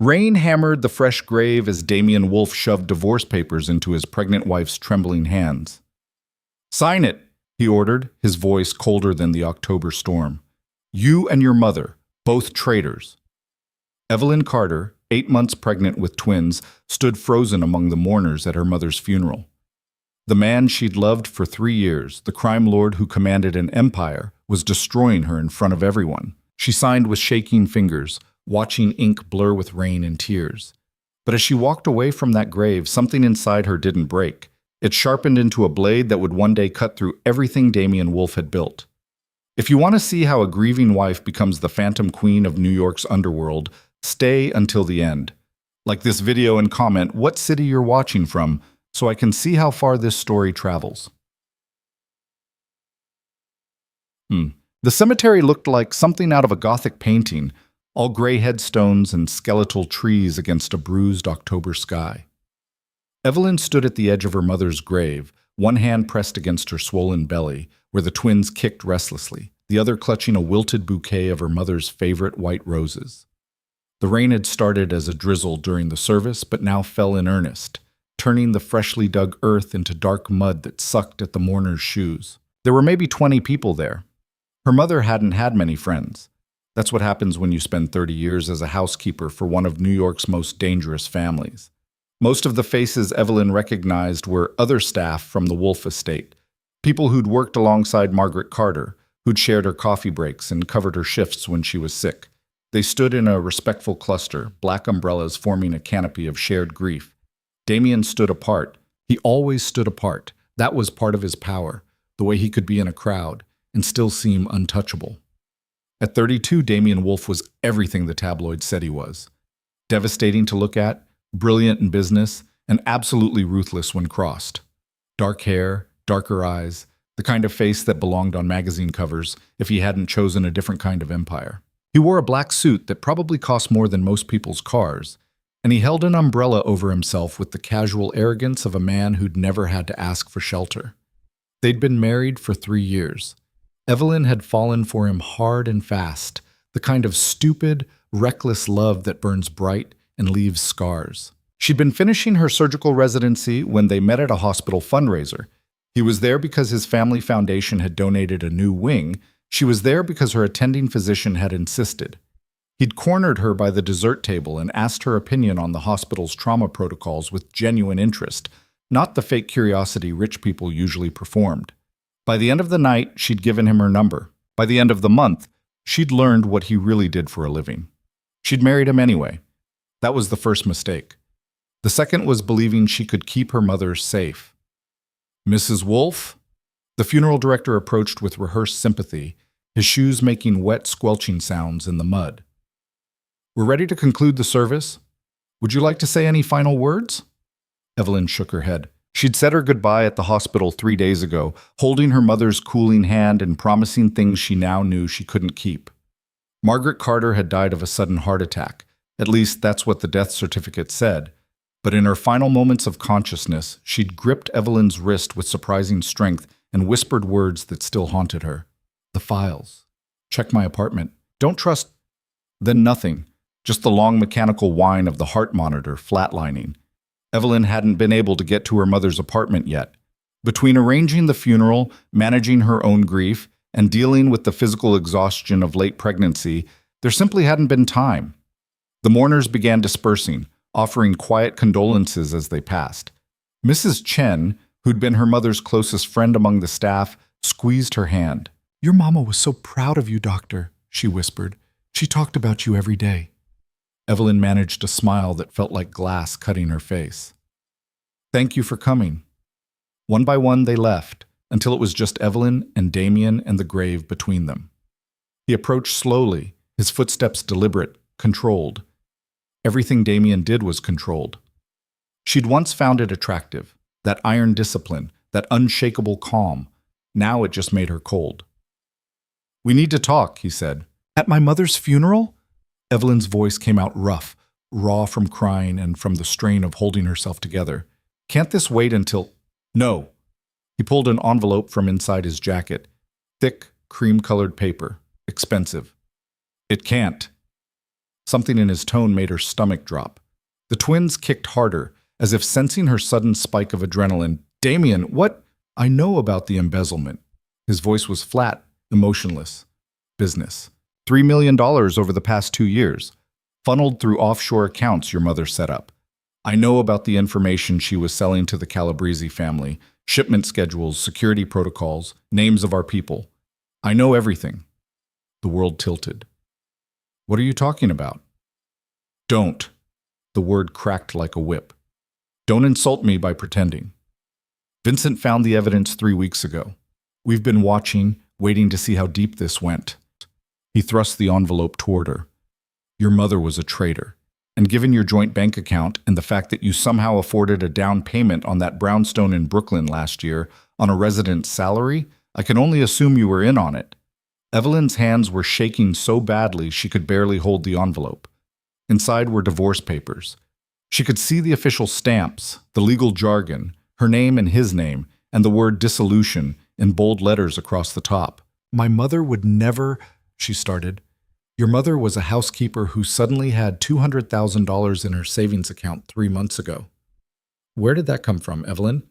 Rain hammered the fresh grave as Damien Wolfe shoved divorce papers into his pregnant wife's trembling hands. "Sign it," he ordered, his voice colder than the October storm. "You and your mother, both traitors." Evelyn Carter, 8 months pregnant with twins, stood frozen among the mourners at her mother's funeral. The man she'd loved for 3 years, the crime lord who commanded an empire, was destroying her in front of everyone. She signed with shaking fingers, watching ink blur with rain and tears. But as she walked away from that grave, something inside her didn't break. It sharpened into a blade that would one day cut through everything Damien Wolfe had built. If you want to see how a grieving wife becomes the phantom queen of New York's underworld, stay until the end. Like this video and comment what city you're watching from, so I can see how far this story travels. The cemetery looked like something out of a Gothic painting, all gray headstones and skeletal trees against a bruised October sky. Evelyn stood at the edge of her mother's grave, one hand pressed against her swollen belly, where the twins kicked restlessly, the other clutching a wilted bouquet of her mother's favorite white roses. The rain had started as a drizzle during the service, but now fell in earnest, turning the freshly dug earth into dark mud that sucked at the mourners' shoes. There were maybe 20 people there. Her mother hadn't had many friends. That's what happens when you spend 30 years as a housekeeper for one of New York's most dangerous families. Most of the faces Evelyn recognized were other staff from the Wolfe estate, people who'd worked alongside Margaret Carter, who'd shared her coffee breaks and covered her shifts when she was sick. They stood in a respectful cluster, black umbrellas forming a canopy of shared grief. Damien stood apart. He always stood apart. That was part of his power, the way he could be in a crowd and still seem untouchable. At 32, Damien Wolfe was everything the tabloids said he was. Devastating to look at, brilliant in business, and absolutely ruthless when crossed. Dark hair, darker eyes, the kind of face that belonged on magazine covers if he hadn't chosen a different kind of empire. He wore a black suit that probably cost more than most people's cars, and he held an umbrella over himself with the casual arrogance of a man who'd never had to ask for shelter. They'd been married for 3 years. Evelyn had fallen for him hard and fast, the kind of stupid, reckless love that burns bright and leaves scars. She'd been finishing her surgical residency when they met at a hospital fundraiser. He was there because his family foundation had donated a new wing. She was there because her attending physician had insisted. He'd cornered her by the dessert table and asked her opinion on the hospital's trauma protocols with genuine interest, not the fake curiosity rich people usually performed. By the end of the night, she'd given him her number. By the end of the month, she'd learned what he really did for a living. She'd married him anyway. That was the first mistake. The second was believing she could keep her mother safe. "Mrs. Wolfe?" The funeral director approached with rehearsed sympathy, his shoes making wet, squelching sounds in the mud. "We're ready to conclude the service. Would you like to say any final words?" Evelyn shook her head. She'd said her goodbye at the hospital 3 days ago, holding her mother's cooling hand and promising things she now knew she couldn't keep. Margaret Carter had died of a sudden heart attack. At least that's what the death certificate said. But in her final moments of consciousness, she'd gripped Evelyn's wrist with surprising strength and whispered words that still haunted her. "The files. Check my apartment. Don't trust..." Then nothing. Just the long mechanical whine of the heart monitor flatlining. Evelyn hadn't been able to get to her mother's apartment yet. Between arranging the funeral, managing her own grief, and dealing with the physical exhaustion of late pregnancy, there simply hadn't been time. The mourners began dispersing, offering quiet condolences as they passed. Mrs. Chen, who'd been her mother's closest friend among the staff, squeezed her hand. "Your mama was so proud of you, doctor," she whispered. "She talked about you every day." Evelyn managed a smile that felt like glass cutting her face. "Thank you for coming." One by one they left, until it was just Evelyn and Damien and the grave between them. He approached slowly, his footsteps deliberate, controlled. Everything Damien did was controlled. She'd once found it attractive, that iron discipline, that unshakable calm. Now it just made her cold. "We need to talk," he said. "At my mother's funeral?" Evelyn's voice came out rough, raw from crying and from the strain of holding herself together. "Can't this wait until—" "No." He pulled an envelope from inside his jacket. Thick, cream-colored paper. Expensive. "It can't." Something in his tone made her stomach drop. The twins kicked harder, as if sensing her sudden spike of adrenaline. "Damien, what?" "I know about the embezzlement." His voice was flat, emotionless. "Business. $3 million over the past 2 years, funneled through offshore accounts your mother set up. I know about the information she was selling to the Calabrese family, shipment schedules, security protocols, names of our people. I know everything." The world tilted. "What are you talking about?" "Don't." The word cracked like a whip. "Don't insult me by pretending. Vincent found the evidence 3 weeks ago. We've been watching, waiting to see how deep this went." He thrust the envelope toward her. "Your mother was a traitor, and given your joint bank account and the fact that you somehow afforded a down payment on that brownstone in Brooklyn last year on a resident's salary, I can only assume you were in on it." Evelyn's hands were shaking so badly she could barely hold the envelope. Inside were divorce papers. She could see the official stamps, the legal jargon, her name and his name, and the word dissolution in bold letters across the top. "My mother would never," she started. "Your mother was a housekeeper who suddenly had $200,000 in her savings account 3 months ago." "Where did that come from, Evelyn?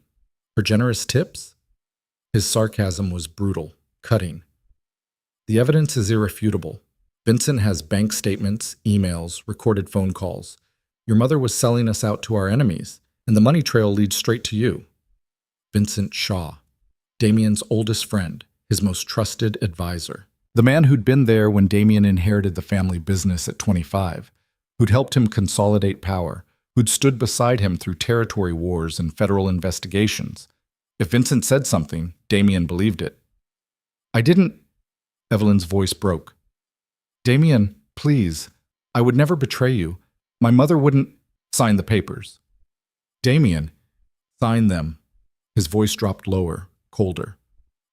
Her generous tips?" His sarcasm was brutal, cutting. "The evidence is irrefutable. Vincent has bank statements, emails, recorded phone calls. Your mother was selling us out to our enemies, and the money trail leads straight to you." Vincent Shaw, Damien's oldest friend, his most trusted advisor. The man who'd been there when Damien inherited the family business at 25, who'd helped him consolidate power, who'd stood beside him through territory wars and federal investigations. If Vincent said something, Damien believed it. "I didn't..." Evelyn's voice broke. "Damien, please. I would never betray you. My mother wouldn't..." "Sign the papers." "Damien, sign them." His voice dropped lower, colder.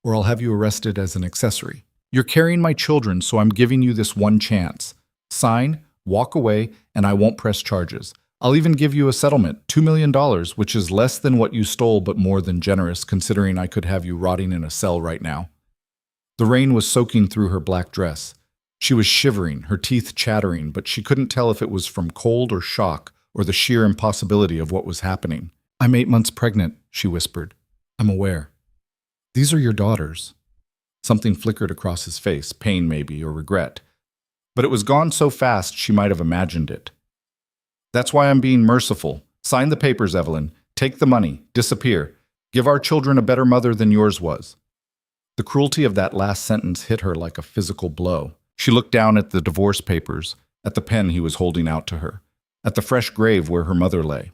"Or I'll have you arrested as an accessory. You're carrying my children, so I'm giving you this one chance. Sign, walk away, and I won't press charges. I'll even give you a settlement, $2 million, which is less than what you stole but more than generous, considering I could have you rotting in a cell right now." The rain was soaking through her black dress. She was shivering, her teeth chattering, but she couldn't tell if it was from cold or shock or the sheer impossibility of what was happening. "I'm 8 months pregnant," she whispered. "I'm aware." "These are your daughters." Something flickered across his face, pain maybe, or regret. But it was gone so fast she might have imagined it. "That's why I'm being merciful. Sign the papers, Evelyn. Take the money. Disappear. Give our children a better mother than yours was." The cruelty of that last sentence hit her like a physical blow. She looked down at the divorce papers, at the pen he was holding out to her, at the fresh grave where her mother lay.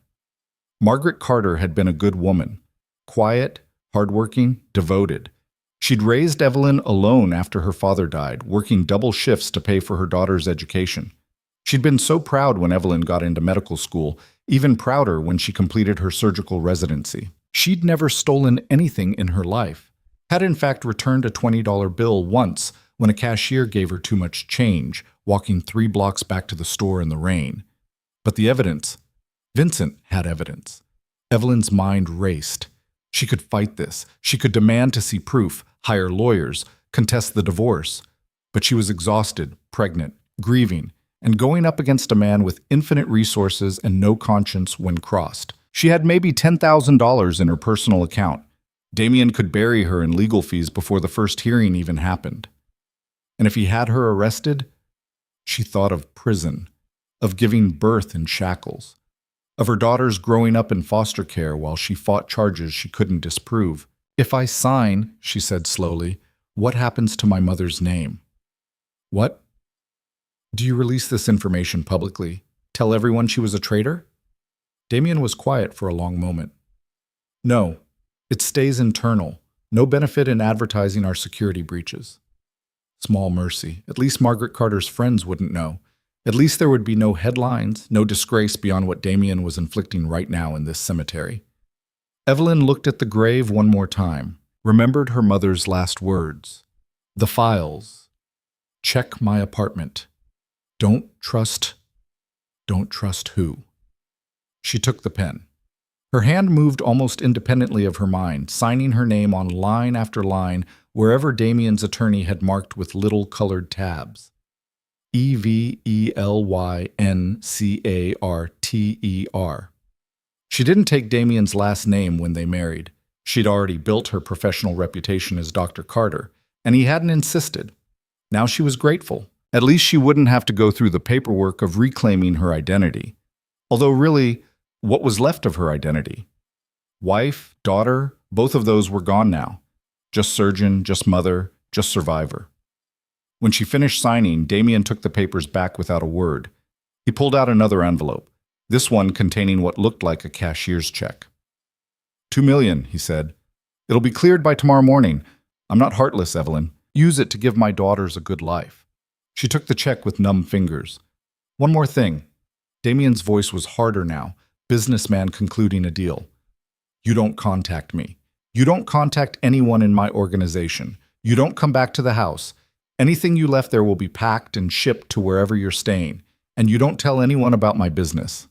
Margaret Carter had been a good woman, quiet, hardworking, devoted. She'd raised Evelyn alone after her father died, working double shifts to pay for her daughter's education. She'd been so proud when Evelyn got into medical school, even prouder when she completed her surgical residency. She'd never stolen anything in her life, had in fact returned a $20 bill once when a cashier gave her too much change, walking 3 blocks back to the store in the rain. But the evidence, Vincent had evidence. Evelyn's mind raced. She could fight this. She could demand to see proof, hire lawyers, contest the divorce. But she was exhausted, pregnant, grieving, and going up against a man with infinite resources and no conscience when crossed. She had maybe $10,000 in her personal account. Damien could bury her in legal fees before the first hearing even happened. And if he had her arrested, she thought of prison, of giving birth in shackles, of her daughters growing up in foster care while she fought charges she couldn't disprove. "If I sign," she said slowly, "what happens to my mother's name?" "What?" "Do you release this information publicly? Tell everyone she was a traitor?" Damien was quiet for a long moment. "No. It stays internal. No benefit in advertising our security breaches." Small mercy. At least Margaret Carter's friends wouldn't know. At least there would be no headlines, no disgrace beyond what Damien was inflicting right now in this cemetery. Evelyn looked at the grave one more time, remembered her mother's last words. "The files. Check my apartment. Don't trust who?" She took the pen. Her hand moved almost independently of her mind, signing her name on line after line wherever Damien's attorney had marked with little colored tabs. Evelyncarter. She didn't take Damien's last name when they married. She'd already built her professional reputation as Dr. Carter, and he hadn't insisted. Now she was grateful. At least she wouldn't have to go through the paperwork of reclaiming her identity. Although really, what was left of her identity? Wife, daughter, both of those were gone now. Just surgeon, just mother, just survivor. When she finished signing, Damien took the papers back without a word. He pulled out another envelope, this one containing what looked like a cashier's check. $2 million, he said. It'll be cleared by tomorrow morning. I'm not heartless, Evelyn. Use it to give my daughters a good life. She took the check with numb fingers. One more thing. Damien's voice was harder now, businessman concluding a deal. You don't contact me. You don't contact anyone in my organization. You don't come back to the house. Anything you left there will be packed and shipped to wherever you're staying. And you don't tell anyone about my business.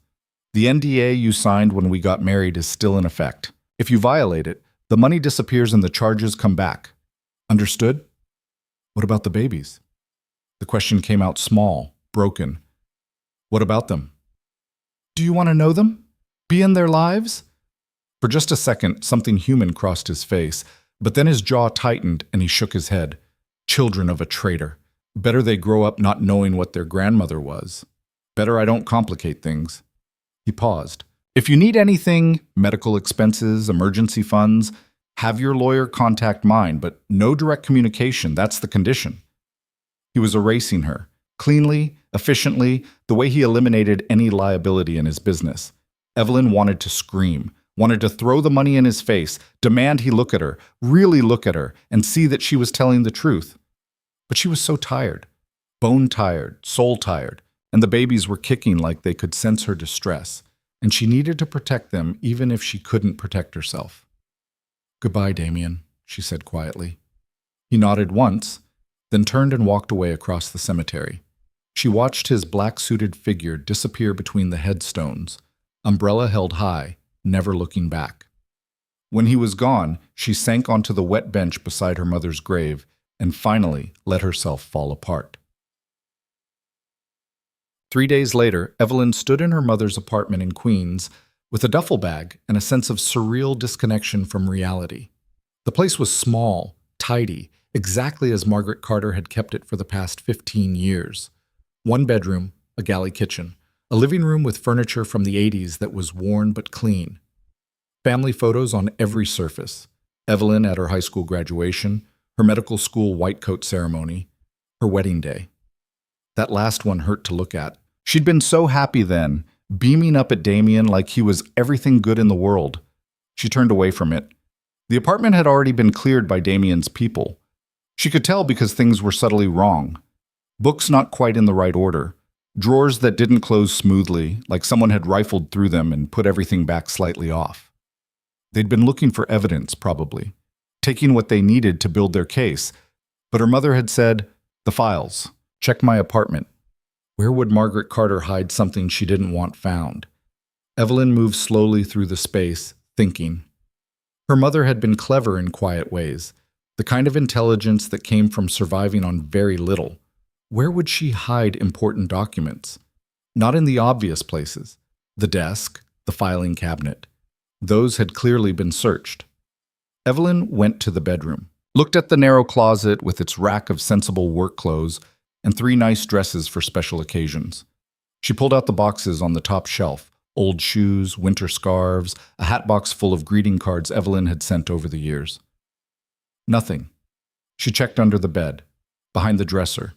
The NDA you signed when we got married is still in effect. If you violate it, the money disappears and the charges come back. Understood? What about the babies? The question came out small, broken. What about them? Do you want to know them? Be in their lives? For just a second, something human crossed his face, but then his jaw tightened and he shook his head. Children of a traitor. Better they grow up not knowing what their grandmother was. Better I don't complicate things. He paused. If you need anything, medical expenses, emergency funds, have your lawyer contact mine, but no direct communication, that's the condition. He was erasing her, cleanly, efficiently, the way he eliminated any liability in his business. Evelyn wanted to scream, wanted to throw the money in his face, demand he look at her, really look at her, and see that she was telling the truth. But she was so tired, bone tired, soul tired, and the babies were kicking like they could sense her distress, and she needed to protect them even if she couldn't protect herself. Goodbye, Damien, she said quietly. He nodded once, then turned and walked away across the cemetery. She watched his black-suited figure disappear between the headstones, umbrella held high, never looking back. When he was gone, she sank onto the wet bench beside her mother's grave and finally let herself fall apart. 3 days later, Evelyn stood in her mother's apartment in Queens with a duffel bag and a sense of surreal disconnection from reality. The place was small, tidy, exactly as Margaret Carter had kept it for the past 15 years. One bedroom, a galley kitchen, a living room with furniture from the 80s that was worn but clean. Family photos on every surface. Evelyn at her high school graduation, her medical school white coat ceremony, her wedding day. That last one hurt to look at. She'd been so happy then, beaming up at Damien like he was everything good in the world. She turned away from it. The apartment had already been cleared by Damien's people. She could tell because things were subtly wrong. Books not quite in the right order. Drawers that didn't close smoothly, like someone had rifled through them and put everything back slightly off. They'd been looking for evidence, probably, taking what they needed to build their case. But her mother had said, "The files. Check my apartment." Where would Margaret Carter hide something she didn't want found? Evelyn moved slowly through the space, thinking. Her mother had been clever in quiet ways, the kind of intelligence that came from surviving on very little. Where would she hide important documents? Not in the obvious places. The desk, the filing cabinet. Those had clearly been searched. Evelyn went to the bedroom, looked at the narrow closet with its rack of sensible work clothes and 3 nice dresses for special occasions. She pulled out the boxes on the top shelf, old shoes, winter scarves, a hat box full of greeting cards Evelyn had sent over the years. Nothing. She checked under the bed, behind the dresser,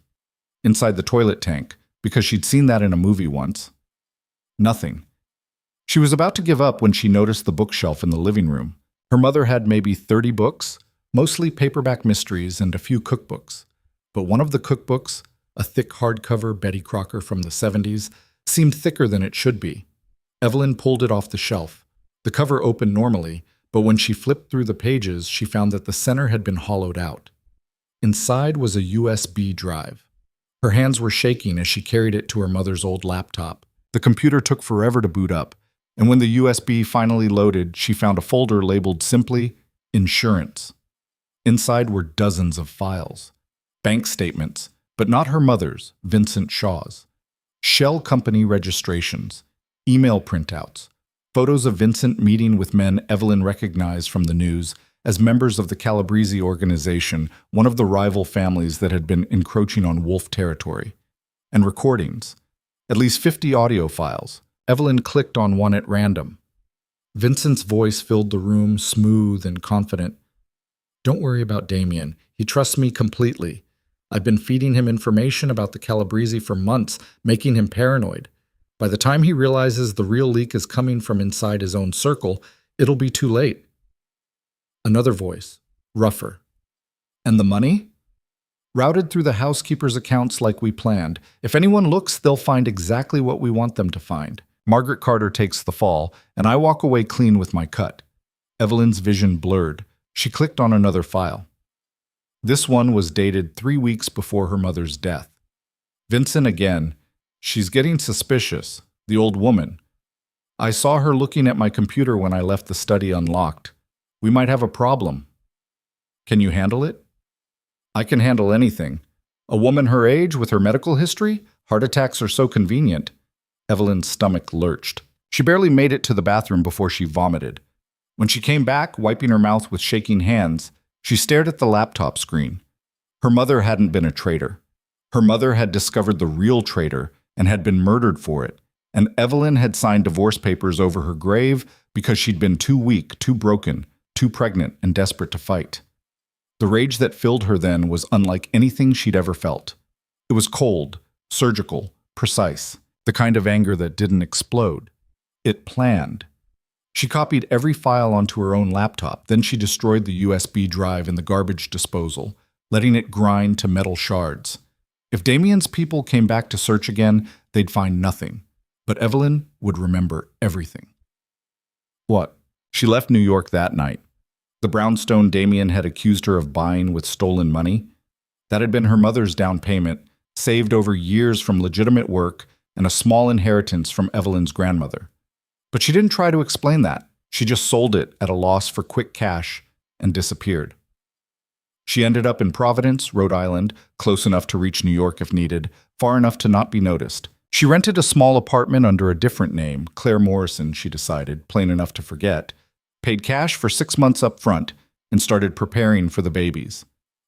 inside the toilet tank, because she'd seen that in a movie once. Nothing. She was about to give up when she noticed the bookshelf in the living room. Her mother had maybe 30 books, mostly paperback mysteries and a few cookbooks. But one of the cookbooks, a thick hardcover Betty Crocker from the 70s, seemed thicker than it should be. Evelyn pulled it off the shelf. The cover opened normally, but when she flipped through the pages, she found that the center had been hollowed out. Inside was a USB drive. Her hands were shaking as she carried it to her mother's old laptop. The computer took forever to boot up, and when the USB finally loaded, she found a folder labeled simply, Insurance. Inside were dozens of files. Bank statements, but not her mother's, Vincent Shaw's. Shell company registrations, email printouts, photos of Vincent meeting with men Evelyn recognized from the news as members of the Calabrese organization, one of the rival families that had been encroaching on Wolf territory. And recordings, at least 50 audio files. Evelyn clicked on one at random. Vincent's voice filled the room, smooth and confident. "Don't worry about Damien. He trusts me completely. I've been feeding him information about the Calabrese for months, making him paranoid. By the time he realizes the real leak is coming from inside his own circle, it'll be too late." Another voice, rougher. "And the money?" "Routed through the housekeeper's accounts like we planned. If anyone looks, they'll find exactly what we want them to find. Margaret Carter takes the fall, and I walk away clean with my cut." Evelyn's vision blurred. She clicked on another file. This one was dated 3 weeks before her mother's death. Vincent again. "She's getting suspicious. The old woman. I saw her looking at my computer when I left the study unlocked. We might have a problem. Can you handle it?" "I can handle anything. A woman her age with her medical history? Heart attacks are so convenient." Evelyn's stomach lurched. She barely made it to the bathroom before she vomited. When she came back, wiping her mouth with shaking hands, she stared at the laptop screen. Her mother hadn't been a traitor. Her mother had discovered the real traitor and had been murdered for it. And Evelyn had signed divorce papers over her grave because she'd been too weak, too broken, too pregnant, and desperate to fight. The rage that filled her then was unlike anything she'd ever felt. It was cold, surgical, precise, the kind of anger that didn't explode. It planned. She copied every file onto her own laptop, then she destroyed the USB drive in the garbage disposal, letting it grind to metal shards. If Damien's people came back to search again, they'd find nothing. But Evelyn would remember everything. What? She left New York that night. The brownstone Damien had accused her of buying with stolen money. That had been her mother's down payment, saved over years from legitimate work and a small inheritance from Evelyn's grandmother. But she didn't try to explain that. She just sold it at a loss for quick cash and disappeared. She ended up in Providence, Rhode Island, close enough to reach New York if needed, far enough to not be noticed. She rented a small apartment under a different name, Claire Morrison, she decided, plain enough to forget, paid cash for 6 months up front, and started preparing for the babies.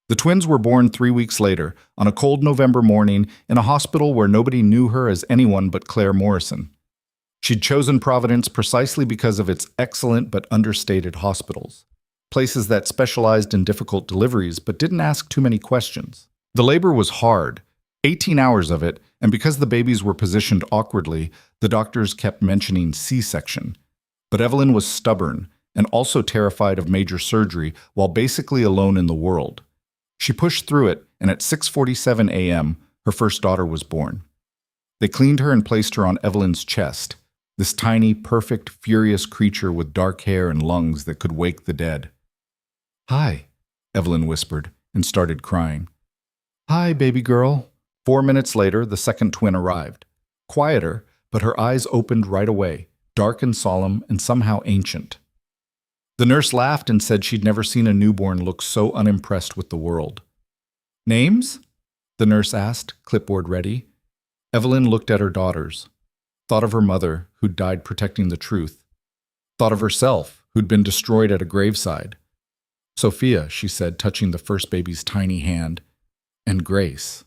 The twins were born 3 weeks later, on a cold November morning, in a hospital where nobody knew her as anyone but Claire Morrison. She'd chosen Providence precisely because of its excellent but understated hospitals, places that specialized in difficult deliveries but didn't ask too many questions. The labor was hard, 18 hours of it, and because the babies were positioned awkwardly, the doctors kept mentioning C-section. But Evelyn was stubborn and also terrified of major surgery while basically alone in the world. She pushed through it, and at 6:47 a.m., her first daughter was born. They cleaned her and placed her on Evelyn's chest, this tiny, perfect, furious creature with dark hair and lungs that could wake the dead. "Hi," Evelyn whispered, and started crying. "Hi, baby girl." 4 minutes later, the second twin arrived. Quieter, but her eyes opened right away, dark and solemn and somehow ancient. The nurse laughed and said she'd never seen a newborn look so unimpressed with the world. "Names?" the nurse asked, clipboard ready. Evelyn looked at her daughters, thought of her mother, who'd died protecting the truth, thought of herself, who'd been destroyed at a graveside. "Sophia," she said, touching the first baby's tiny hand, "and Grace."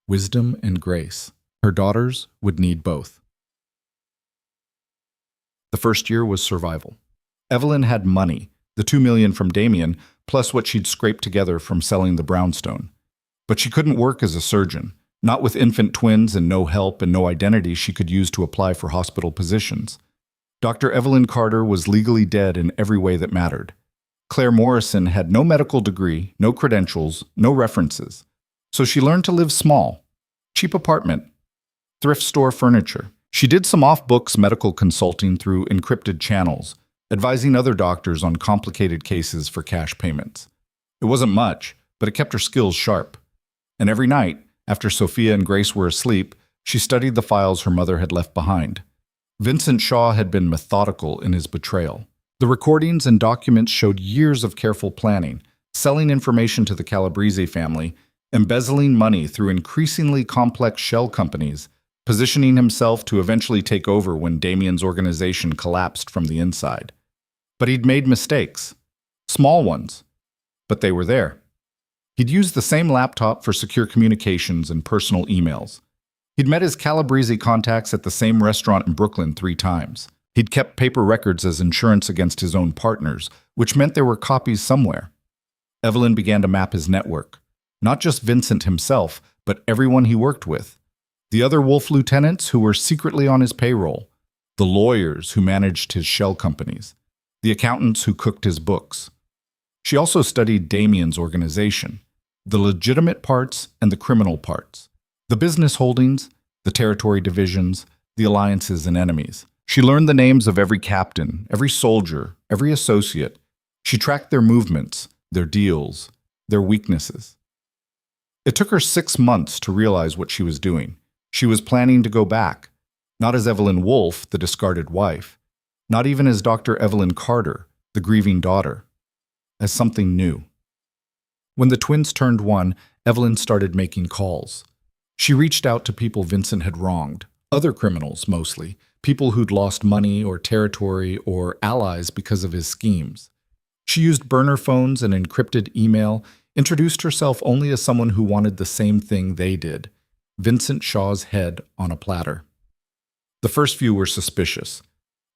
Wisdom and grace. Her daughters would need both. The first year was survival. Evelyn had money, the $2 million from Damien, plus what she'd scraped together from selling the brownstone. But she couldn't work as a surgeon, not with infant twins and no help and no identity she could use to apply for hospital positions. Dr. Evelyn Carter was legally dead in every way that mattered. Claire Morrison had no medical degree, no credentials, no references. So she learned to live small. Cheap apartment, thrift store furniture. She did some off-books medical consulting through encrypted channels, advising other doctors on complicated cases for cash payments. It wasn't much, but it kept her skills sharp. And every night, after Sophia and Grace were asleep, she studied the files her mother had left behind. Vincent Shaw had been methodical in his betrayal. The recordings and documents showed years of careful planning, selling information to the Calabrese family, embezzling money through increasingly complex shell companies, positioning himself to eventually take over when Damien's organization collapsed from the inside. But he'd made mistakes. Small ones. But they were there. He'd used the same laptop for secure communications and personal emails. He'd met his Calabrese contacts at the same restaurant in Brooklyn 3 times. He'd kept paper records as insurance against his own partners, which meant there were copies somewhere. Evelyn began to map his network. Not just Vincent himself, but everyone he worked with. The other Wolf lieutenants who were secretly on his payroll. The lawyers who managed his shell companies. The accountants who cooked his books. She also studied Damien's organization. The legitimate parts and the criminal parts. The business holdings, the territory divisions, the alliances and enemies. She learned the names of every captain, every soldier, every associate. She tracked their movements, their deals, their weaknesses. It took her 6 months to realize what she was doing. She was planning to go back, not as Evelyn Wolf, the discarded wife, not even as Dr. Evelyn Carter, the grieving daughter, as something new. When the twins turned 1, Evelyn started making calls. She reached out to people Vincent had wronged, other criminals mostly, people who'd lost money or territory or allies because of his schemes. She used burner phones and encrypted email, introduced herself only as someone who wanted the same thing they did, Vincent Shaw's head on a platter. The first few were suspicious.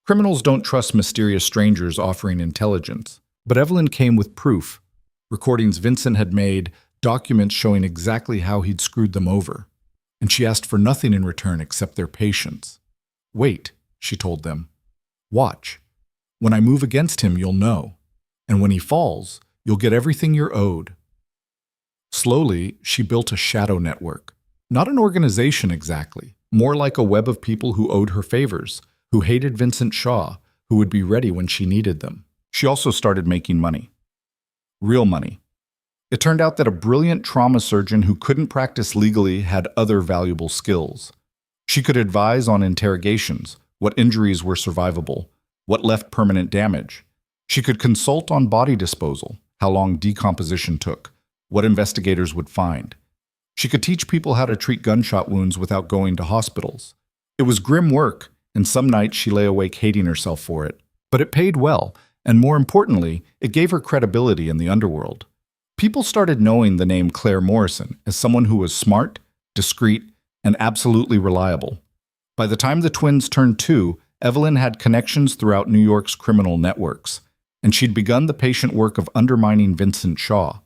Criminals don't trust mysterious strangers offering intelligence, but Evelyn came with proof. Recordings Vincent had made, documents showing exactly how he'd screwed them over. And she asked for nothing in return except their patience. "Wait," she told them. "Watch. When I move against him, you'll know. And when he falls, you'll get everything you're owed." Slowly, she built a shadow network. Not an organization exactly, more like a web of people who owed her favors, who hated Vincent Shaw, who would be ready when she needed them. She also started making money. Real money. It turned out that a brilliant trauma surgeon who couldn't practice legally had other valuable skills. She could advise on interrogations, what injuries were survivable, what left permanent damage. She could consult on body disposal, how long decomposition took, what investigators would find. She could teach people how to treat gunshot wounds without going to hospitals. It was grim work, and some nights she lay awake hating herself for it. But it paid well, and more importantly, it gave her credibility in the underworld. People started knowing the name Claire Morrison as someone who was smart, discreet, and absolutely reliable. By the time the twins turned 2, Evelyn had connections throughout New York's criminal networks, and she'd begun the patient work of undermining Vincent Shaw.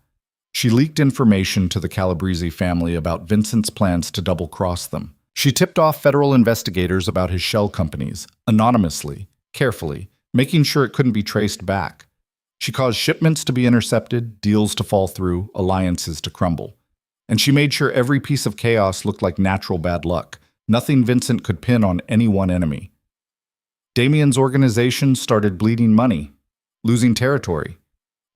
She leaked information to the Calabrese family about Vincent's plans to double-cross them. She tipped off federal investigators about his shell companies, anonymously, carefully, making sure it couldn't be traced back. She caused shipments to be intercepted, deals to fall through, alliances to crumble. And she made sure every piece of chaos looked like natural bad luck, nothing Vincent could pin on any one enemy. Damien's organization started bleeding money, losing territory,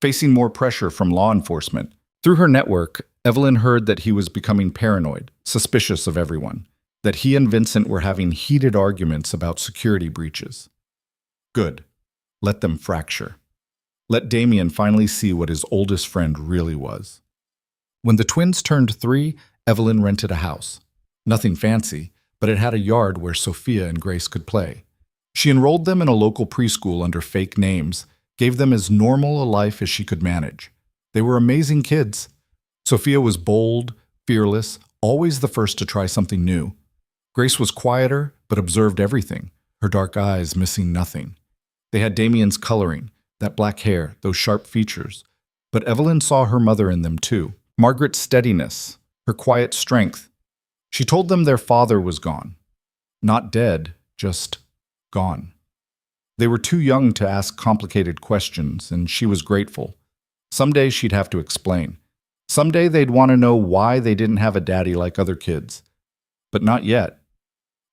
facing more pressure from law enforcement. Through her network, Evelyn heard that he was becoming paranoid, suspicious of everyone, that he and Vincent were having heated arguments about security breaches. Good. Let them fracture. Let Damien finally see what his oldest friend really was. When the twins turned 3, Evelyn rented a house. Nothing fancy, but it had a yard where Sophia and Grace could play. She enrolled them in a local preschool under fake names, gave them as normal a life as she could manage. They were amazing kids. Sophia was bold, fearless, always the first to try something new. Grace was quieter, but observed everything, her dark eyes missing nothing. They had Damien's coloring, that black hair, those sharp features. But Evelyn saw her mother in them too. Margaret's steadiness, her quiet strength. She told them their father was gone. Not dead, just gone. They were too young to ask complicated questions, and she was grateful. Someday she'd have to explain. Someday they'd want to know why they didn't have a daddy like other kids. But not yet.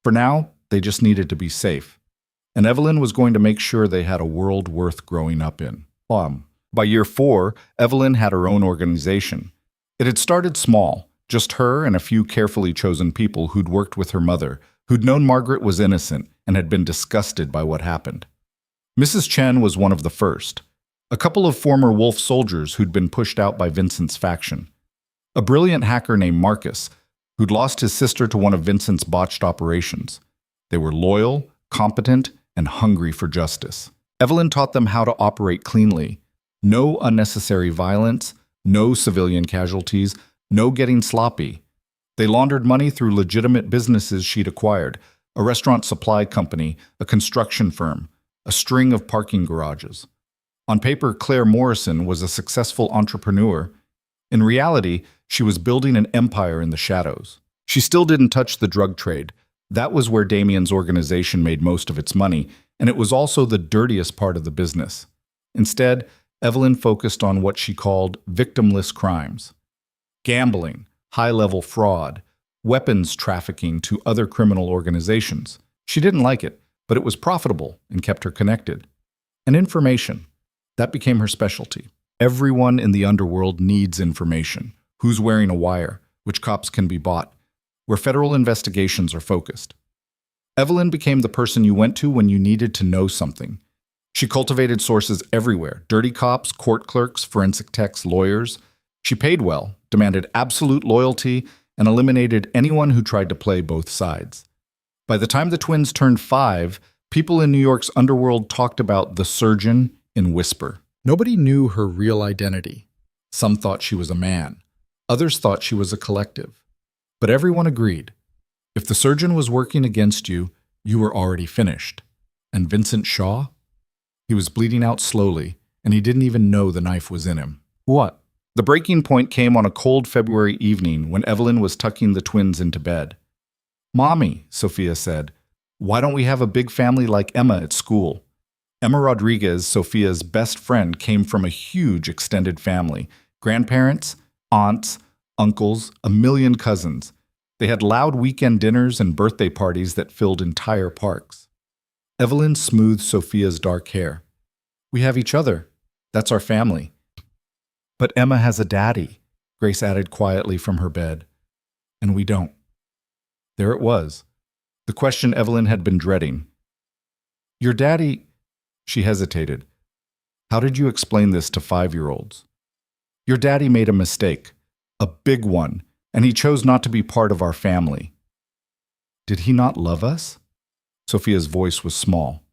For now, they just needed to be safe. And Evelyn was going to make sure they had a world worth growing up in. By year 4, Evelyn had her own organization. It had started small, just her and a few carefully chosen people who'd worked with her mother, who'd known Margaret was innocent and had been disgusted by what happened. Mrs. Chen was one of the first, a couple of former Wolf soldiers who'd been pushed out by Vincent's faction. a brilliant hacker named Marcus, who'd lost his sister to one of Vincent's botched operations. They were loyal, competent, and hungry for justice. Evelyn taught them how to operate cleanly. No unnecessary violence, no civilian casualties, no getting sloppy. They laundered money through legitimate businesses she'd acquired, a restaurant supply company, a construction firm, a string of parking garages. On paper, Claire Morrison was a successful entrepreneur. In reality, she was building an empire in the shadows. She still didn't touch the drug trade. That was where Damien's organization made most of its money, and it was also the dirtiest part of the business. Instead, Evelyn focused on what she called victimless crimes. Gambling, high-level fraud, weapons trafficking to other criminal organizations. She didn't like it, but it was profitable and kept her connected. And information. That became her specialty. Everyone in the underworld needs information. Who's wearing a wire? Which cops can be bought? Where federal investigations are focused. Evelyn became the person you went to when you needed to know something. She cultivated sources everywhere: dirty cops, court clerks, forensic techs, lawyers. She paid well, demanded absolute loyalty, and eliminated anyone who tried to play both sides. By the time the twins turned 5, people in New York's underworld talked about the surgeon in whisper. Nobody knew her real identity. Some thought she was a man. Others thought she was a collective. But everyone agreed. If the surgeon was working against you, you were already finished. And Vincent Shaw? He was bleeding out slowly, and he didn't even know the knife was in him. What? The breaking point came on a cold February evening when Evelyn was tucking the twins into bed. "Mommy," Sophia said, "why don't we have a big family like Emma at school?" Emma Rodriguez, Sophia's best friend, came from a huge extended family. Grandparents, aunts, uncles, a million cousins. They had loud weekend dinners and birthday parties that filled entire parks. Evelyn smoothed Sophia's dark hair. "We have each other. That's our family." "But Emma has a daddy," Grace added quietly from her bed. "And we don't." There it was. The question Evelyn had been dreading. "Your daddy—" She hesitated. "How did you explain this to 5-year-olds?" "Your daddy made a mistake. A big one. And he chose not to be part of our family." "Did he not love us?" Sophia's voice was small.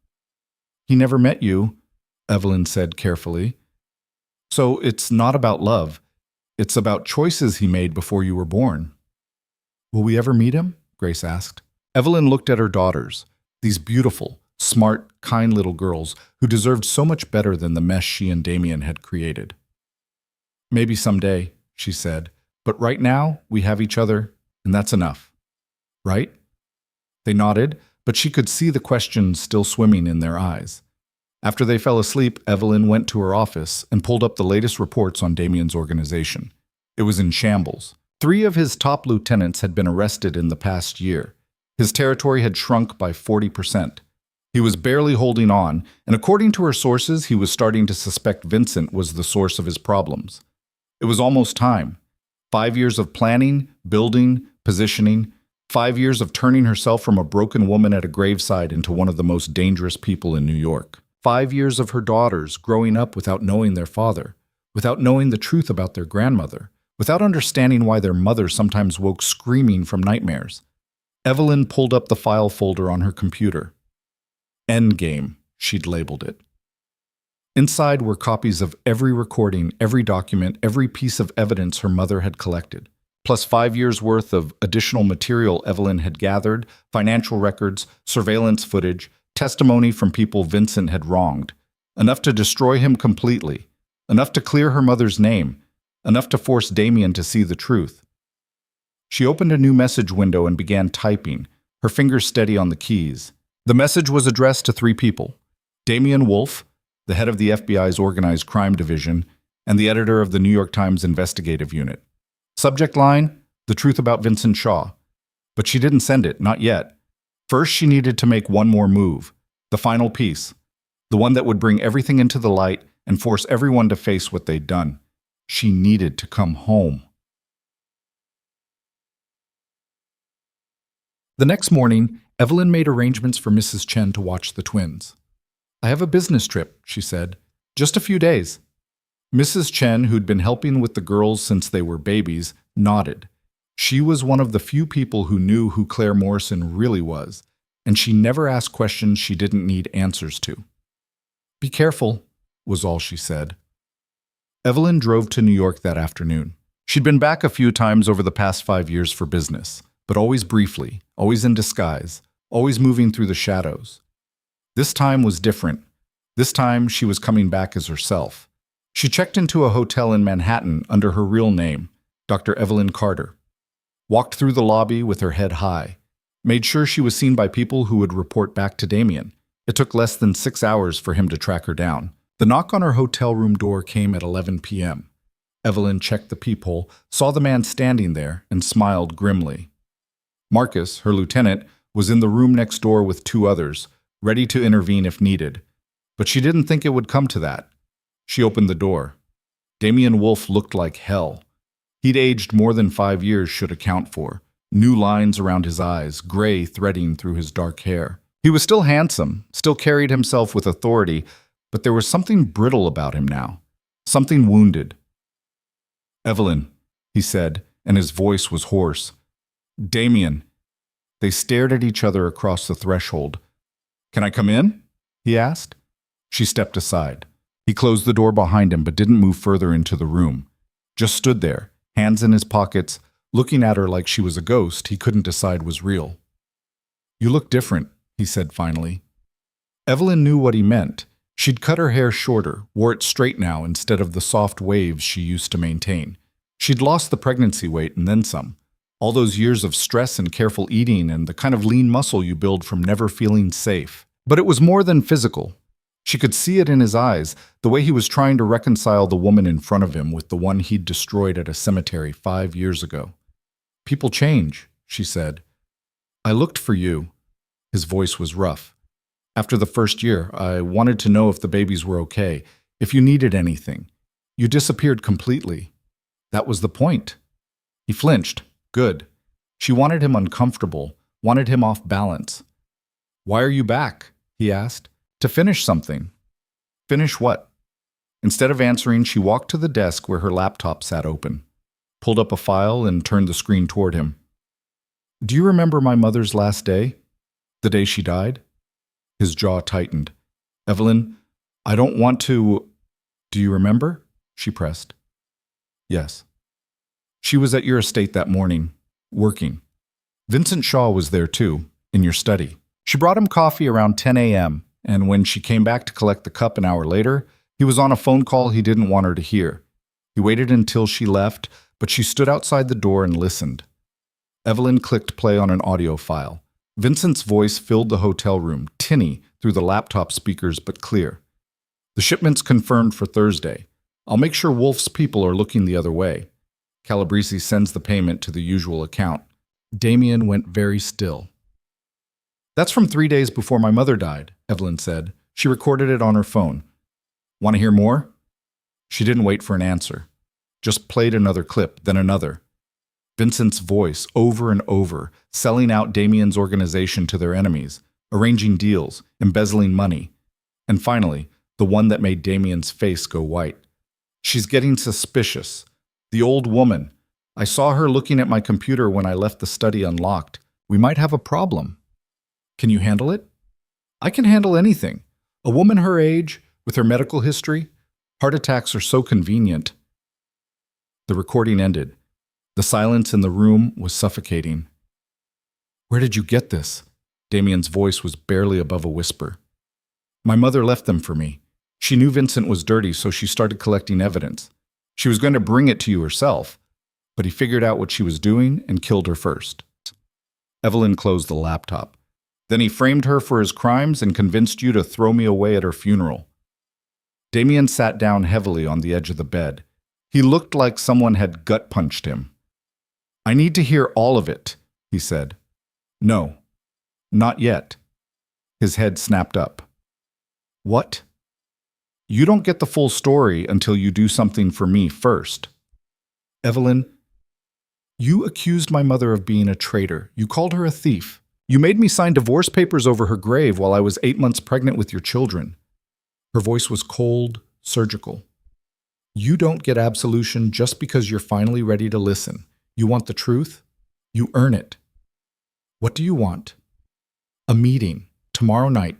"He never met you," Evelyn said carefully. "So it's not about love. It's about choices he made before you were born." "Will we ever meet him?" Grace asked. Evelyn looked at her daughters, these beautiful, smart, kind little girls who deserved so much better than the mess she and Damien had created. "Maybe someday," she said, "but right now we have each other, and that's enough. Right?" They nodded, but she could see the questions still swimming in their eyes. After they fell asleep, Evelyn went to her office and pulled up the latest reports on Damien's organization. It was in shambles. 3 of his top lieutenants had been arrested in the past year. His territory had shrunk by 40%. He was barely holding on, and according to her sources, he was starting to suspect Vincent was the source of his problems. It was almost time. 5 years of planning, building, positioning. 5 years of turning herself from a broken woman at a graveside into one of the most dangerous people in New York. 5 years of her daughters growing up without knowing their father, without knowing the truth about their grandmother, without understanding why their mother sometimes woke screaming from nightmares. Evelyn pulled up the file folder on her computer. Endgame, she'd labeled it. Inside were copies of every recording, every document, every piece of evidence her mother had collected, plus 5 years' worth of additional material Evelyn had gathered, financial records, surveillance footage, testimony from people Vincent had wronged. Enough to destroy him completely. Enough to clear her mother's name. Enough to force Damien to see the truth. She opened a new message window and began typing, her fingers steady on the keys. The message was addressed to 3 people: Damien Wolfe, the head of the FBI's Organized Crime Division, and the editor of the New York Times Investigative Unit. Subject line: the truth about Vincent Shaw. But she didn't send it, not yet. First, she needed to make one more move, the final piece, the one that would bring everything into the light and force everyone to face what they'd done. She needed to come home. The next morning, Evelyn made arrangements for Mrs. Chen to watch the twins. "I have a business trip," she said. "Just a few days." Mrs. Chen, who'd been helping with the girls since they were babies, nodded. She was one of the few people who knew who Claire Morrison really was, and she never asked questions she didn't need answers to. "Be careful," was all she said. Evelyn drove to New York that afternoon. She'd been back a few times over the past 5 years for business, but always briefly, always in disguise, always moving through the shadows. This time was different. This time she was coming back as herself. She checked into a hotel in Manhattan under her real name, Dr. Evelyn Carter. Walked through the lobby with her head high. Made sure she was seen by people who would report back to Damien. It took less than 6 hours for him to track her down. The knock on her hotel room door came at 11 p.m. Evelyn checked the peephole, saw the man standing there, and smiled grimly. Marcus, her lieutenant, was in the room next door with 2 others, ready to intervene if needed. But she didn't think it would come to that. She opened the door. Damien Wolfe looked like hell. He'd aged more than 5 years should account for. New lines around his eyes, gray threading through his dark hair. He was still handsome, still carried himself with authority, but there was something brittle about him now. Something wounded. "Evelyn," he said, and his voice was hoarse. "Damien." They stared at each other across the threshold. "Can I come in?" he asked. She stepped aside. He closed the door behind him but didn't move further into the room. Just stood there, hands in his pockets, looking at her like she was a ghost he couldn't decide was real. "You look different," he said finally. Evelyn knew what he meant. She'd cut her hair shorter, wore it straight now instead of the soft waves she used to maintain. She'd lost the pregnancy weight and then some. All those years of stress and careful eating and the kind of lean muscle you build from never feeling safe. But it was more than physical. She could see it in his eyes, the way he was trying to reconcile the woman in front of him with the one he'd destroyed at a cemetery 5 years ago. "People change," she said. "I looked for you." His voice was rough. "After the first year, I wanted to know if the babies were okay, if you needed anything. You disappeared completely. That was the point." He flinched. Good. She wanted him uncomfortable, wanted him off balance. "Why are you back?" he asked. "To finish something." "Finish what?" Instead of answering, she walked to the desk where her laptop sat open, pulled up a file and turned the screen toward him. "Do you remember my mother's last day? The day she died?" His jaw tightened. "Evelyn, I don't want to—" "Do you remember?" she pressed. "Yes." "She was at your estate that morning, working. Vincent Shaw was there too, in your study. She brought him coffee around 10 a.m., and when she came back to collect the cup an hour later, he was on a phone call he didn't want her to hear. He waited until she left, but she stood outside the door and listened." Evelyn clicked play on an audio file. Vincent's voice filled the hotel room, tinny through the laptop speakers but clear. "The shipment's confirmed for Thursday. I'll make sure Wolf's people are looking the other way. Calabrese sends the payment to the usual account." Damien went very still. "That's from 3 days before my mother died," Evelyn said. She recorded it on her phone. "Want to hear more?" She didn't wait for an answer. Just played another clip, then another. Vincent's voice, over and over, selling out Damien's organization to their enemies, arranging deals, embezzling money. And finally, the one that made Damien's face go white. "She's getting suspicious. The old woman. I saw her looking at my computer when I left the study unlocked. We might have a problem." "Can you handle it?" "I can handle anything. A woman her age, with her medical history, heart attacks are so convenient." The recording ended. The silence in the room was suffocating. "Where did you get this?" Damien's voice was barely above a whisper. "My mother left them for me. She knew Vincent was dirty, so she started collecting evidence. She was going to bring it to you herself, but he figured out what she was doing and killed her first." Evelyn closed the laptop. "Then he framed her for his crimes and convinced you to throw me away at her funeral." Damien sat down heavily on the edge of the bed. He looked like someone had gut-punched him. "I need to hear all of it," he said. "No, not yet." His head snapped up. "What?" "You don't get the full story until you do something for me first." "Evelyn, you accused my mother of being a traitor. You called her a thief. You made me sign divorce papers over her grave while I was 8 months pregnant with your children." Her voice was cold, surgical. You don't get absolution just because you're finally ready to listen. You want the truth? You earn it. What do you want? A meeting, tomorrow night.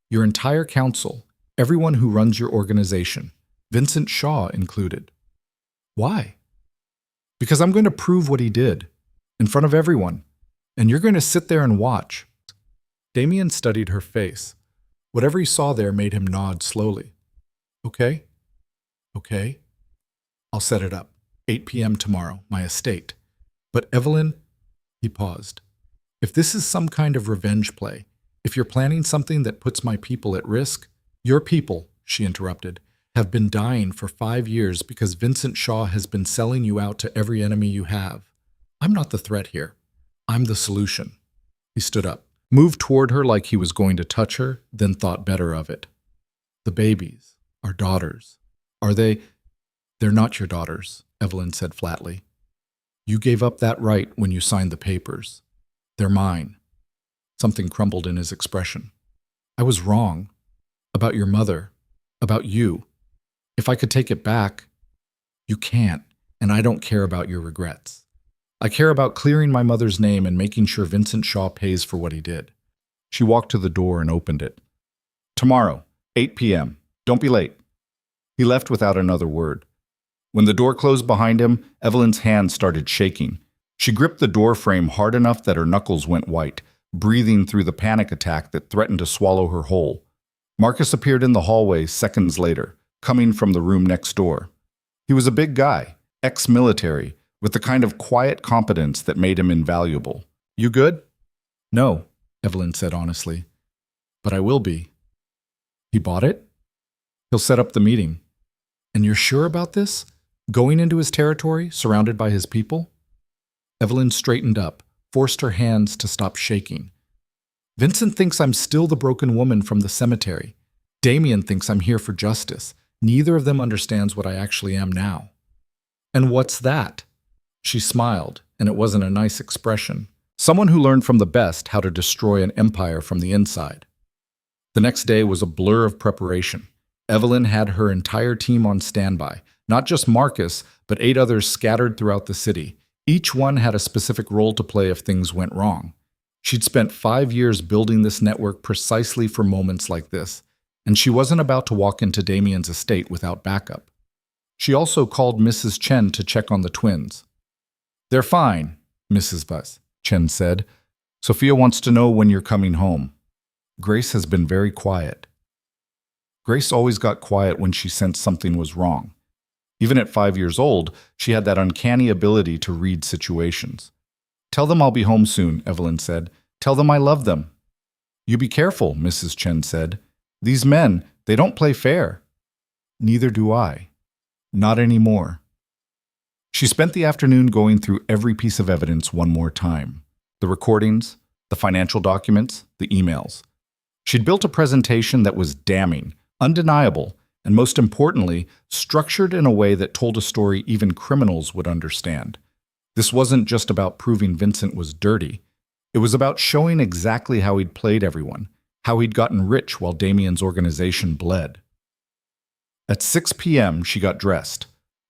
Your entire council, everyone who runs your organization, Vincent Shaw included. Why? Because I'm going to prove what he did, in front of everyone, and you're going to sit there and watch. Damien studied her face. Whatever he saw there made him nod slowly. Okay? Okay. I'll set it up. 8 p.m. tomorrow, my estate. But Evelyn, he paused. If this is some kind of revenge play, if you're planning something that puts my people at risk, your people, she interrupted, have been dying for 5 years because Vincent Shaw has been selling you out to every enemy you have. I'm not the threat here. I'm the solution. He stood up, moved toward her like he was going to touch her, then thought better of it. The babies, our daughters, are they? They're not your daughters, Evelyn said flatly. You gave up that right when you signed the papers. They're mine. Something crumbled in his expression. I was wrong. About your mother. About you. If I could take it back, you can't, and I don't care about your regrets. I care about clearing my mother's name and making sure Vincent Shaw pays for what he did. She walked to the door and opened it. Tomorrow, 8 p.m. Don't be late. He left without another word. When the door closed behind him, Evelyn's hand started shaking. She gripped the door frame hard enough that her knuckles went white, breathing through the panic attack that threatened to swallow her whole. Marcus appeared in the hallway seconds later, coming from the room next door. He was a big guy, ex-military, with the kind of quiet competence that made him invaluable. You good? No, Evelyn said honestly. But I will be. He bought it? He'll set up the meeting. And you're sure about this? Going into his territory, surrounded by his people? Evelyn straightened up, forced her hands to stop shaking. Vincent thinks I'm still the broken woman from the cemetery. Damien thinks I'm here for justice. Neither of them understands what I actually am now. And what's that? She smiled, and it wasn't a nice expression. Someone who learned from the best how to destroy an empire from the inside. The next day was a blur of preparation. Evelyn had her entire team on standby, not just Marcus, but 8 others scattered throughout the city. Each one had a specific role to play if things went wrong. She'd spent 5 years building this network precisely for moments like this, and she wasn't about to walk into Damien's estate without backup. She also called Mrs. Chen to check on the twins. They're fine, Mrs. Buzz, Chen said. Sophia wants to know when you're coming home. Grace has been very quiet. Grace always got quiet when she sensed something was wrong. Even at 5 years old, she had that uncanny ability to read situations. Tell them I'll be home soon, Evelyn said. Tell them I love them. You be careful, Mrs. Chen said. These men, they don't play fair. Neither do I. Not anymore. She spent the afternoon going through every piece of evidence one more time. The recordings, the financial documents, the emails. She'd built a presentation that was damning, undeniable, and most importantly, structured in a way that told a story even criminals would understand. This wasn't just about proving Vincent was dirty. It was about showing exactly how he'd played everyone, how he'd gotten rich while Damien's organization bled. At 6 p.m., she got dressed.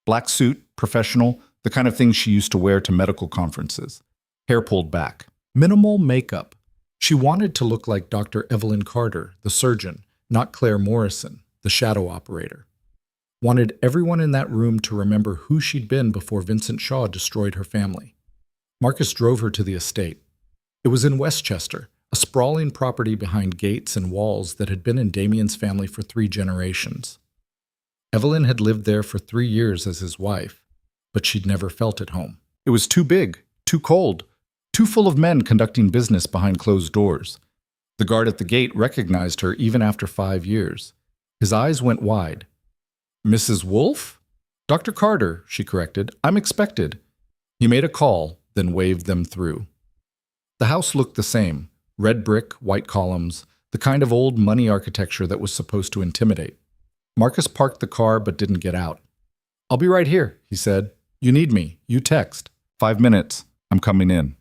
Black suit, professional, the kind of thing she used to wear to medical conferences. Hair pulled back. Minimal makeup. She wanted to look like Dr. Evelyn Carter, the surgeon, not Claire Morrison, the shadow operator. Wanted everyone in that room to remember who she'd been before Vincent Shaw destroyed her family. Marcus drove her to the estate. It was in Westchester, a sprawling property behind gates and walls that had been in Damien's family for 3 generations. Evelyn had lived there for 3 years as his wife, but she'd never felt at home. It was too big, too cold, too full of men conducting business behind closed doors. The guard at the gate recognized her even after 5 years. His eyes went wide. Mrs. Wolfe? Dr. Carter, she corrected. I'm expected. He made a call, then waved them through. The house looked the same. Red brick, white columns, the kind of old money architecture that was supposed to intimidate. Marcus parked the car but didn't get out. I'll be right here, he said. You need me. You text. 5 minutes. I'm coming in.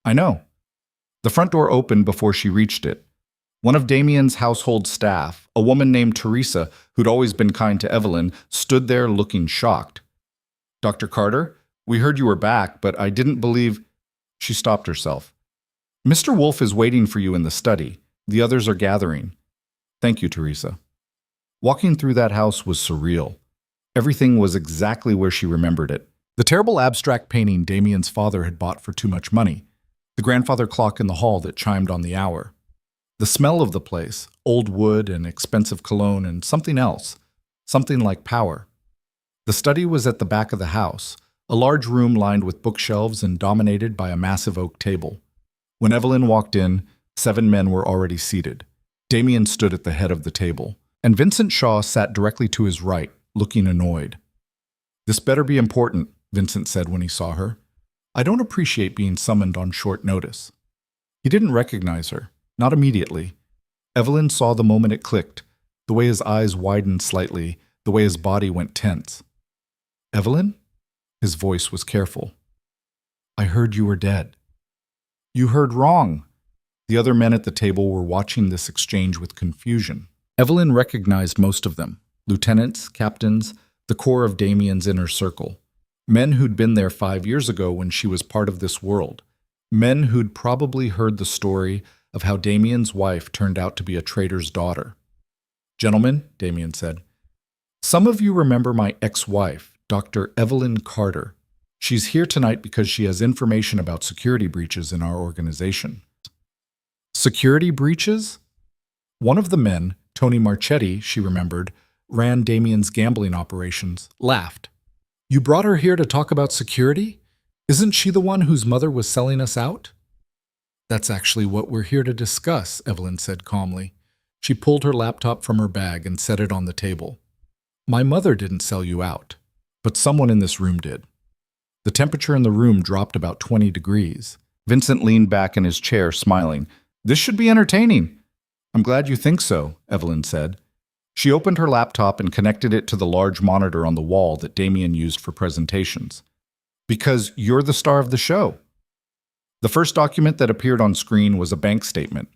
I know. The front door opened before she reached it. One of Damien's household staff, a woman named Teresa, who'd always been kind to Evelyn, stood there looking shocked. "Dr. Carter, we heard you were back, but I didn't believe—" She stopped herself. "Mr. Wolf is waiting for you in the study. The others are gathering." "Thank you, Teresa." Walking through that house was surreal. Everything was exactly where she remembered it. The terrible abstract painting Damien's father had bought for too much money. The grandfather clock in the hall that chimed on the hour. The smell of the place, old wood and expensive cologne and something else, something like power. The study was at the back of the house, a large room lined with bookshelves and dominated by a massive oak table. When Evelyn walked in, 7 men were already seated. Damien stood at the head of the table, and Vincent Shaw sat directly to his right, looking annoyed. "This better be important," Vincent said when he saw her. "I don't appreciate being summoned on short notice." He didn't recognize her. Not immediately. Evelyn saw the moment it clicked, the way his eyes widened slightly, the way his body went tense. "Evelyn?" His voice was careful. "I heard you were dead." "You heard wrong." The other men at the table were watching this exchange with confusion. Evelyn recognized most of them, lieutenants, captains, the core of Damien's inner circle. Men who'd been there 5 years ago when she was part of this world. Men who'd probably heard the story of how Damien's wife turned out to be a traitor's daughter. "Gentlemen," Damien said, "some of you remember my ex-wife, Dr. Evelyn Carter. She's here tonight because she has information about security breaches in our organization." Security breaches? One of the men, Tony Marchetti, she remembered, ran Damien's gambling operations, laughed. "You brought her here to talk about security? Isn't she the one whose mother was selling us out?" "That's actually what we're here to discuss," Evelyn said calmly. She pulled her laptop from her bag and set it on the table. "My mother didn't sell you out, but someone in this room did." The temperature in the room dropped about 20 degrees. Vincent leaned back in his chair, smiling. "This should be entertaining." "I'm glad you think so," Evelyn said. She opened her laptop and connected it to the large monitor on the wall that Damien used for presentations. "Because you're the star of the show." The first document that appeared on screen was a bank statement.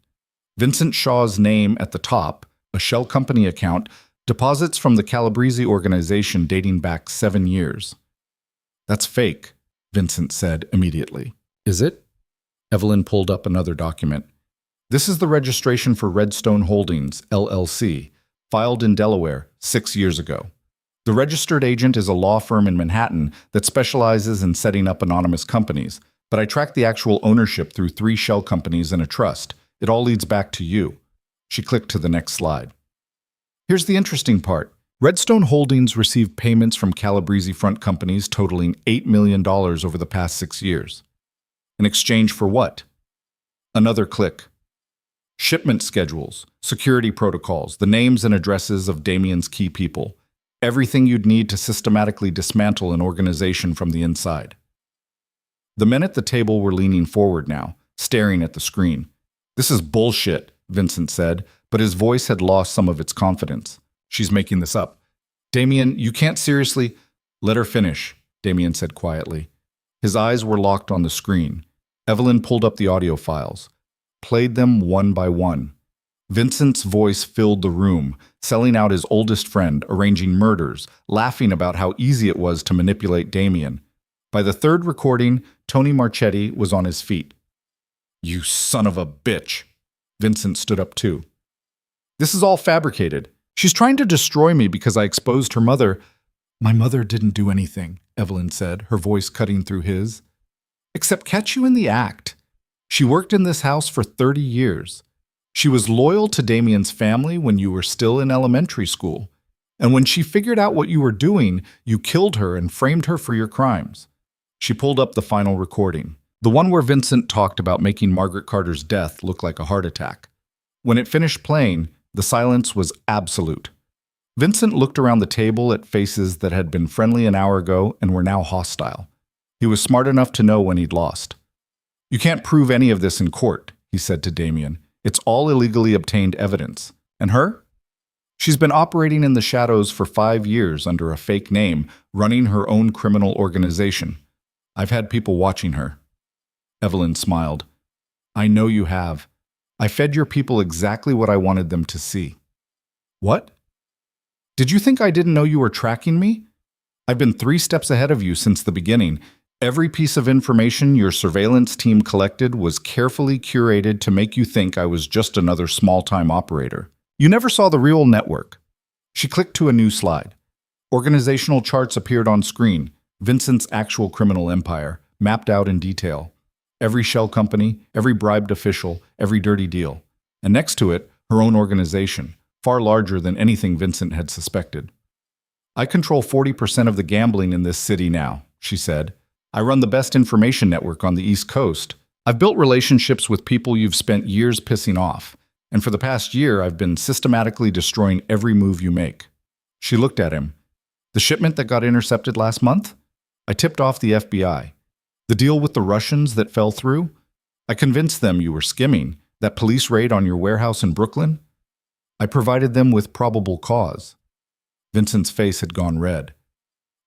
Vincent Shaw's name at the top, a shell company account, deposits from the Calabrese organization dating back 7 years. "That's fake," Vincent said immediately. "Is it?" Evelyn pulled up another document. "This is the registration for Redstone Holdings, LLC, filed in Delaware 6 years ago. The registered agent is a law firm in Manhattan that specializes in setting up anonymous companies, but I tracked the actual ownership through 3 shell companies and a trust. It all leads back to you." She clicked to the next slide. Here's the interesting part. Redstone Holdings received payments from Calabrese front companies totaling $8 million over the past 6 years. In exchange for what? Another click. Shipment schedules, security protocols, the names and addresses of Damien's key people. Everything you'd need to systematically dismantle an organization from the inside. The men at the table were leaning forward now, staring at the screen. "This is bullshit," Vincent said, but his voice had lost some of its confidence. "She's making this up." "Damien, you can't seriously—" "Let her finish," Damien said quietly. His eyes were locked on the screen. Evelyn pulled up the audio files, played them one by one. Vincent's voice filled the room, selling out his oldest friend, arranging murders, laughing about how easy it was to manipulate Damien. By the third recording, Tony Marchetti was on his feet. "You son of a bitch!" Vincent stood up too. "This is all fabricated. She's trying to destroy me because I exposed her mother." "My mother didn't do anything," Evelyn said, her voice cutting through his. "Except catch you in the act. She worked in this house for 30 years. She was loyal to Damien's family when you were still in elementary school. And when she figured out what you were doing, you killed her and framed her for your crimes." She pulled up the final recording, the one where Vincent talked about making Margaret Carter's death look like a heart attack. When it finished playing, the silence was absolute. Vincent looked around the table at faces that had been friendly an hour ago and were now hostile. He was smart enough to know when he'd lost. "You can't prove any of this in court," he said to Damien. "It's all illegally obtained evidence. And her? She's been operating in the shadows for 5 years under a fake name, running her own criminal organization. I've had people watching her." Evelyn smiled. "I know you have. I fed your people exactly what I wanted them to see. What? Did you think I didn't know you were tracking me? I've been 3 steps ahead of you since the beginning. Every piece of information your surveillance team collected was carefully curated to make you think I was just another small-time operator. You never saw the real network. She clicked to a new slide. Organizational charts appeared on screen. Vincent's actual criminal empire, mapped out in detail. Every shell company, every bribed official, every dirty deal. And next to it, her own organization, far larger than anything Vincent had suspected. I control 40% of the gambling in this city now, she said. I run the best information network on the East Coast. I've built relationships with people you've spent years pissing off. And for the past year, I've been systematically destroying every move you make. She looked at him. The shipment that got intercepted last month? I tipped off the FBI. The deal with the Russians that fell through? I convinced them you were skimming. That police raid on your warehouse in Brooklyn? I provided them with probable cause. Vincent's face had gone red.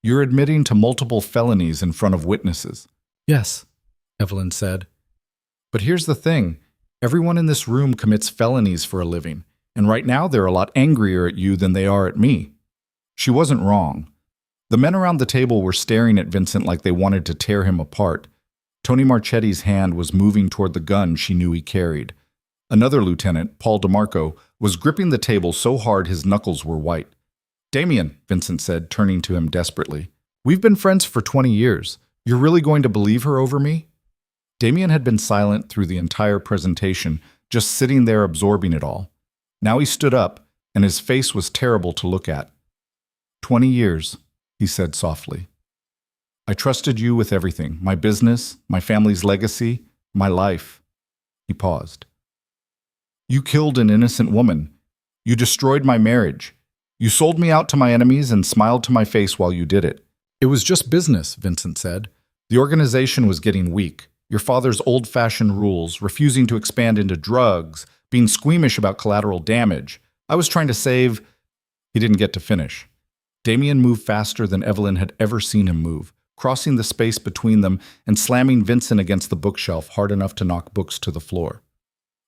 You're admitting to multiple felonies in front of witnesses. Yes, Evelyn said. But here's the thing. Everyone in this room commits felonies for a living, and right now they're a lot angrier at you than they are at me. She wasn't wrong. The men around the table were staring at Vincent like they wanted to tear him apart. Tony Marchetti's hand was moving toward the gun she knew he carried. Another lieutenant, Paul DeMarco, was gripping the table so hard his knuckles were white. Damien, Vincent said, turning to him desperately. We've been friends for 20 years. You're really going to believe her over me? Damien had been silent through the entire presentation, just sitting there absorbing it all. Now he stood up, and his face was terrible to look at. 20 years, he said softly. I trusted you with everything, my business, my family's legacy, my life. He paused. You killed an innocent woman. You destroyed my marriage. You sold me out to my enemies and smiled to my face while you did it. It was just business, Vincent said. The organization was getting weak. Your father's old-fashioned rules, refusing to expand into drugs, being squeamish about collateral damage. I was trying to save... He didn't get to finish. Damien moved faster than Evelyn had ever seen him move, crossing the space between them and slamming Vincent against the bookshelf hard enough to knock books to the floor.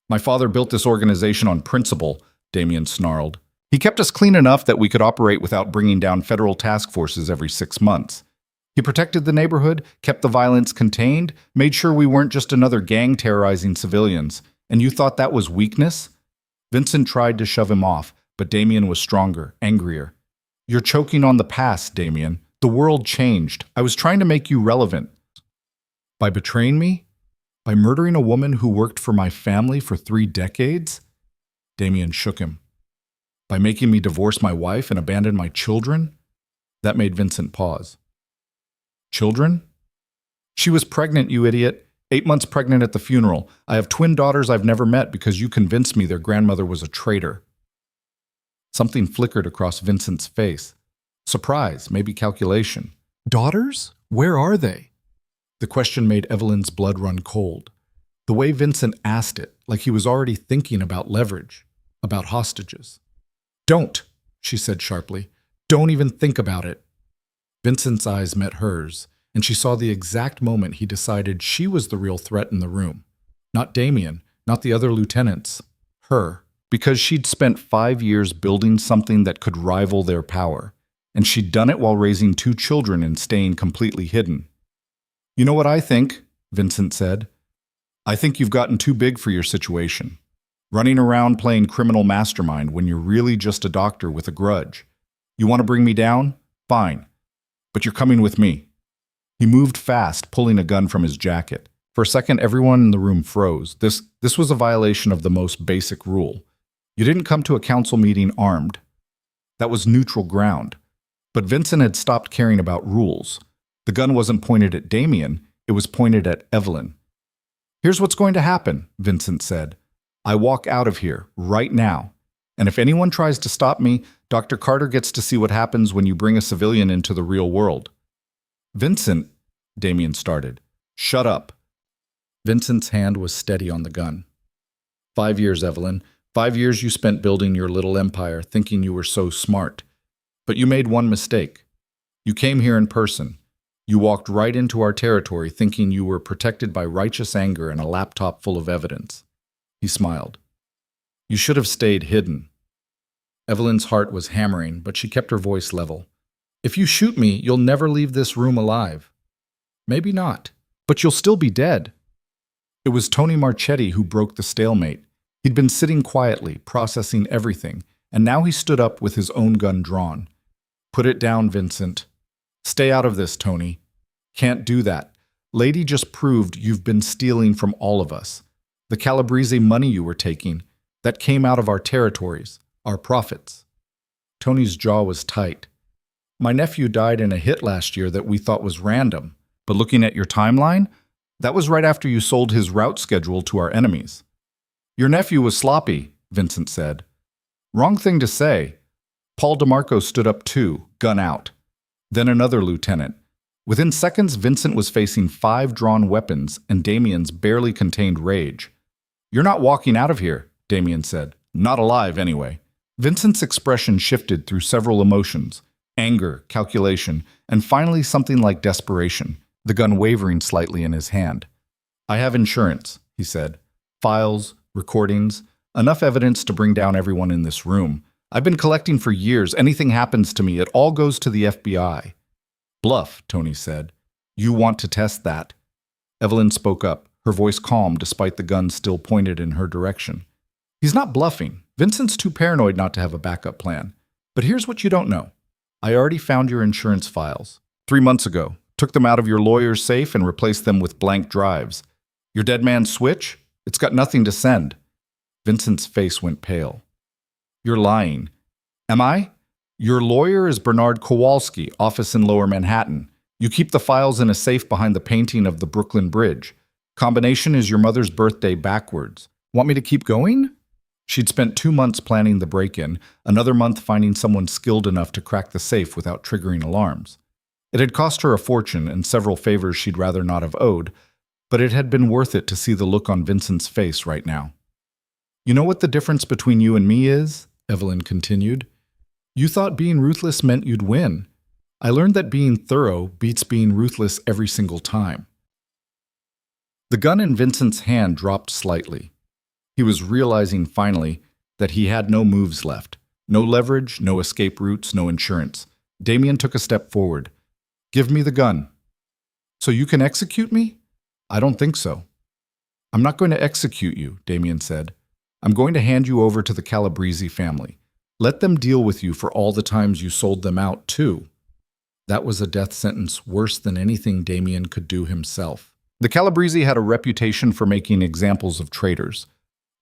My father built this organization on principle, Damien snarled. He kept us clean enough that we could operate without bringing down federal task forces every 6 months. He protected the neighborhood, kept the violence contained, made sure we weren't just another gang terrorizing civilians. And you thought that was weakness? Vincent tried to shove him off, but Damien was stronger, angrier. You're choking on the past, Damien. The world changed. I was trying to make you relevant. By betraying me? By murdering a woman who worked for my family for 3 decades? Damien shook him. By making me divorce my wife and abandon my children? That made Vincent pause. Children? She was pregnant, you idiot. 8 months pregnant at the funeral. I have twin daughters I've never met because you convinced me their grandmother was a traitor. Something flickered across Vincent's face. Surprise, maybe calculation. Daughters? Where are they? The question made Evelyn's blood run cold. The way Vincent asked it, like he was already thinking about leverage, about hostages. Don't, she said sharply. Don't even think about it. Vincent's eyes met hers, and she saw the exact moment he decided she was the real threat in the room. Not Damien, not the other lieutenants. Her. Because she'd spent 5 years building something that could rival their power, and she'd done it while raising 2 children and staying completely hidden. You know what I think, Vincent said. I think you've gotten too big for your situation. Running around playing criminal mastermind when you're really just a doctor with a grudge. You want to bring me down? Fine. But you're coming with me. He moved fast, pulling a gun from his jacket. For a second, everyone in the room froze. This was a violation of the most basic rule. You didn't come to a council meeting armed. That was neutral ground. But Vincent had stopped caring about rules. The gun wasn't pointed at Damien, it was pointed at Evelyn. Here's what's going to happen, Vincent said. I walk out of here, right now. And if anyone tries to stop me, Dr. Carter gets to see what happens when you bring a civilian into the real world. Vincent, Damien started. Shut up. Vincent's hand was steady on the gun. 5 years, Evelyn. 5 years you spent building your little empire, thinking you were so smart. But you made one mistake. You came here in person. You walked right into our territory thinking you were protected by righteous anger and a laptop full of evidence. He smiled. You should have stayed hidden. Evelyn's heart was hammering, but she kept her voice level. If you shoot me, you'll never leave this room alive. Maybe not, but you'll still be dead. It was Tony Marchetti who broke the stalemate. He'd been sitting quietly, processing everything, and now he stood up with his own gun drawn. Put it down, Vincent. Stay out of this, Tony. Can't do that. Lady just proved you've been stealing from all of us. The Calabrese money you were taking, that came out of our territories, our profits. Tony's jaw was tight. My nephew died in a hit last year that we thought was random, but looking at your timeline, that was right after you sold his route schedule to our enemies. Your nephew was sloppy, Vincent said. Wrong thing to say. Paul DeMarco stood up too, gun out. Then another lieutenant. Within seconds, Vincent was facing 5 drawn weapons, and Damien's barely contained rage. You're not walking out of here, Damien said. Not alive, anyway. Vincent's expression shifted through several emotions. Anger, calculation, and finally something like desperation, the gun wavering slightly in his hand. I have insurance, he said. Files, recordings, enough evidence to bring down everyone in this room. I've been collecting for years. Anything happens to me, it all goes to the FBI. Bluff, Tony said. You want to test that. Evelyn spoke up, her voice calm despite the gun still pointed in her direction. He's not bluffing. Vincent's too paranoid not to have a backup plan. But here's what you don't know. I already found your insurance files. 3 months ago. Took them out of your lawyer's safe and replaced them with blank drives. Your dead man's switch? It's got nothing to send. Vincent's face went pale. You're lying. Am I? Your lawyer is Bernard Kowalski, office in Lower Manhattan. You keep the files in a safe behind the painting of the Brooklyn Bridge. Combination is your mother's birthday backwards. Want me to keep going? She'd spent 2 months planning the break-in, another month finding someone skilled enough to crack the safe without triggering alarms. It had cost her a fortune and several favors she'd rather not have owed, but it had been worth it to see the look on Vincent's face right now. You know what the difference between you and me is? Evelyn continued. You thought being ruthless meant you'd win. I learned that being thorough beats being ruthless every single time. The gun in Vincent's hand dropped slightly. He was realizing finally that he had no moves left. No leverage, no escape routes, no insurance. Damien took a step forward. Give me the gun. So you can execute me? I don't think so. I'm not going to execute you, Damien said. I'm going to hand you over to the Calabrese family. Let them deal with you for all the times you sold them out, too. That was a death sentence worse than anything Damien could do himself. The Calabrese had a reputation for making examples of traitors.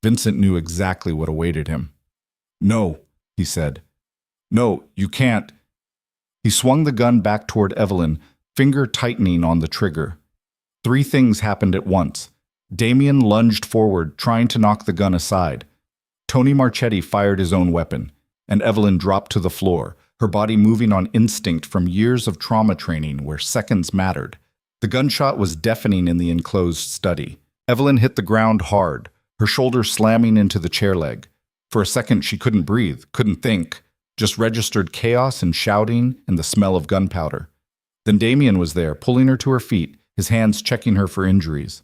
Vincent knew exactly what awaited him. No, he said. No, you can't. He swung the gun back toward Evelyn, finger tightening on the trigger. 3 things happened at once. Damien lunged forward, trying to knock the gun aside. Tony Marchetti fired his own weapon, and Evelyn dropped to the floor, her body moving on instinct from years of trauma training where seconds mattered. The gunshot was deafening in the enclosed study. Evelyn hit the ground hard, her shoulder slamming into the chair leg. For a second, she couldn't breathe, couldn't think, just registered chaos and shouting and the smell of gunpowder. Then Damien was there, pulling her to her feet, his hands checking her for injuries.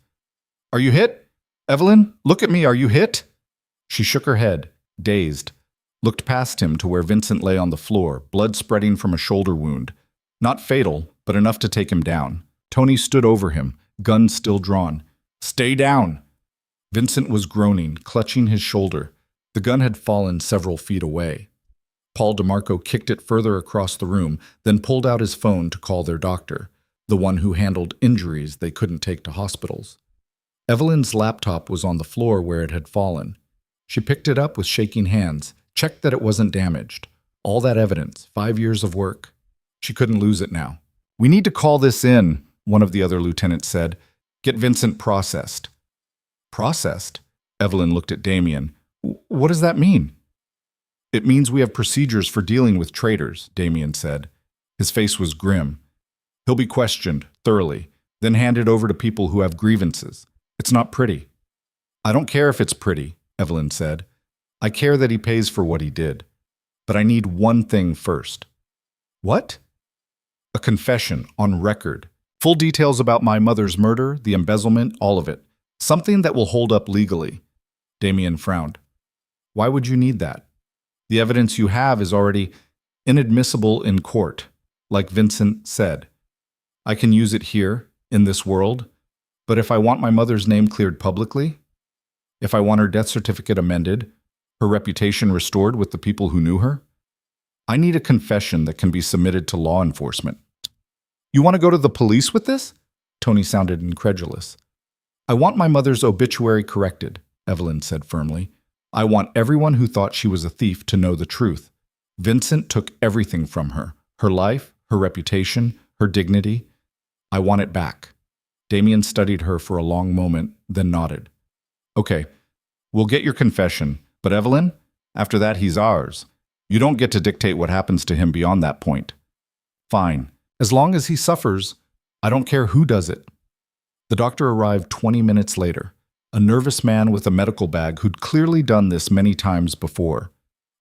Are you hit? Evelyn, look at me, are you hit? She shook her head, dazed, looked past him to where Vincent lay on the floor, blood spreading from a shoulder wound. Not fatal, but enough to take him down. Tony stood over him, gun still drawn. Stay down! Vincent was groaning, clutching his shoulder. The gun had fallen several feet away. Paul DeMarco kicked it further across the room, then pulled out his phone to call their doctor, the one who handled injuries they couldn't take to hospitals. Evelyn's laptop was on the floor where it had fallen. She picked it up with shaking hands, checked that it wasn't damaged. All that evidence, 5 years of work. She couldn't lose it now. We need to call this in, one of the other lieutenants said. Get Vincent processed. Processed? Evelyn looked at Damien. What does that mean? It means we have procedures for dealing with traitors, Damien said. His face was grim. He'll be questioned, thoroughly, then handed over to people who have grievances. It's not pretty. I don't care if it's pretty, Evelyn said. I care that he pays for what he did. But I need one thing first. What? A confession, on record. Full details about my mother's murder, the embezzlement, all of it. Something that will hold up legally. Damien frowned. Why would you need that? The evidence you have is already inadmissible in court, like Vincent said. I can use it here, in this world, but if I want my mother's name cleared publicly, if I want her death certificate amended, her reputation restored with the people who knew her, I need a confession that can be submitted to law enforcement. You want to go to the police with this? Tony sounded incredulous. I want my mother's obituary corrected, Evelyn said firmly. I want everyone who thought she was a thief to know the truth. Vincent took everything from her, her life, her reputation, her dignity. I want it back. Damien studied her for a long moment, then nodded. Okay, we'll get your confession, but Evelyn, after that he's ours. You don't get to dictate what happens to him beyond that point. Fine. As long as he suffers, I don't care who does it. The doctor arrived 20 minutes later, a nervous man with a medical bag who'd clearly done this many times before.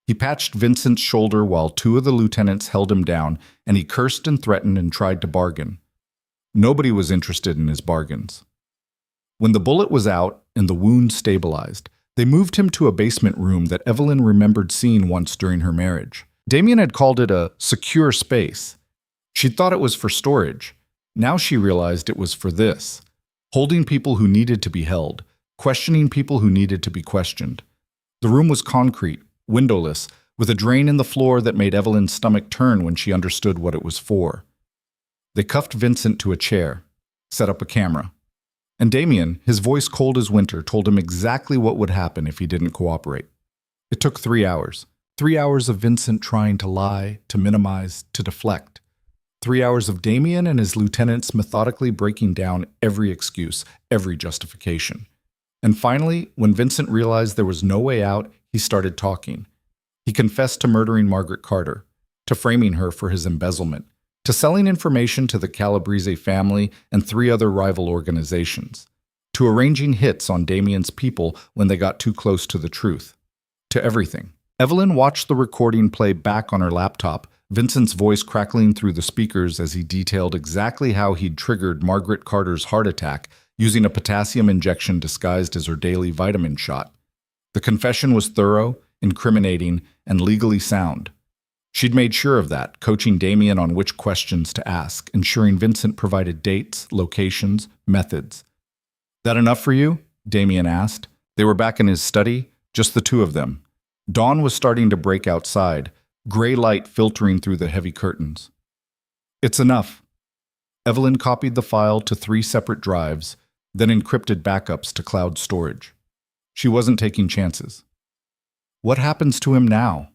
He patched Vincent's shoulder while two of the lieutenants held him down, and he cursed and threatened and tried to bargain. Nobody was interested in his bargains. When the bullet was out and the wound stabilized, they moved him to a basement room that Evelyn remembered seeing once during her marriage. Damien had called it a secure space. She'd thought it was for storage. Now she realized it was for this, holding people who needed to be held, questioning people who needed to be questioned. The room was concrete, windowless, with a drain in the floor that made Evelyn's stomach turn when she understood what it was for. They cuffed Vincent to a chair, set up a camera. And Damien, his voice cold as winter, told him exactly what would happen if he didn't cooperate. It took 3 hours. 3 hours of Vincent trying to lie, to minimize, to deflect. 3 hours of Damien and his lieutenants methodically breaking down every excuse, every justification. And finally, when Vincent realized there was no way out, he started talking. He confessed to murdering Margaret Carter, to framing her for his embezzlement, to selling information to the Calabrese family and 3 other rival organizations, to arranging hits on Damien's people when they got too close to the truth, to everything. Evelyn watched the recording play back on her laptop, Vincent's voice crackling through the speakers as he detailed exactly how he'd triggered Margaret Carter's heart attack using a potassium injection disguised as her daily vitamin shot. The confession was thorough, incriminating, and legally sound. She'd made sure of that, coaching Damien on which questions to ask, ensuring Vincent provided dates, locations, methods. That enough for you? Damien asked. They were back in his study, just the two of them. Dawn was starting to break outside, gray light filtering through the heavy curtains. It's enough. Evelyn copied the file to 3 separate drives, then encrypted backups to cloud storage. She wasn't taking chances. What happens to him now?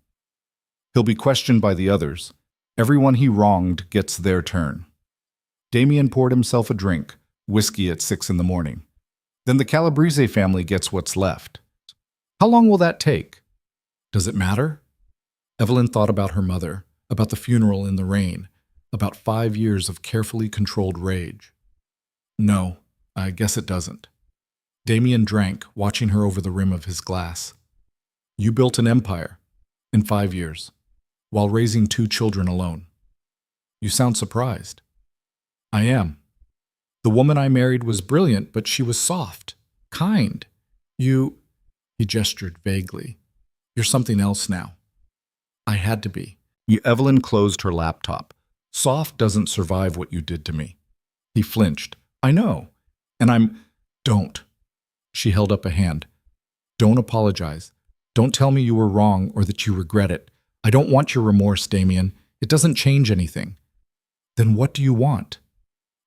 He'll be questioned by the others. Everyone he wronged gets their turn. Damien poured himself a drink, whiskey at 6 a.m. Then the Calabrese family gets what's left. How long will that take? Does it matter? Evelyn thought about her mother, about the funeral in the rain, about 5 years of carefully controlled rage. No, I guess it doesn't. Damien drank, watching her over the rim of his glass. You built an empire in 5 years, while raising 2 children alone. You sound surprised. I am. The woman I married was brilliant, but she was soft, kind. He gestured vaguely. You're something else now. I had to be. Evelyn closed her laptop. Soft doesn't survive what you did to me. He flinched. I know. And Don't. She held up a hand. Don't apologize. Don't tell me you were wrong or that you regret it. I don't want your remorse, Damien. It doesn't change anything. Then what do you want?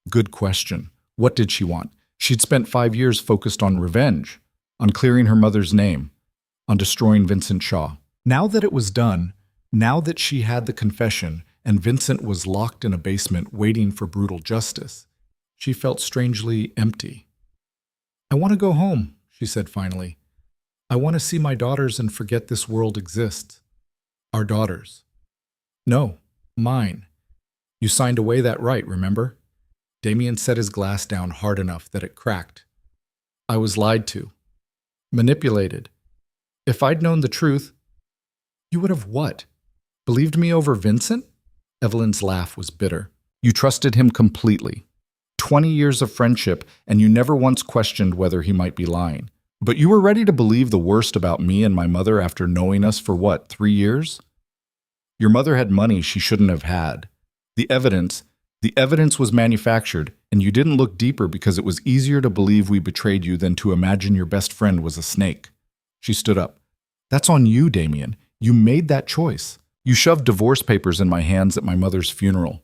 Good question. What did she want? She'd spent 5 years focused on revenge, on clearing her mother's name, on destroying Vincent Shaw. Now that it was done, now that she had the confession and Vincent was locked in a basement waiting for brutal justice, she felt strangely empty. I want to go home, she said finally. I want to see my daughters and forget this world exists. Our daughters. No, mine. You signed away that right, remember? Damien set his glass down hard enough that it cracked. I was lied to. Manipulated. If I'd known the truth, you would have what? Believed me over Vincent? Evelyn's laugh was bitter. You trusted him completely. 20 years of friendship, and you never once questioned whether he might be lying. But you were ready to believe the worst about me and my mother after knowing us for what, 3 years? Your mother had money she shouldn't have had. The evidence, the evidence was manufactured, and you didn't look deeper because it was easier to believe we betrayed you than to imagine your best friend was a snake. She stood up. That's on you, Damien. You made that choice. You shoved divorce papers in my hands at my mother's funeral.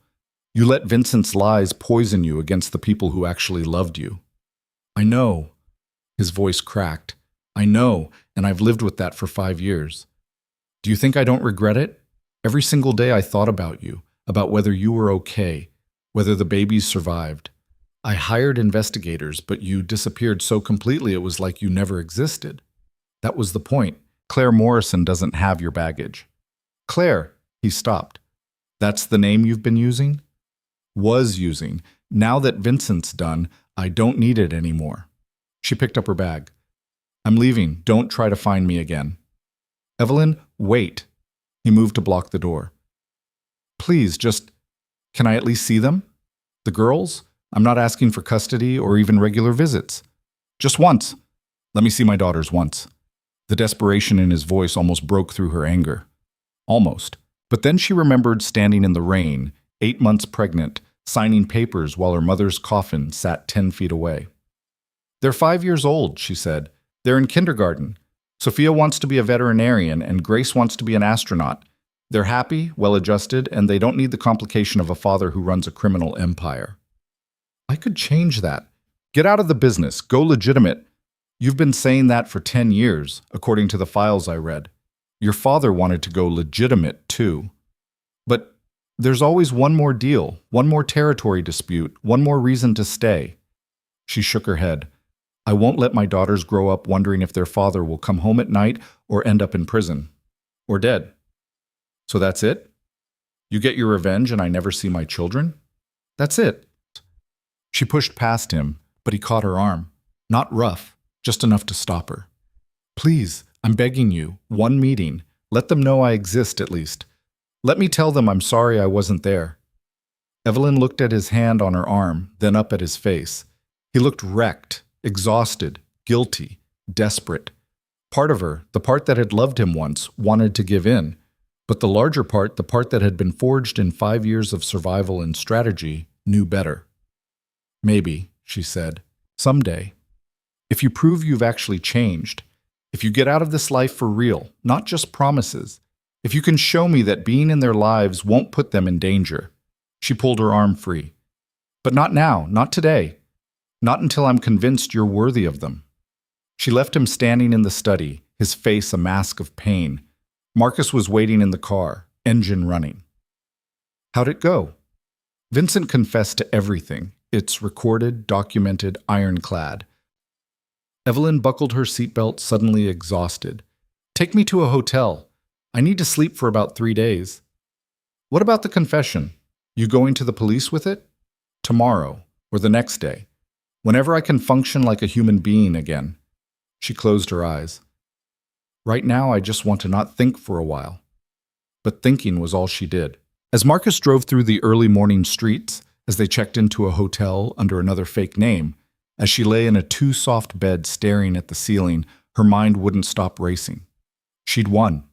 You let Vincent's lies poison you against the people who actually loved you. I know. His voice cracked. I know, and I've lived with that for 5 years. Do you think I don't regret it? Every single day I thought about you, about whether you were okay, whether the babies survived. I hired investigators, but you disappeared so completely it was like you never existed. That was the point. Claire Morrison doesn't have your baggage. Claire, he stopped. That's the name you've been using? Was using. Now that Vincent's done, I don't need it anymore. She picked up her bag. I'm leaving. Don't try to find me again. Evelyn, wait. He moved to block the door. Please, can I at least see them? The girls? I'm not asking for custody or even regular visits. Just once. Let me see my daughters once. The desperation in his voice almost broke through her anger. Almost. But then she remembered standing in the rain, 8 months pregnant, signing papers while her mother's coffin sat 10 feet away. They're 5 years old, she said. They're in kindergarten. Sophia wants to be a veterinarian and Grace wants to be an astronaut. They're happy, well-adjusted, and they don't need the complication of a father who runs a criminal empire. I could change that. Get out of the business. Go legitimate. You've been saying that for 10 years, according to the files I read. Your father wanted to go legitimate, too. But there's always one more deal, one more territory dispute, one more reason to stay. She shook her head. I won't let my daughters grow up wondering if their father will come home at night or end up in prison. Or dead. So that's it? You get your revenge and I never see my children? That's it. She pushed past him, but he caught her arm. Not rough, just enough to stop her. Please, I'm begging you, one meeting. Let them know I exist at least. Let me tell them I'm sorry I wasn't there. Evelyn looked at his hand on her arm, then up at his face. He looked wrecked, exhausted, guilty, desperate. Part of her, the part that had loved him once, wanted to give in. But the larger part, the part that had been forged in 5 years of survival and strategy, knew better. Maybe, she said, someday. If you prove you've actually changed, if you get out of this life for real, not just promises, if you can show me that being in their lives won't put them in danger. She pulled her arm free. But not now, not today. Not until I'm convinced you're worthy of them. She left him standing in the study, his face a mask of pain. Marcus was waiting in the car, engine running. How'd it go? Vincent confessed to everything. It's recorded, documented, ironclad. Evelyn buckled her seatbelt, suddenly exhausted. Take me to a hotel. I need to sleep for about 3 days. What about the confession? You going to the police with it? Tomorrow, or the next day. Whenever I can function like a human being again. She closed her eyes. Right now, I just want to not think for a while. But thinking was all she did. As Marcus drove through the early morning streets, as they checked into a hotel under another fake name, as she lay in a too-soft bed staring at the ceiling, her mind wouldn't stop racing. She'd won.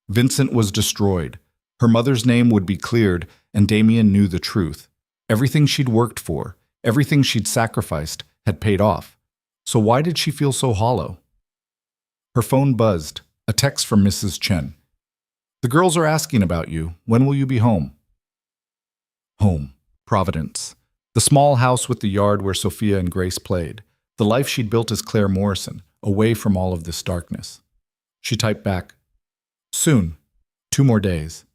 Vincent was destroyed. Her mother's name would be cleared, and Damien knew the truth. Everything she'd worked for, everything she'd sacrificed, had paid off. So why did she feel so hollow? Her phone buzzed, a text from Mrs. Chen. The girls are asking about you. When will you be home? Home. Providence. The small house with the yard where Sophia and Grace played. The life she'd built as Claire Morrison, away from all of this darkness. She typed back, soon. 2 more days.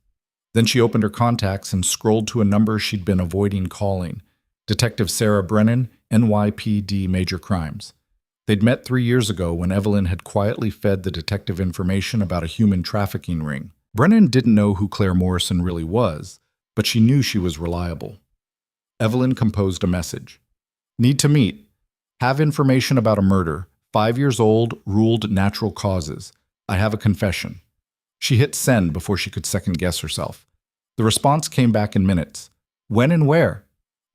Then she opened her contacts and scrolled to a number she'd been avoiding calling. Detective Sarah Brennan, NYPD Major Crimes. They'd met 3 years ago when Evelyn had quietly fed the detective information about a human trafficking ring. Brennan didn't know who Claire Morrison really was, but she knew she was reliable. Evelyn composed a message. Need to meet. Have information about a murder. 5 years old, ruled natural causes. I have a confession. She hit send before she could second-guess herself. The response came back in minutes. When and where?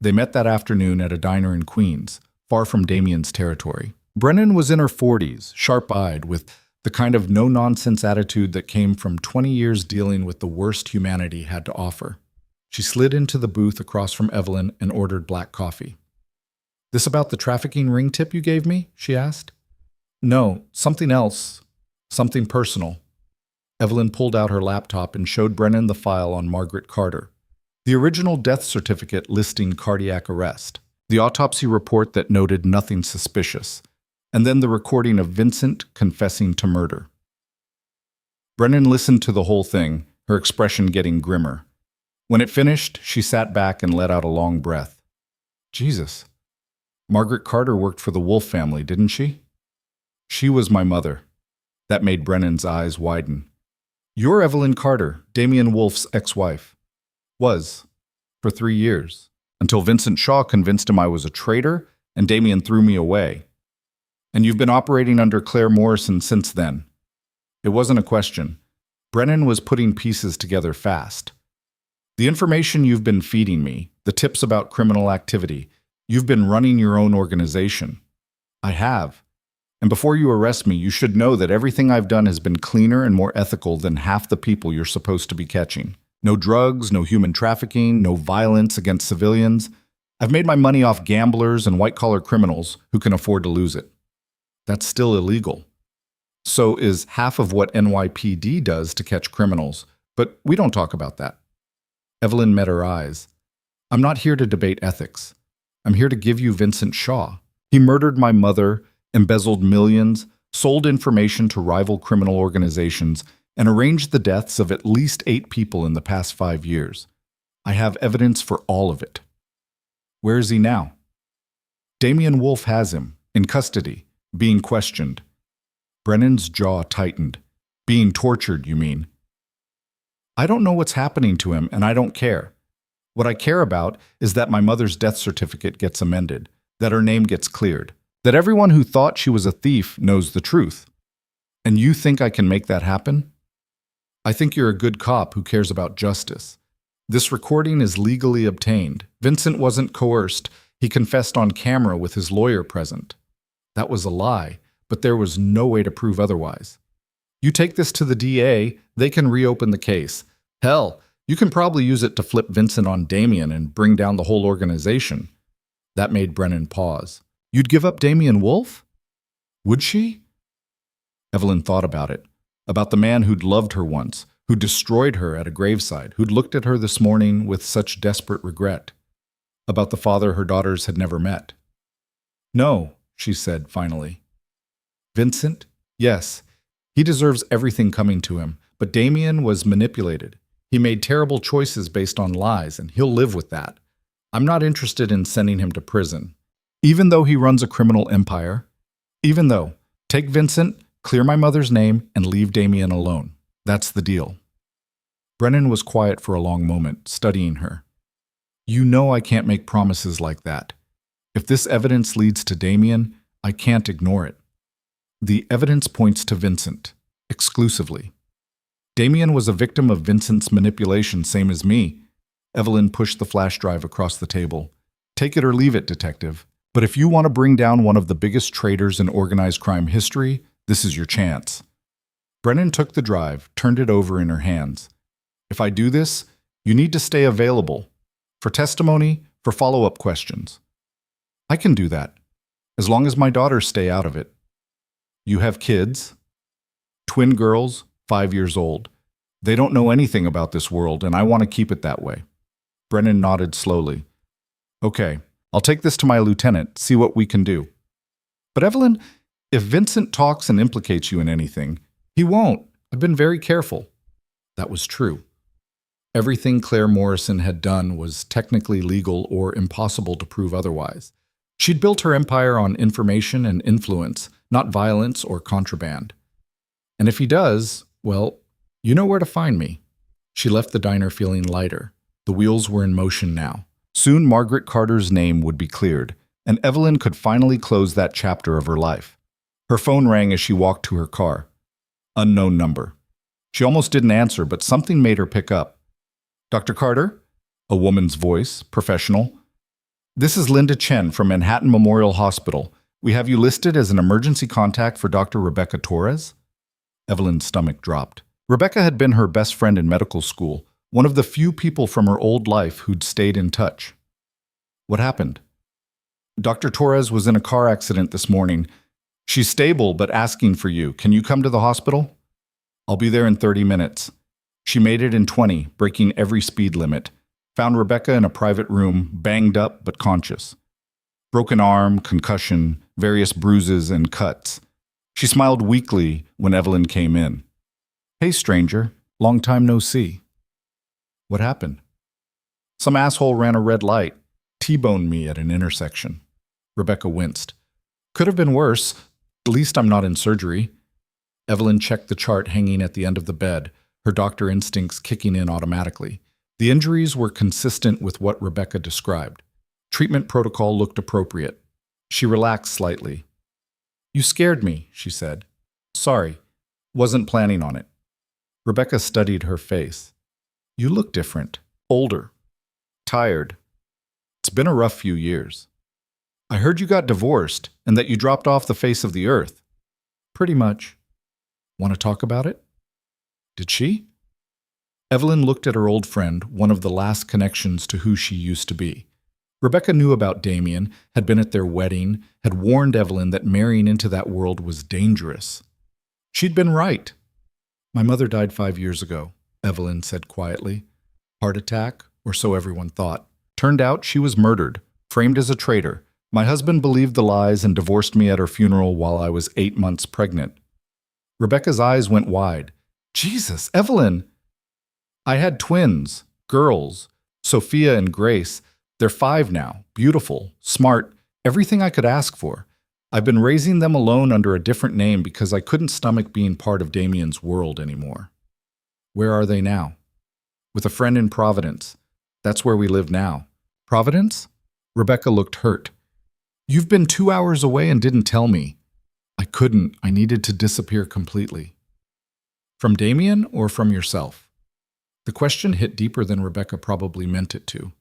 They met that afternoon at a diner in Queens, far from Damien's territory. Brennan was in her 40s, sharp-eyed, with the kind of no-nonsense attitude that came from 20 years dealing with the worst humanity had to offer. She slid into the booth across from Evelyn and ordered black coffee. "This about the trafficking ring tip you gave me?" she asked. "No, something else. Something personal." Evelyn pulled out her laptop and showed Brennan the file on Margaret Carter. The original death certificate listing cardiac arrest, the autopsy report that noted nothing suspicious, and then the recording of Vincent confessing to murder. Brennan listened to the whole thing, her expression getting grimmer. When it finished, she sat back and let out a long breath. Jesus. Margaret Carter worked for the Wolf family, didn't she? She was my mother. That made Brennan's eyes widen. You're Evelyn Carter, Damien Wolf's ex-wife. Was. For 3 years. Until Vincent Shaw convinced him I was a traitor, and Damien threw me away. And you've been operating under Claire Morrison since then. It wasn't a question. Brennan was putting pieces together fast. The information you've been feeding me, the tips about criminal activity, you've been running your own organization. I have. And before you arrest me, you should know that everything I've done has been cleaner and more ethical than half the people you're supposed to be catching. No drugs, no human trafficking, no violence against civilians. I've made my money off gamblers and white-collar criminals who can afford to lose it. That's still illegal. So is half of what NYPD does to catch criminals, but we don't talk about that. Evelyn met her eyes. I'm not here to debate ethics. I'm here to give you Vincent Shaw. He murdered my mother, embezzled millions, sold information to rival criminal organizations, and arranged the deaths of at least 8 people in the past 5 years. I have evidence for all of it. Where is he now? Damien Wolf has him, in custody, being questioned. Brennan's jaw tightened. Being tortured, you mean? I don't know what's happening to him, and I don't care. What I care about is that my mother's death certificate gets amended, that her name gets cleared, that everyone who thought she was a thief knows the truth. And you think I can make that happen? I think you're a good cop who cares about justice. This recording is legally obtained. Vincent wasn't coerced. He confessed on camera with his lawyer present. That was a lie, but there was no way to prove otherwise. You take this to the DA, they can reopen the case. Hell, you can probably use it to flip Vincent on Damien and bring down the whole organization. That made Brennan pause. You'd give up Damien Wolf? Would she? Evelyn thought about it. About the man who'd loved her once, who destroyed her at a graveside, who'd looked at her this morning with such desperate regret. About the father her daughters had never met. No, she said finally. Vincent? Yes. He deserves everything coming to him, but Damien was manipulated. He made terrible choices based on lies, and he'll live with that. I'm not interested in sending him to prison. Even though he runs a criminal empire, take Vincent, clear my mother's name, and leave Damien alone. That's the deal. Brennan was quiet for a long moment, studying her. You know I can't make promises like that. If this evidence leads to Damien, I can't ignore it. The evidence points to Vincent, exclusively. Damien was a victim of Vincent's manipulation, same as me. Evelyn pushed the flash drive across the table. Take it or leave it, detective. But if you want to bring down one of the biggest traitors in organized crime history, this is your chance. Brennan took the drive, turned it over in her hands. If I do this, you need to stay available. For testimony, for follow-up questions. I can do that, as long as my daughters stay out of it. You have kids? Twin girls, 5 years old. They don't know anything about this world, and I want to keep it that way. Brennan nodded slowly. Okay, I'll take this to my lieutenant, see what we can do. But Evelyn, if Vincent talks and implicates you in anything, he won't. I've been very careful. That was true. Everything Claire Morrison had done was technically legal or impossible to prove otherwise. She'd built her empire on information and influence, not violence or contraband. And if he does, well, you know where to find me. She left the diner feeling lighter. The wheels were in motion now. Soon Margaret Carter's name would be cleared, and Evelyn could finally close that chapter of her life. Her phone rang as she walked to her car. Unknown number. She almost didn't answer, but something made her pick up. Dr. Carter? A woman's voice, professional. This is Linda Chen from Manhattan Memorial Hospital. We have you listed as an emergency contact for Dr. Rebecca Torres? Evelyn's stomach dropped. Rebecca had been her best friend in medical school, one of the few people from her old life who'd stayed in touch. What happened? Dr. Torres was in a car accident this morning. She's stable, but asking for you. Can you come to the hospital? I'll be there in 30 minutes. She made it in 20, breaking every speed limit. Found Rebecca in a private room, banged up but conscious. Broken arm, concussion, various bruises and cuts. She smiled weakly when Evelyn came in. Hey, stranger. Long time no see. What happened? Some asshole ran a red light, T-boned me at an intersection. Rebecca winced. Could have been worse. At least I'm not in surgery. Evelyn checked the chart hanging at the end of the bed, her doctor instincts kicking in automatically. The injuries were consistent with what Rebecca described. Treatment protocol looked appropriate. She relaxed slightly. You scared me, she said. Sorry. Wasn't planning on it. Rebecca studied her face. You look different. Older. Tired. It's been a rough few years. I heard you got divorced and that you dropped off the face of the earth. Pretty much. Want to talk about it? Did she? Evelyn looked at her old friend, one of the last connections to who she used to be. Rebecca knew about Damien, had been at their wedding, had warned Evelyn that marrying into that world was dangerous. She'd been right. My mother died 5 years ago, Evelyn said quietly. Heart attack, or so everyone thought. Turned out she was murdered, framed as a traitor. My husband believed the lies and divorced me at her funeral while I was 8 months pregnant. Rebecca's eyes went wide. Jesus, Evelyn! I had twins, girls, Sophia and Grace. They're 5 now, beautiful, smart, everything I could ask for. I've been raising them alone under a different name because I couldn't stomach being part of Damien's world anymore. Where are they now? With a friend in Providence. That's where we live now. Providence? Rebecca looked hurt. You've been 2 hours away and didn't tell me. I couldn't. I needed to disappear completely. From Damien or from yourself? The question hit deeper than Rebecca probably meant it to.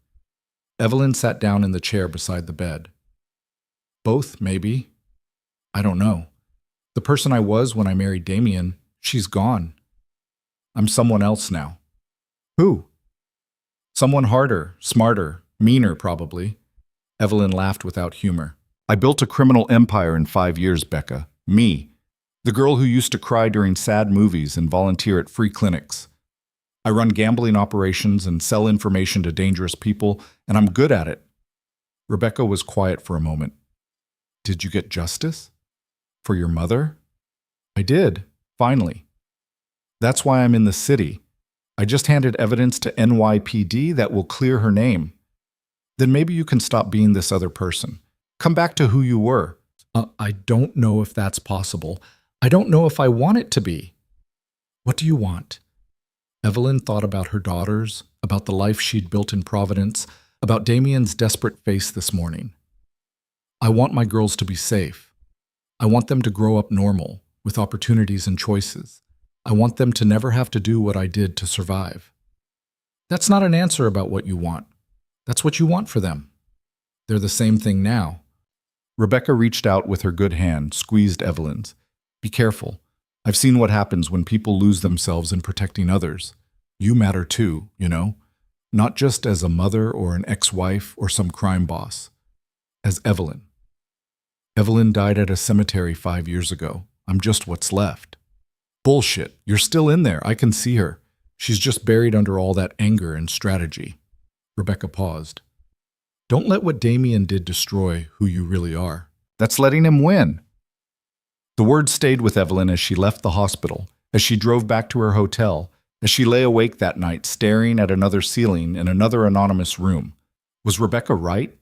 Evelyn sat down in the chair beside the bed. Both, maybe. I don't know. The person I was when I married Damien, she's gone. I'm someone else now. Who? Someone harder, smarter, meaner probably. Evelyn laughed without humor. I built a criminal empire in 5 years, Becca. Me. The girl who used to cry during sad movies and volunteer at free clinics. I run gambling operations and sell information to dangerous people, and I'm good at it. Rebecca was quiet for a moment. Did you get justice? For your mother? I did, finally. That's why I'm in the city. I just handed evidence to NYPD that will clear her name. Then maybe you can stop being this other person. Come back to who you were. I don't know if that's possible. I don't know if I want it to be. What do you want? Evelyn thought about her daughters, about the life she'd built in Providence, about Damien's desperate face this morning. I want my girls to be safe. I want them to grow up normal, with opportunities and choices. I want them to never have to do what I did to survive. That's not an answer about what you want. That's what you want for them. They're the same thing now. Rebecca reached out with her good hand, squeezed Evelyn's. Be careful. I've seen what happens when people lose themselves in protecting others. You matter too, you know? Not just as a mother or an ex-wife or some crime boss. As Evelyn. Evelyn died at a cemetery 5 years ago. I'm just what's left. Bullshit. You're still in there. I can see her. She's just buried under all that anger and strategy. Rebecca paused. Don't let what Damien did destroy who you really are. That's letting him win. The words stayed with Evelyn as she left the hospital, as she drove back to her hotel, as she lay awake that night staring at another ceiling in another anonymous room. Was Rebecca right?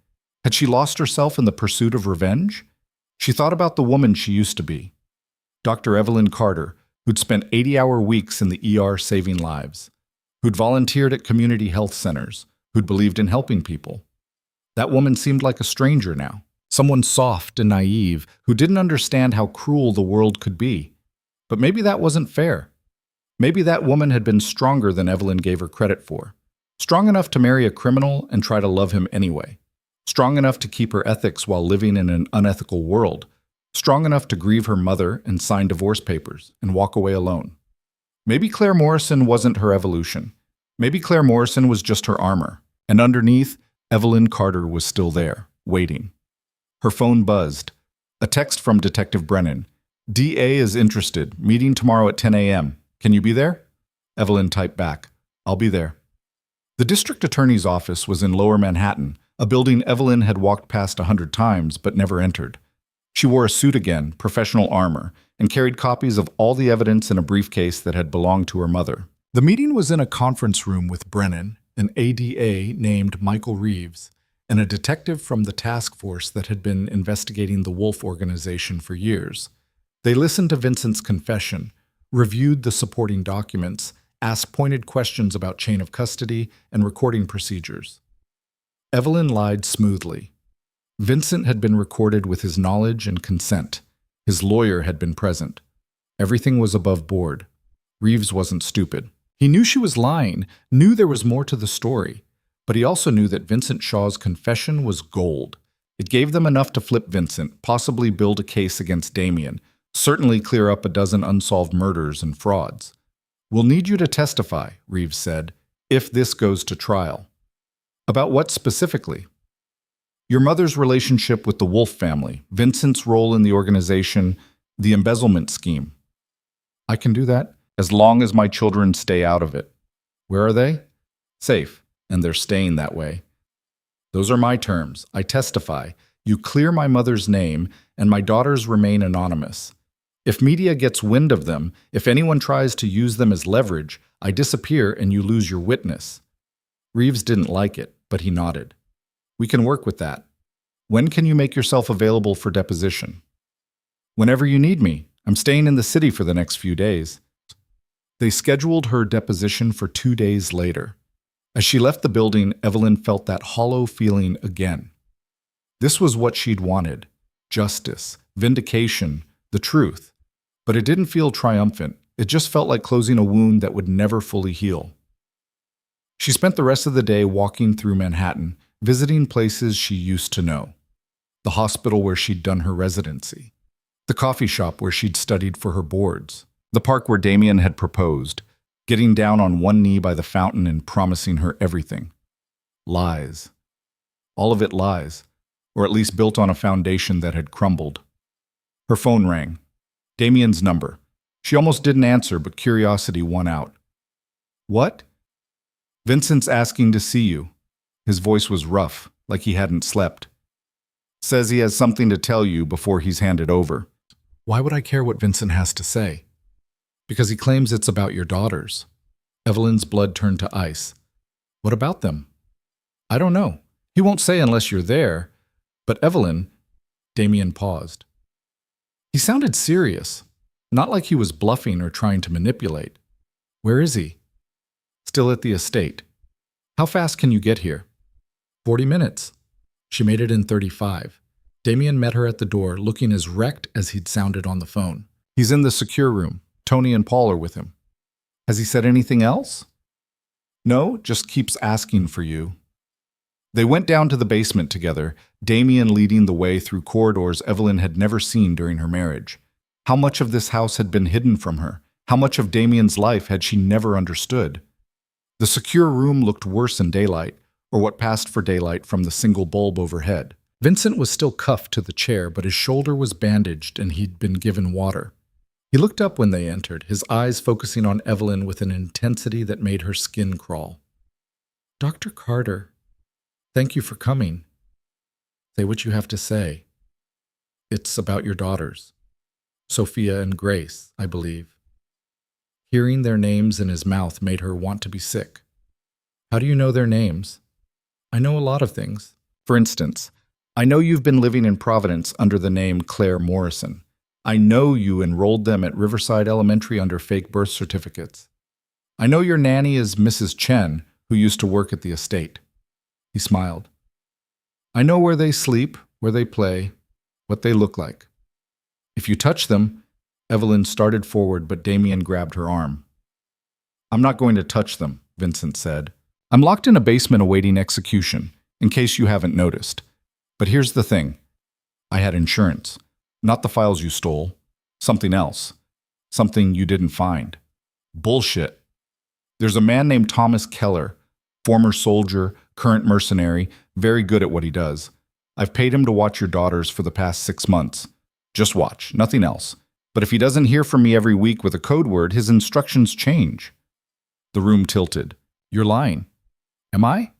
Had she lost herself in the pursuit of revenge? She thought about the woman she used to be. Dr. Evelyn Carter, who'd spent 80-hour weeks in the ER saving lives, who'd volunteered at community health centers, who'd believed in helping people. That woman seemed like a stranger now. Someone soft and naive who didn't understand how cruel the world could be. But maybe that wasn't fair. Maybe that woman had been stronger than Evelyn gave her credit for. Strong enough to marry a criminal and try to love him anyway. Strong enough to keep her ethics while living in an unethical world. Strong enough to grieve her mother and sign divorce papers and walk away alone. Maybe Claire Morrison wasn't her evolution. Maybe Claire Morrison was just her armor. And underneath, Evelyn Carter was still there, waiting. Her phone buzzed. A text from Detective Brennan. DA is interested. Meeting tomorrow at 10 a.m. Can you be there? Evelyn typed back. I'll be there. The district attorney's office was in Lower Manhattan, a building Evelyn had walked past 100 times but never entered. She wore a suit again, professional armor, and carried copies of all the evidence in a briefcase that had belonged to her mother. The meeting was in a conference room with Brennan, an ADA named Michael Reeves, and a detective from the task force that had been investigating the Wolf organization for years. They listened to Vincent's confession, reviewed the supporting documents, asked pointed questions about chain of custody and recording procedures. Evelyn lied smoothly. Vincent had been recorded with his knowledge and consent. His lawyer had been present. Everything was above board. Reeves wasn't stupid. He knew she was lying, knew there was more to the story, but he also knew that Vincent Shaw's confession was gold. It gave them enough to flip Vincent, possibly build a case against Damien, certainly clear up a dozen unsolved murders and frauds. We'll need you to testify, Reeves said, if this goes to trial. About what specifically? Your mother's relationship with the Wolf family, Vincent's role in the organization, the embezzlement scheme. I can do that, as long as my children stay out of it. Where are they? Safe, and they're staying that way. Those are my terms. I testify. You clear my mother's name, and my daughters remain anonymous. If media gets wind of them, if anyone tries to use them as leverage, I disappear and you lose your witness. Reeves didn't like it, but he nodded. We can work with that. When can you make yourself available for deposition? Whenever you need me. I'm staying in the city for the next few days. They scheduled her deposition for 2 days later. As she left the building, Evelyn felt that hollow feeling again. This was what she'd wanted. Justice, vindication, the truth. But it didn't feel triumphant. It just felt like closing a wound that would never fully heal. She spent the rest of the day walking through Manhattan, visiting places she used to know. The hospital where she'd done her residency. The coffee shop where she'd studied for her boards. The park where Damien had proposed, getting down on one knee by the fountain and promising her everything. Lies. All of it lies, or at least built on a foundation that had crumbled. Her phone rang. Damien's number. She almost didn't answer, but curiosity won out. What? Vincent's asking to see you. His voice was rough, like he hadn't slept. Says he has something to tell you before he's handed over. Why would I care what Vincent has to say? Because he claims it's about your daughters. Evelyn's blood turned to ice. What about them? I don't know. He won't say unless you're there. But Evelyn... Damien paused. He sounded serious, not like he was bluffing or trying to manipulate. Where is he? Still at the estate. How fast can you get here? 40 minutes. She made it in 35. Damien met her at the door, looking as wrecked as he'd sounded on the phone. He's in the secure room. Tony and Paul are with him. Has he said anything else? No, just keeps asking for you. They went down to the basement together, Damien leading the way through corridors Evelyn had never seen during her marriage. How much of this house had been hidden from her? How much of Damien's life had she never understood? The secure room looked worse in daylight, or what passed for daylight from the single bulb overhead. Vincent was still cuffed to the chair, but his shoulder was bandaged and he'd been given water. He looked up when they entered, his eyes focusing on Evelyn with an intensity that made her skin crawl. Dr. Carter, thank you for coming. Say what you have to say. It's about your daughters. Sophia and Grace, I believe. Hearing their names in his mouth made her want to be sick. How do you know their names? I know a lot of things. For instance, I know you've been living in Providence under the name Claire Morrison. I know you enrolled them at Riverside Elementary under fake birth certificates. I know your nanny is Mrs. Chen, who used to work at the estate. He smiled. I know where they sleep, where they play, what they look like. If you touch them, Evelyn started forward, but Damien grabbed her arm. I'm not going to touch them, Vincent said. I'm locked in a basement awaiting execution, in case you haven't noticed. But here's the thing. I had insurance. Not the files you stole. Something else. Something you didn't find. Bullshit. There's a man named Thomas Keller, former soldier, current mercenary, very good at what he does. I've paid him to watch your daughters for the past 6 months. Just watch, nothing else. But if he doesn't hear from me every week with a code word, his instructions change. The room tilted. You're lying. Am I?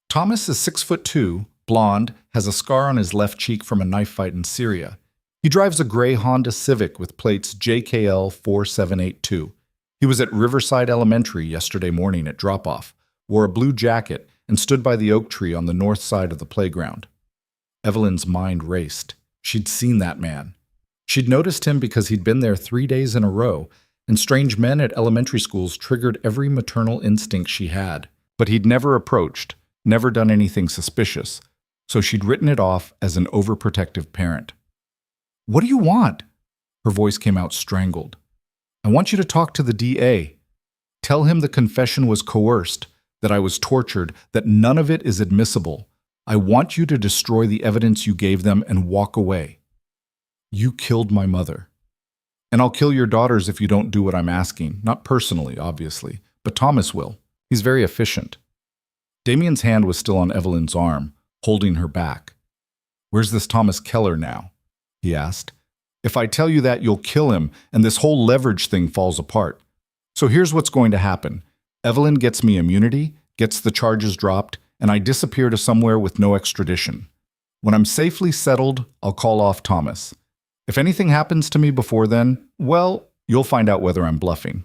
Thomas is 6'2", blonde, has a scar on his left cheek from a knife fight in Syria. He drives a gray Honda Civic with plates JKL 4782. He was at Riverside Elementary yesterday morning at drop-off, wore a blue jacket, and stood by the oak tree on the north side of the playground. Evelyn's mind raced. She'd seen that man. She'd noticed him because he'd been there 3 days in a row, and strange men at elementary schools triggered every maternal instinct she had. But he'd never approached, never done anything suspicious, so she'd written it off as an overprotective parent. What do you want? Her voice came out strangled. I want you to talk to the DA. Tell him the confession was coerced, that I was tortured, that none of it is admissible. I want you to destroy the evidence you gave them and walk away. You killed my mother. And I'll kill your daughters if you don't do what I'm asking. Not personally, obviously, but Thomas will. He's very efficient. Damien's hand was still on Evelyn's arm, holding her back. Where's this Thomas Keller now? He asked. If I tell you that, you'll kill him, and this whole leverage thing falls apart. So here's what's going to happen. Evelyn gets me immunity, gets the charges dropped, and I disappear to somewhere with no extradition. When I'm safely settled, I'll call off Thomas. If anything happens to me before then, well, you'll find out whether I'm bluffing.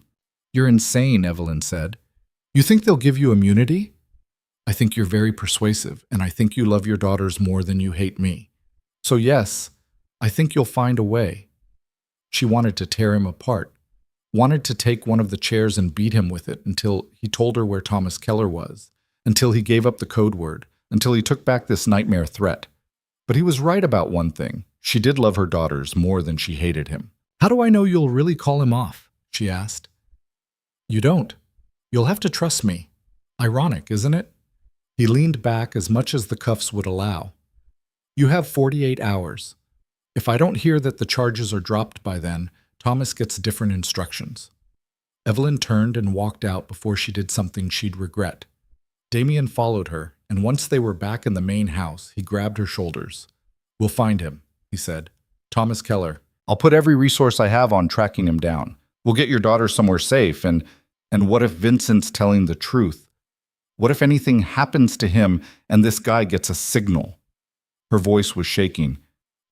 You're insane, Evelyn said. You think they'll give you immunity? I think you're very persuasive, and I think you love your daughters more than you hate me. So yes, I think you'll find a way. She wanted to tear him apart, wanted to take one of the chairs and beat him with it until he told her where Thomas Keller was, until he gave up the code word, until he took back this nightmare threat. But he was right about one thing. She did love her daughters more than she hated him. How do I know you'll really call him off? She asked. You don't. You'll have to trust me. Ironic, isn't it? He leaned back as much as the cuffs would allow. You have 48 hours. If I don't hear that the charges are dropped by then, Thomas gets different instructions. Evelyn turned and walked out before she did something she'd regret. Damien followed her, and once they were back in the main house, he grabbed her shoulders. We'll find him, he said. Thomas Keller. I'll put every resource I have on tracking him down. We'll get your daughter somewhere safe, and what if Vincent's telling the truth? What if anything happens to him and this guy gets a signal? Her voice was shaking.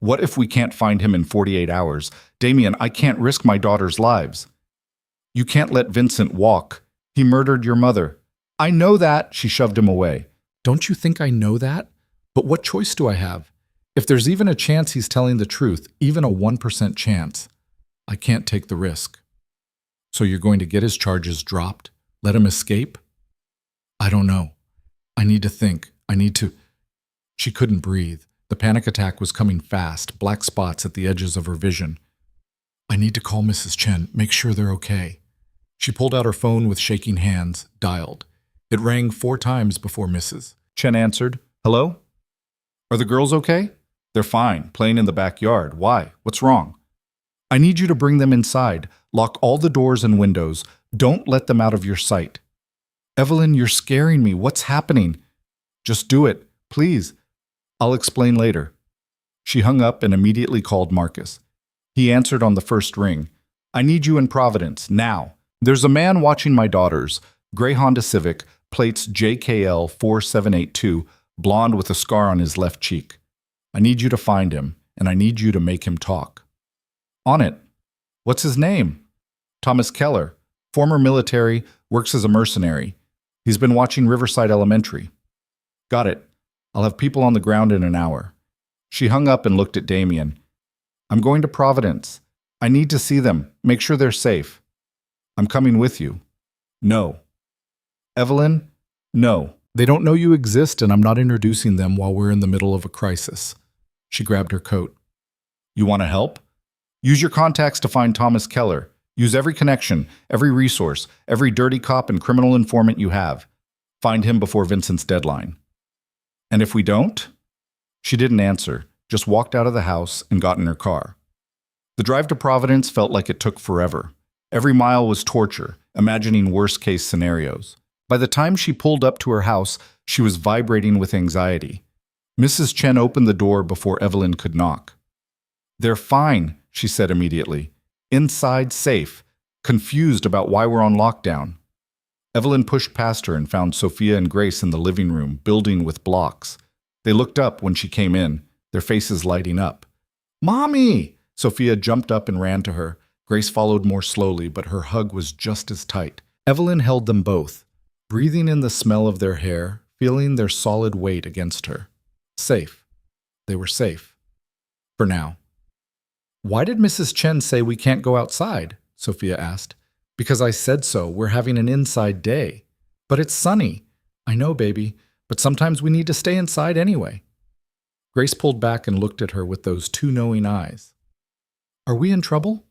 What if we can't find him in 48 hours? Damien, I can't risk my daughter's lives. You can't let Vincent walk. He murdered your mother. I know that, she shoved him away. Don't you think I know that? But what choice do I have? If there's even a chance he's telling the truth, even a 1% chance, I can't take the risk. So you're going to get his charges dropped? Let him escape? I don't know. I need to think. She couldn't breathe. The panic attack was coming fast, black spots at the edges of her vision. I need to call Mrs. Chen, make sure they're okay. She pulled out her phone with shaking hands, dialed. It rang 4 times before Mrs. Chen answered. Hello? Are the girls okay? They're fine, playing in the backyard. Why? What's wrong? I need you to bring them inside. Lock all the doors and windows. Don't let them out of your sight. Evelyn, you're scaring me. What's happening? Just do it, please. I'll explain later. She hung up and immediately called Marcus. He answered on the first ring. I need you in Providence, now. There's a man watching my daughters. Gray Honda Civic, plates JKL 4782, blonde with a scar on his left cheek. I need you to find him, and I need you to make him talk. On it. What's his name? Thomas Keller, former military, works as a mercenary. He's been watching Riverside Elementary. Got it. I'll have people on the ground in an hour. She hung up and looked at Damien. I'm going to Providence. I need to see them, make sure they're safe. I'm coming with you. No. Evelyn? No. They don't know you exist, and I'm not introducing them while we're in the middle of a crisis. She grabbed her coat. You want to help? Use your contacts to find Thomas Keller. Use every connection, every resource, every dirty cop and criminal informant you have. Find him before Vincent's deadline. And if we don't? She didn't answer, just walked out of the house and got in her car. The drive to Providence felt like it took forever. Every mile was torture, imagining worst-case scenarios. By the time she pulled up to her house, she was vibrating with anxiety. Mrs. Chen opened the door before Evelyn could knock. "They're fine," she said immediately. "Inside, safe. Confused about why we're on lockdown." Evelyn pushed past her and found Sophia and Grace in the living room, building with blocks. They looked up when she came in, their faces lighting up. "Mommy!" Sophia jumped up and ran to her. Grace followed more slowly, but her hug was just as tight. Evelyn held them both, breathing in the smell of their hair, feeling their solid weight against her. Safe. They were safe. For now. "Why did Mrs. Chen say we can't go outside?" Sophia asked. "Because I said so. We're having an inside day." "But it's sunny." "I know, baby, but sometimes we need to stay inside anyway." Grace pulled back and looked at her with those two knowing eyes. "Are we in trouble?"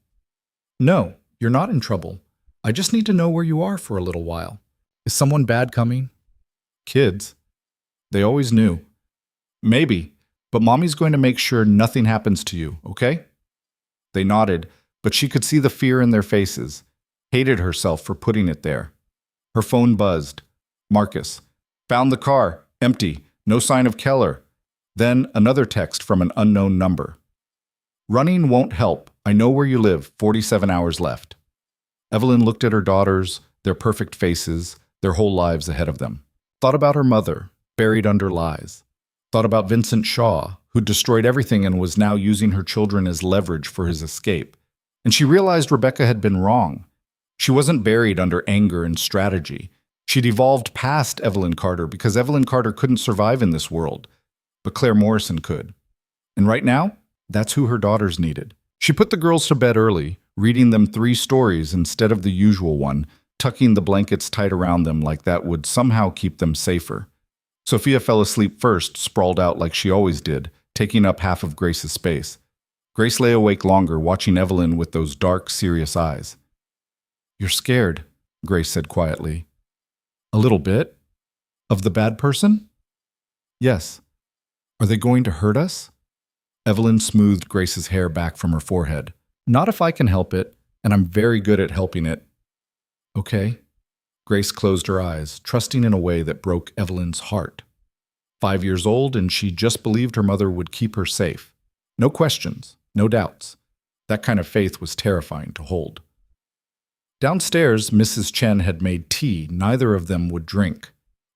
"No, you're not in trouble. I just need to know where you are for a little while. Is someone bad coming?" "Kids. They always knew." "Maybe, but Mommy's going to make sure nothing happens to you, okay?" They nodded, but she could see the fear in their faces. Hated herself for putting it there. Her phone buzzed. Marcus. "Found the car. Empty. No sign of Keller." Then another text from an unknown number. "Running won't help. I know where you live. 47 hours left." Evelyn looked at her daughters, their perfect faces, their whole lives ahead of them. Thought about her mother, buried under lies. Thought about Vincent Shaw, who'd destroyed everything and was now using her children as leverage for his escape. And she realized Rebecca had been wrong. She wasn't buried under anger and strategy. She'd evolved past Evelyn Carter because Evelyn Carter couldn't survive in this world, but Claire Morrison could. And right now, that's who her daughters needed. She put the girls to bed early, reading them 3 stories instead of the usual one, tucking the blankets tight around them like that would somehow keep them safer. Sophia fell asleep first, sprawled out like she always did, taking up half of Grace's space. Grace lay awake longer, watching Evelyn with those dark, serious eyes. "You're scared," Grace said quietly. "A little bit. Of the bad person?" "Yes." "Are they going to hurt us?" Evelyn smoothed Grace's hair back from her forehead. "Not if I can help it, and I'm very good at helping it." "Okay." Grace closed her eyes, trusting in a way that broke Evelyn's heart. 5 years old, and she just believed her mother would keep her safe. No questions, no doubts. That kind of faith was terrifying to hold. Downstairs, Mrs. Chen had made tea. Neither of them would drink.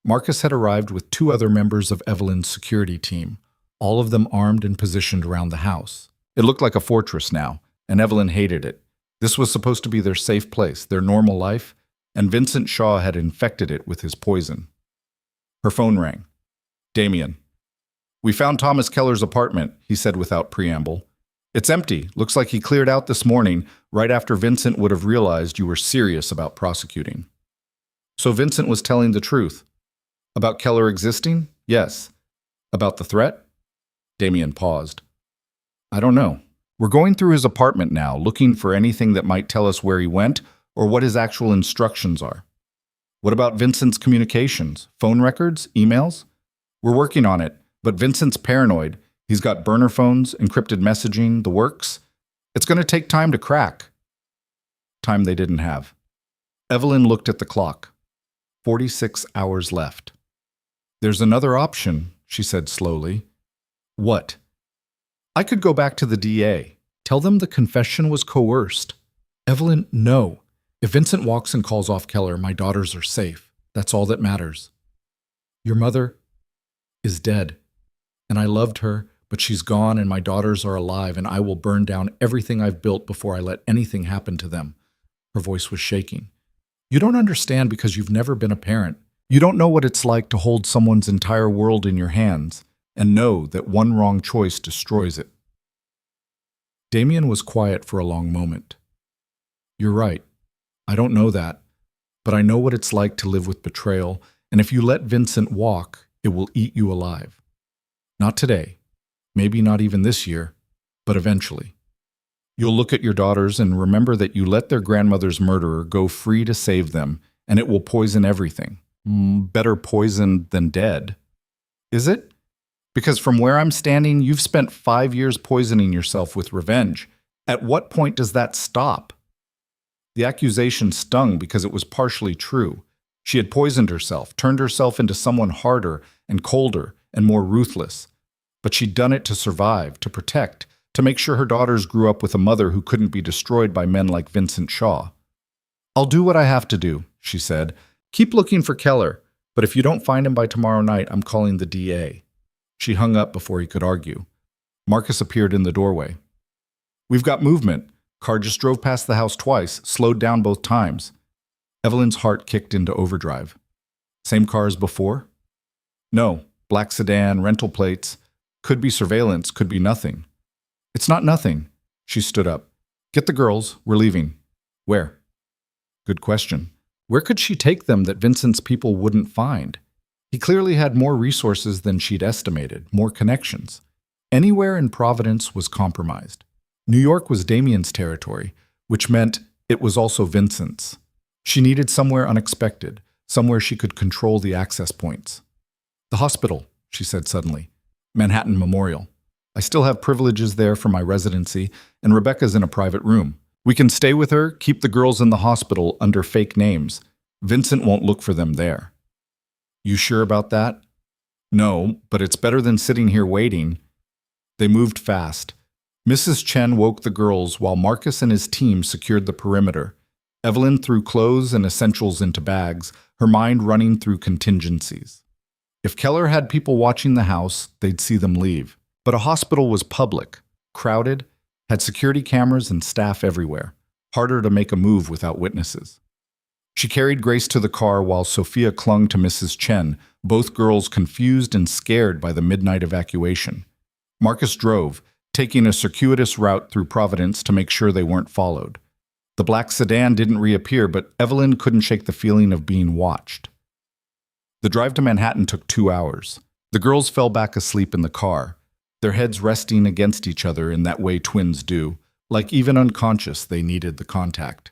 Marcus had arrived with 2 other members of Evelyn's security team, all of them armed and positioned around the house. It looked like a fortress now, and Evelyn hated it. This was supposed to be their safe place, their normal life, and Vincent Shaw had infected it with his poison. Her phone rang. "Damien." "We found Thomas Keller's apartment," he said without preamble. "It's empty. Looks like he cleared out this morning, right after Vincent would have realized you were serious about prosecuting." "So Vincent was telling the truth. About Keller existing?" "Yes." "About the threat?" Damien paused. "I don't know. We're going through his apartment now, looking for anything that might tell us where he went or what his actual instructions are." "What about Vincent's communications? Phone records? Emails?" "We're working on it, but Vincent's paranoid. He's got burner phones, encrypted messaging, the works. It's going to take time to crack." Time they didn't have. Evelyn looked at the clock. 46 hours left. "There's another option," she said slowly. "What?" "I could go back to the DA. Tell them the confession was coerced." "Evelyn, no. If Vincent walks and calls off Keller, my daughters are safe. That's all that matters. Your mother is dead, and I loved her, but she's gone and my daughters are alive, and I will burn down everything I've built before I let anything happen to them." Her voice was shaking. "You don't understand because you've never been a parent. You don't know what it's like to hold someone's entire world in your hands and know that one wrong choice destroys it." Damien was quiet for a long moment. "You're right. I don't know that, but I know what it's like to live with betrayal, and if you let Vincent walk, it will eat you alive. Not today, maybe not even this year, but eventually. You'll look at your daughters and remember that you let their grandmother's murderer go free to save them, and it will poison everything. Better poisoned than dead." "Is it?" Because from where I'm standing, you've spent 5 years poisoning yourself with revenge. At what point does that stop? The accusation stung because it was partially true. She had poisoned herself, turned herself into someone harder and colder and more ruthless. But she'd done it to survive, to protect, to make sure her daughters grew up with a mother who couldn't be destroyed by men like Vincent Shaw. "I'll do what I have to do," she said. "Keep looking for Keller, but if you don't find him by tomorrow night, I'm calling the DA." She hung up before he could argue. Marcus appeared in the doorway. "We've got movement. Car just drove past the house twice, slowed down both times." Evelyn's heart kicked into overdrive. "Same car as before?" "No. Black sedan, rental plates. Could be surveillance, could be nothing." "It's not nothing." She stood up. "Get the girls. We're leaving." "Where?" Good question. Where could she take them that Vincent's people wouldn't find? He clearly had more resources than she'd estimated, more connections. Anywhere in Providence was compromised. New York was Damien's territory, which meant it was also Vincent's. She needed somewhere unexpected, somewhere she could control the access points. "The hospital," she said suddenly. "Manhattan Memorial. I still have privileges there for my residency, and Rebecca's in a private room. We can stay with her, keep the girls in the hospital under fake names. Vincent won't look for them there." "You sure about that?" "No, but it's better than sitting here waiting." They moved fast. Mrs. Chen woke the girls while Marcus and his team secured the perimeter. Evelyn threw clothes and essentials into bags, her mind running through contingencies. If Keller had people watching the house, they'd see them leave. But a hospital was public, crowded, had security cameras and staff everywhere. Harder to make a move without witnesses. She carried Grace to the car while Sophia clung to Mrs. Chen, both girls confused and scared by the midnight evacuation. Marcus drove, taking a circuitous route through Providence to make sure they weren't followed. The black sedan didn't reappear, but Evelyn couldn't shake the feeling of being watched. The drive to Manhattan took 2 hours. The girls fell back asleep in the car, their heads resting against each other in that way twins do, like even unconscious they needed the contact.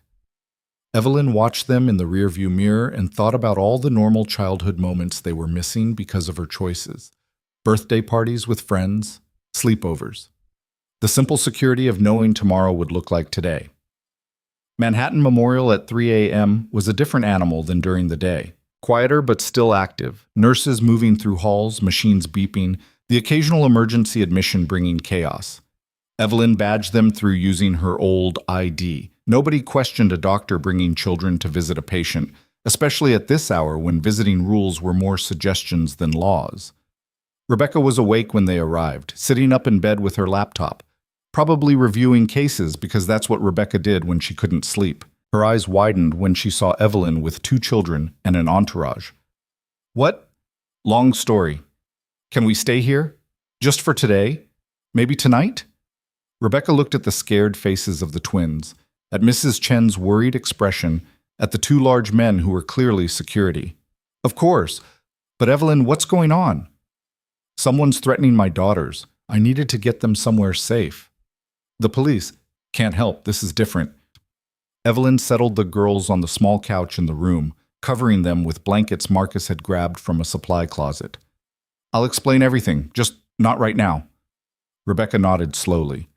Evelyn watched them in the rearview mirror and thought about all the normal childhood moments they were missing because of her choices. Birthday parties with friends, sleepovers. The simple security of knowing tomorrow would look like today. Manhattan Memorial at 3 a.m. was a different animal than during the day. Quieter but still active, nurses moving through halls, machines beeping, the occasional emergency admission bringing chaos. Evelyn badged them through using her old ID. Nobody questioned a doctor bringing children to visit a patient, especially at this hour when visiting rules were more suggestions than laws. Rebecca was awake when they arrived, sitting up in bed with her laptop, probably reviewing cases because that's what Rebecca did when she couldn't sleep. Her eyes widened when she saw Evelyn with 2 children and an entourage. "What?" "Long story. Can we stay here? Just for today? Maybe tonight?" Rebecca looked at the scared faces of the twins, at Mrs. Chen's worried expression, at the 2 large men who were clearly security. "Of course. But Evelyn, what's going on?" "Someone's threatening my daughters. I needed to get them somewhere safe." "The police." "Can't help. This is different." Evelyn settled the girls on the small couch in the room, covering them with blankets Marcus had grabbed from a supply closet. "I'll explain everything, just not right now." Rebecca nodded slowly.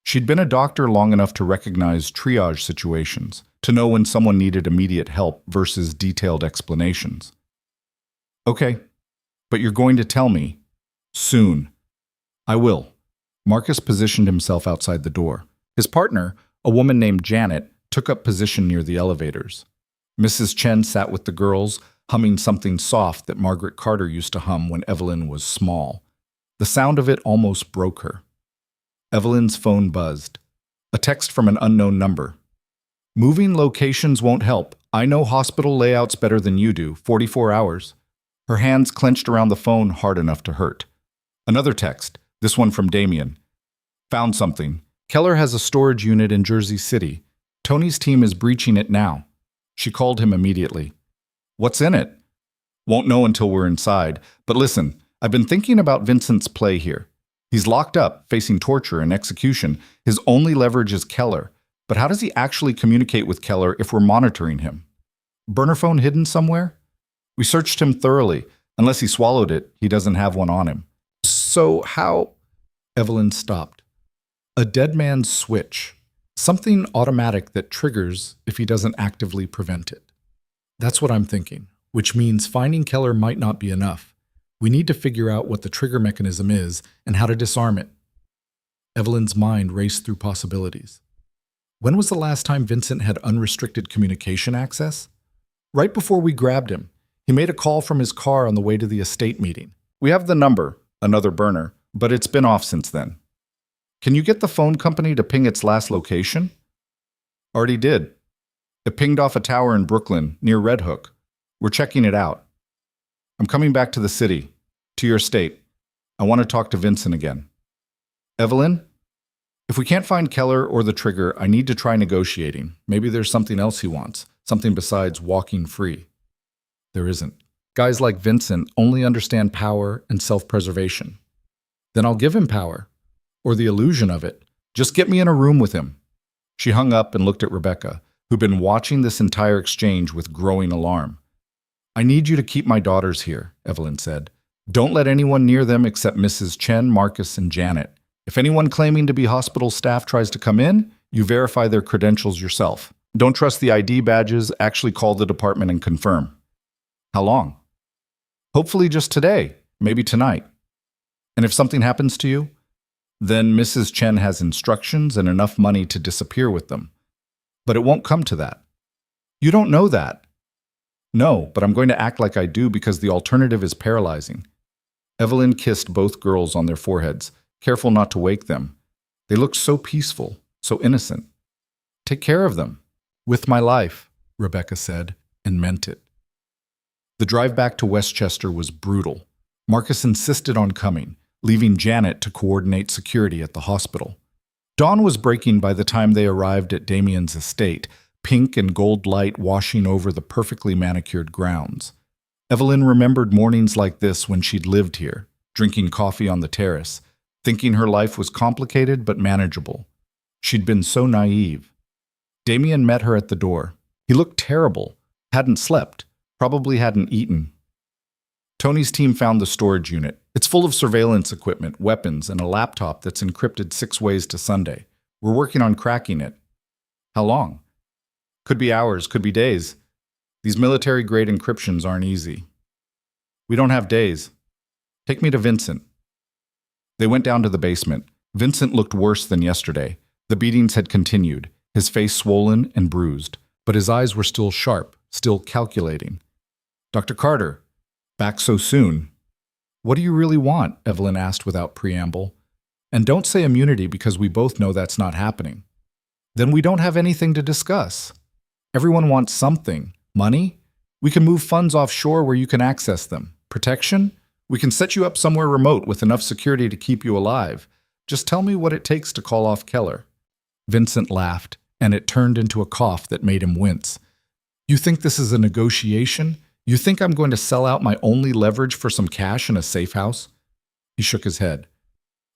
She'd been a doctor long enough to recognize triage situations, to know when someone needed immediate help versus detailed explanations. "Okay, but you're going to tell me. Soon." "I will." Marcus positioned himself outside the door. His partner, a woman named Janet, took up position near the elevators. Mrs. Chen sat with the girls, humming something soft that Margaret Carter used to hum when Evelyn was small. The sound of it almost broke her. Evelyn's phone buzzed. A text from an unknown number. "Moving locations won't help. I know hospital layouts better than you do. 44 hours. Her hands clenched around the phone hard enough to hurt. Another text, this one from Damien. "Found something. Keller has a storage unit in Jersey City. Tony's team is breaching it now." She called him immediately. "What's in it?" "Won't know until we're inside. But listen, I've been thinking about Vincent's play here. He's locked up, facing torture and execution. His only leverage is Keller. But how does he actually communicate with Keller if we're monitoring him? Burner phone hidden somewhere? We searched him thoroughly. Unless he swallowed it, he doesn't have one on him. So how? Evelyn stopped. A dead man's switch. Something automatic that triggers if he doesn't actively prevent it. That's what I'm thinking, which means finding Keller might not be enough. We need to figure out what the trigger mechanism is and how to disarm it. Evelyn's mind raced through possibilities. When was the last time Vincent had unrestricted communication access? Right before we grabbed him. He made a call from his car on the way to the estate meeting. We have the number, another burner, but it's been off since then. Can you get the phone company to ping its last location? Already did. It pinged off a tower in Brooklyn, near Red Hook. We're checking it out. I'm coming back to the city, to your state. I want to talk to Vincent again. Evelyn? If we can't find Keller or the trigger, I need to try negotiating. Maybe there's something else he wants, something besides walking free. There isn't. Guys like Vincent only understand power and self-preservation. Then I'll give him power, or the illusion of it. Just get me in a room with him. She hung up and looked at Rebecca, who'd been watching this entire exchange with growing alarm. I need you to keep my daughters here, Evelyn said. Don't let anyone near them except Mrs. Chen, Marcus, and Janet. If anyone claiming to be hospital staff tries to come in, you verify their credentials yourself. Don't trust the ID badges, actually call the department and confirm. How long? Hopefully just today, maybe tonight. And if something happens to you, then Mrs. Chen has instructions and enough money to disappear with them. But it won't come to that. You don't know that. No, but I'm going to act like I do because the alternative is paralyzing. Evelyn kissed both girls on their foreheads, careful not to wake them. They looked so peaceful, so innocent. Take care of them. With my life, Rebecca said, and meant it. The drive back to Westchester was brutal. Marcus insisted on coming, leaving Janet to coordinate security at the hospital. Dawn was breaking by the time they arrived at Damien's estate, pink and gold light washing over the perfectly manicured grounds. Evelyn remembered mornings like this when she'd lived here, drinking coffee on the terrace, thinking her life was complicated but manageable. She'd been so naive. Damien met her at the door. He looked terrible, hadn't slept, probably hadn't eaten. Tony's team found the storage unit. It's full of surveillance equipment, weapons, and a laptop that's encrypted 6 ways to Sunday. We're working on cracking it. How long? Could be hours, could be days. These military-grade encryptions aren't easy. We don't have days. Take me to Vincent. They went down to the basement. Vincent looked worse than yesterday. The beatings had continued, his face swollen and bruised, but his eyes were still sharp, still calculating. Dr. Carter, back so soon. What do you really want? Evelyn asked without preamble. And don't say immunity because we both know that's not happening. Then we don't have anything to discuss. Everyone wants something. Money? We can move funds offshore where you can access them. Protection? We can set you up somewhere remote with enough security to keep you alive. Just tell me what it takes to call off Keller. Vincent laughed, and it turned into a cough that made him wince. You think this is a negotiation? You think I'm going to sell out my only leverage for some cash in a safe house? He shook his head.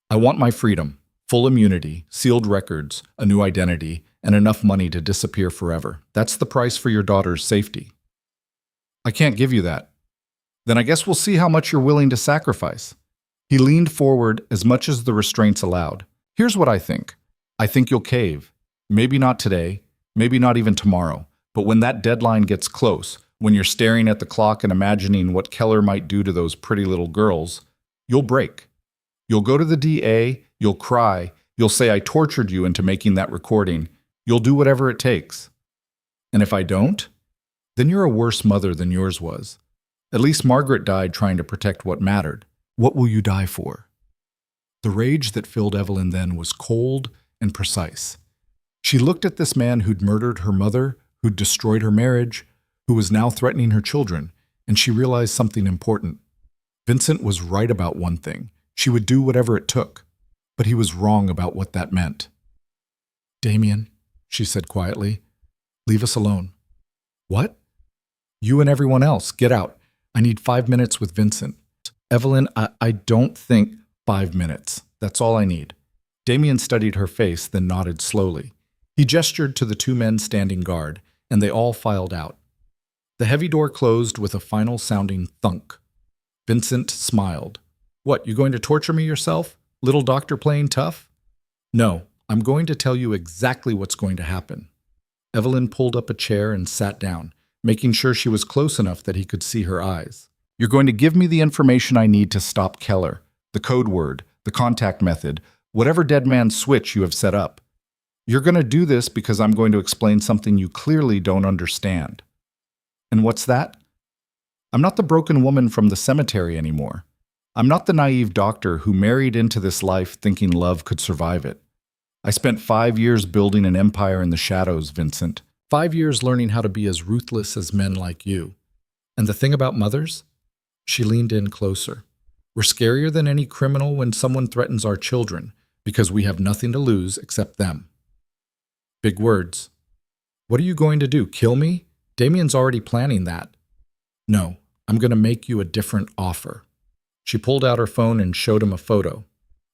I want my freedom, full immunity, sealed records, a new identity, and enough money to disappear forever. That's the price for your daughter's safety. I can't give you that. Then I guess we'll see how much you're willing to sacrifice. He leaned forward as much as the restraints allowed. Here's what I think. I think you'll cave. Maybe not today, maybe not even tomorrow, but when that deadline gets close, when you're staring at the clock and imagining what Keller might do to those pretty little girls, you'll break. You'll go to the DA, you'll cry, you'll say I tortured you into making that recording. You'll do whatever it takes. And if I don't, then you're a worse mother than yours was. At least Margaret died trying to protect what mattered. What will you die for? The rage that filled Evelyn then was cold and precise. She looked at this man who'd murdered her mother, who'd destroyed her marriage, who was now threatening her children, and she realized something important. Vincent was right about one thing. She would do whatever it took, but he was wrong about what that meant. Damien, she said quietly, leave us alone. What? You and everyone else, get out. I need 5 minutes with Vincent. Evelyn, I don't think 5 minutes. That's all I need. Damien studied her face, then nodded slowly. He gestured to the 2 men standing guard, and they all filed out. The heavy door closed with a final sounding thunk. Vincent smiled. What, you going to torture me yourself? Little doctor playing tough? No, I'm going to tell you exactly what's going to happen. Evelyn pulled up a chair and sat down, making sure she was close enough that he could see her eyes. You're going to give me the information I need to stop Keller, the code word, the contact method, whatever dead man switch you have set up. You're going to do this because I'm going to explain something you clearly don't understand. And what's that? I'm not the broken woman from the cemetery anymore. I'm not the naive doctor who married into this life thinking love could survive it. I spent 5 years building an empire in the shadows, Vincent. 5 years learning how to be as ruthless as men like you. And the thing about mothers? She leaned in closer. We're scarier than any criminal when someone threatens our children, because we have nothing to lose except them. Big words. What are you going to do, kill me? Damien's already planning that. No, I'm going to make you a different offer. She pulled out her phone and showed him a photo.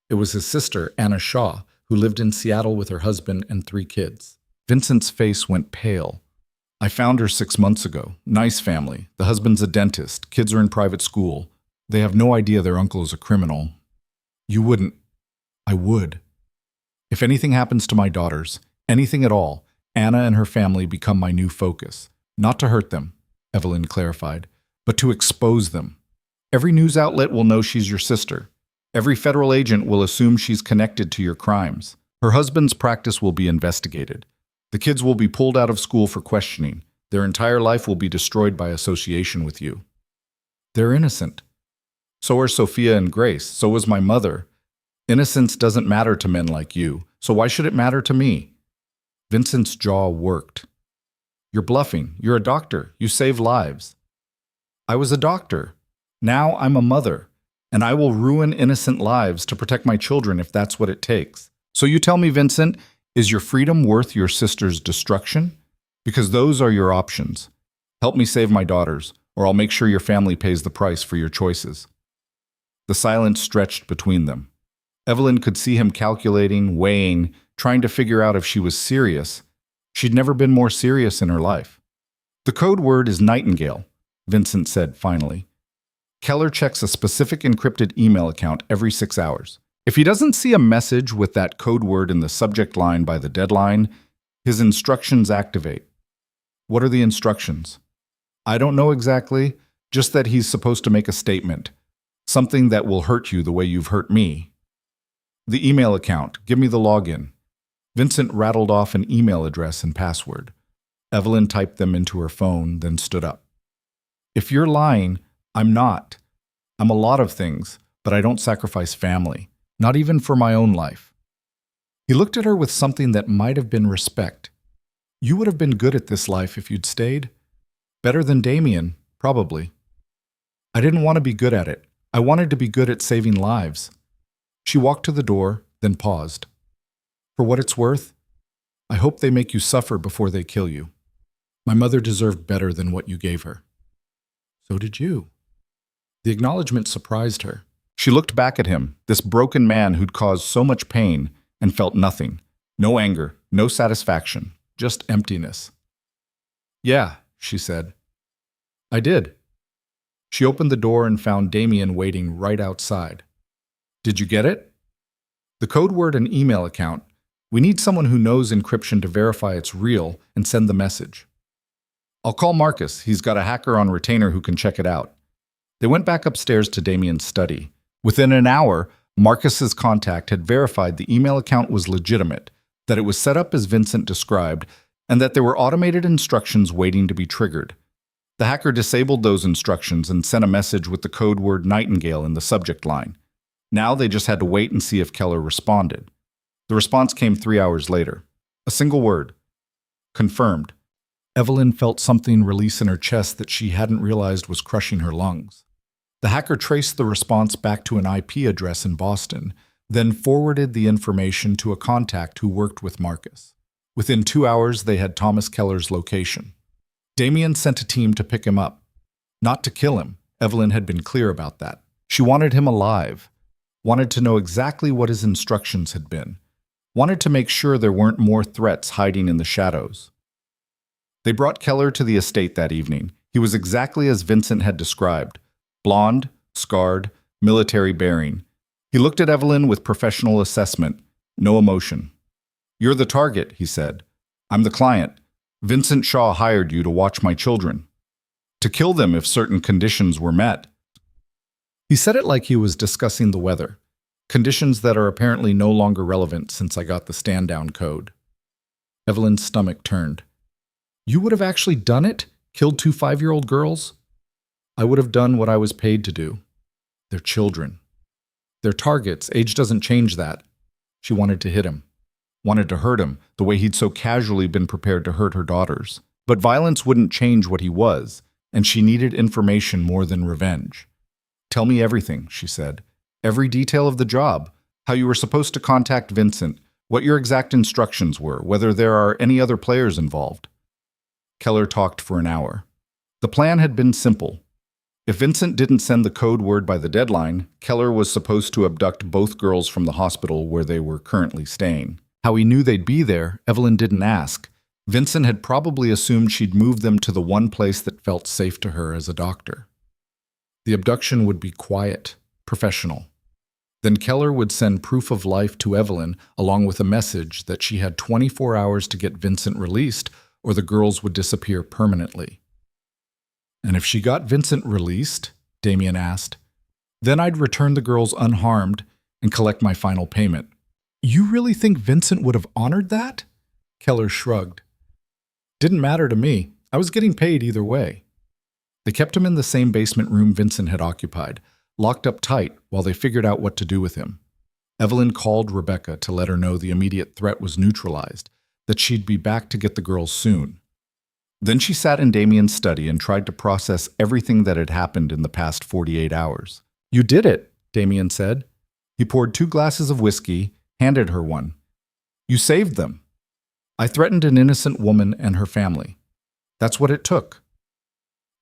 It was his sister, Anna Shaw, who lived in Seattle with her husband and 3 kids. Vincent's face went pale. I found her 6 months ago. Nice family. The husband's a dentist. Kids are in private school. They have no idea their uncle is a criminal. You wouldn't. I would. If anything happens to my daughters, anything at all, Anna and her family become my new focus. Not to hurt them, Evelyn clarified, but to expose them. Every news outlet will know she's your sister. Every federal agent will assume she's connected to your crimes. Her husband's practice will be investigated. The kids will be pulled out of school for questioning. Their entire life will be destroyed by association with you. They're innocent. So are Sophia and Grace. So was my mother. Innocence doesn't matter to men like you, so why should it matter to me? Vincent's jaw worked. You're bluffing. You're a doctor. You save lives. I was a doctor. Now I'm a mother, and I will ruin innocent lives to protect my children if that's what it takes. So you tell me, Vincent, is your freedom worth your sister's destruction? Because those are your options. Help me save my daughters, or I'll make sure your family pays the price for your choices. The silence stretched between them. Evelyn could see him calculating, weighing, trying to figure out if she was serious. She'd never been more serious in her life. The code word is Nightingale, Vincent said finally. Keller checks a specific encrypted email account every 6 hours. If he doesn't see a message with that code word in the subject line by the deadline, his instructions activate. What are the instructions? I don't know exactly, just that he's supposed to make a statement. Something that will hurt you the way you've hurt me. The email account. Give me the login. Vincent rattled off an email address and password. Evelyn typed them into her phone, then stood up. If you're lying, I'm not. I'm a lot of things, but I don't sacrifice family. Not even for my own life. He looked at her with something that might have been respect. You would have been good at this life if you'd stayed. Better than Damien, probably. I didn't want to be good at it. I wanted to be good at saving lives. She walked to the door, then paused. For what it's worth, I hope they make you suffer before they kill you. My mother deserved better than what you gave her. So did you. The acknowledgement surprised her. She looked back at him, this broken man who'd caused so much pain, and felt nothing. No anger, no satisfaction, just emptiness. Yeah, she said. I did. She opened the door and found Damien waiting right outside. Did you get it? The code word and email account. We need someone who knows encryption to verify it's real and send the message. I'll call Marcus. He's got a hacker on retainer who can check it out. They went back upstairs to Damien's study. Within an hour, Marcus's contact had verified the email account was legitimate, that it was set up as Vincent described, and that there were automated instructions waiting to be triggered. The hacker disabled those instructions and sent a message with the code word Nightingale in the subject line. Now they just had to wait and see if Keller responded. The response came 3 hours later. A single word. Confirmed. Evelyn felt something release in her chest that she hadn't realized was crushing her lungs. The hacker traced the response back to an IP address in Boston, then forwarded the information to a contact who worked with Marcus. Within 2 hours, they had Thomas Keller's location. Damien sent a team to pick him up. Not to kill him. Evelyn had been clear about that. She wanted him alive. Wanted to know exactly what his instructions had been. Wanted to make sure there weren't more threats hiding in the shadows. They brought Keller to the estate that evening. He was exactly as Vincent had described. Blonde, scarred, military bearing. He looked at Evelyn with professional assessment, no emotion. "You're the target," he said. "I'm the client. Vincent Shaw hired you to watch my children, to kill them if certain conditions were met." He said it like he was discussing the weather, conditions that are apparently no longer relevant since I got the stand-down code. Evelyn's stomach turned. "You would have actually done it? Killed 2 5-year-old girls?" "I would have done what I was paid to do. They're children. They're targets. Age doesn't change that." She wanted to hit him. Wanted to hurt him, the way he'd so casually been prepared to hurt her daughters. But violence wouldn't change what he was, and she needed information more than revenge. "Tell me everything," she said. "Every detail of the job, how you were supposed to contact Vincent, what your exact instructions were, whether there are any other players involved." Keller talked for an hour. The plan had been simple. If Vincent didn't send the code word by the deadline, Keller was supposed to abduct both girls from the hospital where they were currently staying. How he knew they'd be there, Evelyn didn't ask. Vincent had probably assumed she'd moved them to the one place that felt safe to her as a doctor. The abduction would be quiet, professional. Then Keller would send proof of life to Evelyn, along with a message that she had 24 hours to get Vincent released, or the girls would disappear permanently. "And if she got Vincent released," Damien asked, "then I'd return the girls unharmed and collect my final payment." "You really think Vincent would have honored that?" Keller shrugged. "Didn't matter to me. I was getting paid either way." They kept him in the same basement room Vincent had occupied, locked up tight while they figured out what to do with him. Evelyn called Rebecca to let her know the immediate threat was neutralized, that she'd be back to get the girls soon. Then she sat in Damien's study and tried to process everything that had happened in the past 48 hours. "You did it," Damien said. He poured 2 glasses of whiskey, handed her one. "You saved them. I threatened an innocent woman and her family. That's what it took.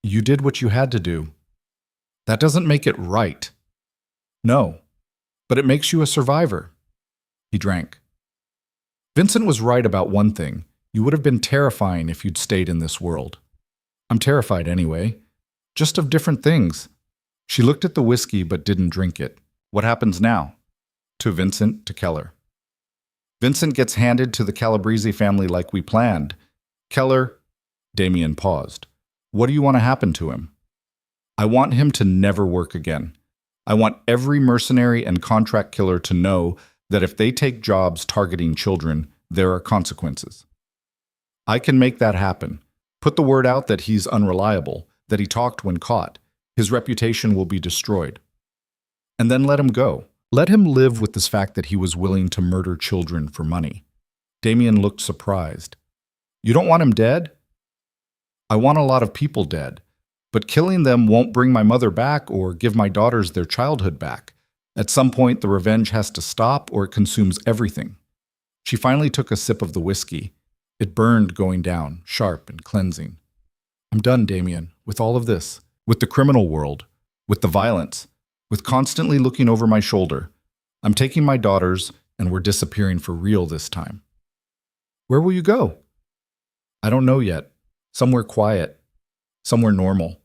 You did what you had to do. That doesn't make it right." "No, but it makes you a survivor." He drank. "Vincent was right about one thing. You would have been terrifying if you'd stayed in this world." "I'm terrified anyway. Just of different things." She looked at the whiskey but didn't drink it. "What happens now?" To Vincent, to Keller. "Vincent gets handed to the Calabrese family like we planned. Keller..." Damien paused. "What do you want to happen to him?" "I want him to never work again. I want every mercenary and contract killer to know that if they take jobs targeting children, there are consequences. I can make that happen. Put the word out that he's unreliable, that he talked when caught. His reputation will be destroyed. And then let him go. Let him live with this fact that he was willing to murder children for money." Damien looked surprised. "You don't want him dead?" "I want a lot of people dead. But killing them won't bring my mother back or give my daughters their childhood back. At some point, the revenge has to stop or it consumes everything." She finally took a sip of the whiskey. It burned going down, sharp and cleansing. "I'm done, Damien, with all of this. With the criminal world. With the violence. With constantly looking over my shoulder. I'm taking my daughters, and we're disappearing for real this time." "Where will you go?" "I don't know yet. Somewhere quiet. Somewhere normal.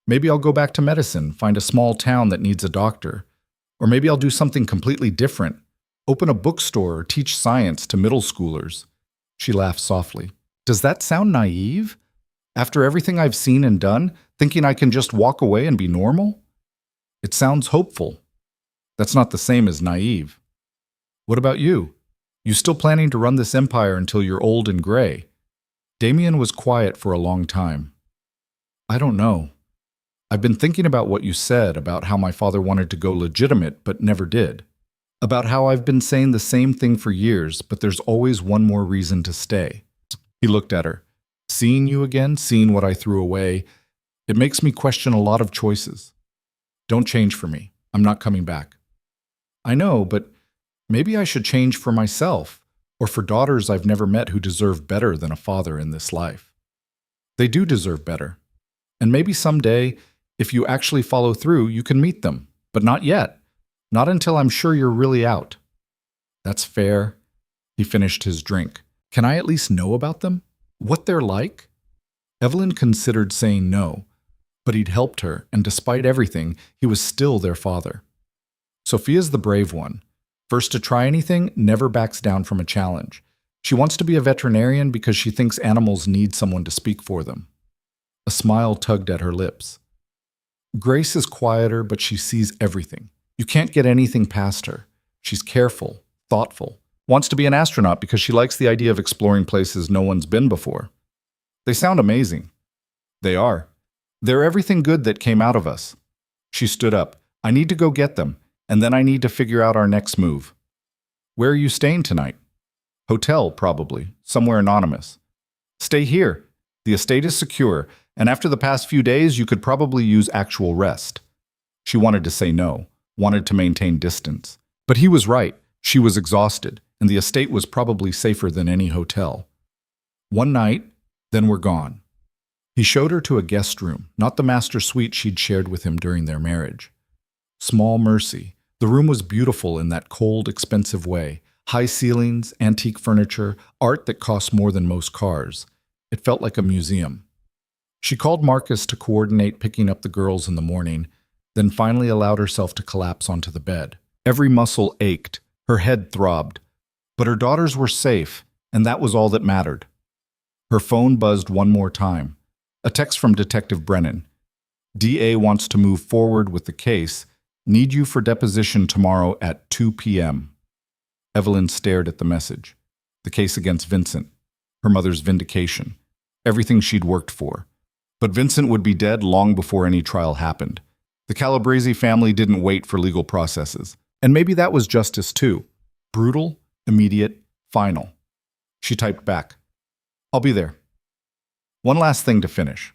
Maybe I'll go back to medicine, find a small town that needs a doctor. Or maybe I'll do something completely different. Open a bookstore or teach science to middle schoolers." She laughed softly. "Does that sound naive? After everything I've seen and done, thinking I can just walk away and be normal? It sounds hopeful. That's not the same as naive. What about you? You still planning to run this empire until you're old and gray?" Damien was quiet for a long time. "I don't know. I've been thinking about what you said about how my father wanted to go legitimate but never did. About how I've been saying the same thing for years, but there's always one more reason to stay." He looked at her. "Seeing you again, seeing what I threw away, it makes me question a lot of choices. Don't change for me. I'm not coming back." "I know, but maybe I should change for myself, or for daughters I've never met who deserve better than a father in this life." "They do deserve better. And maybe someday, if you actually follow through, you can meet them. But not yet. Not until I'm sure you're really out." "That's fair." He finished his drink. "Can I at least know about them? What they're like?" Evelyn considered saying no, But he'd helped her, and despite everything, he was still their father. Sophia's the brave one. First to try anything, never backs down from a challenge. She wants to be a veterinarian because she thinks animals need someone to speak for them. A smile tugged at her lips. Grace is quieter, but she sees everything. You can't get anything past her. She's careful, thoughtful, wants to be an astronaut because she likes the idea of exploring places no one's been before. They sound amazing. They are. They're everything good that came out of us. She stood up. I need to go get them, and then I need to figure out our next move. Where are you staying tonight? Hotel, probably. Somewhere anonymous. Stay here. The estate is secure, and after the past few days, you could probably use actual rest. She wanted to say no, wanted to maintain distance. But he was right. She was exhausted, and the estate was probably safer than any hotel. One night, then we're gone. He showed her to a guest room, not the master suite she'd shared with him during their marriage. Small mercy. The room was beautiful in that cold, expensive way. High ceilings, antique furniture, art that cost more than most cars. It felt like a museum. She called Marcus to coordinate picking up the girls in the morning, then finally allowed herself to collapse onto the bed. Every muscle ached, her head throbbed. But her daughters were safe, and that was all that mattered. Her phone buzzed one more time. A text from Detective Brennan. DA wants to move forward with the case. Need you for deposition tomorrow at 2 p.m. Evelyn stared at the message. The case against Vincent. Her mother's vindication. Everything she'd worked for. But Vincent would be dead long before any trial happened. The Calabrese family didn't wait for legal processes. And maybe that was justice too. Brutal, immediate, final. She typed back. I'll be there. One last thing to finish.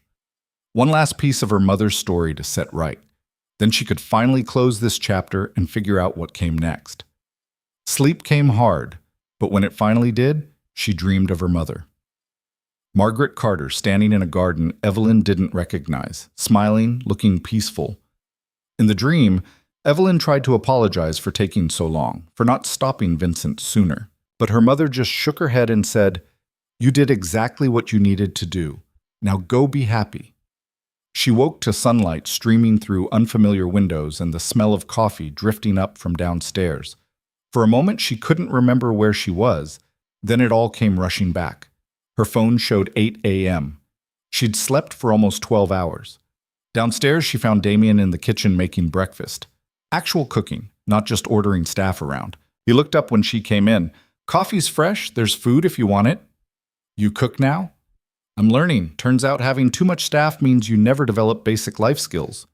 One last piece of her mother's story to set right. Then she could finally close this chapter and figure out what came next. Sleep came hard, but when it finally did, she dreamed of her mother. Margaret Carter standing in a garden Evelyn didn't recognize, smiling, looking peaceful. In the dream, Evelyn tried to apologize for taking so long, for not stopping Vincent sooner. But her mother just shook her head and said, You did exactly what you needed to do. Now go be happy. She woke to sunlight streaming through unfamiliar windows and the smell of coffee drifting up from downstairs. For a moment, she couldn't remember where she was. Then it all came rushing back. Her phone showed 8 a.m. She'd slept for almost 12 hours. Downstairs, she found Damien in the kitchen making breakfast. Actual cooking, not just ordering staff around. He looked up when she came in. Coffee's fresh. There's food if you want it. You cook now? I'm learning. Turns out having too much staff means you never develop basic life skills.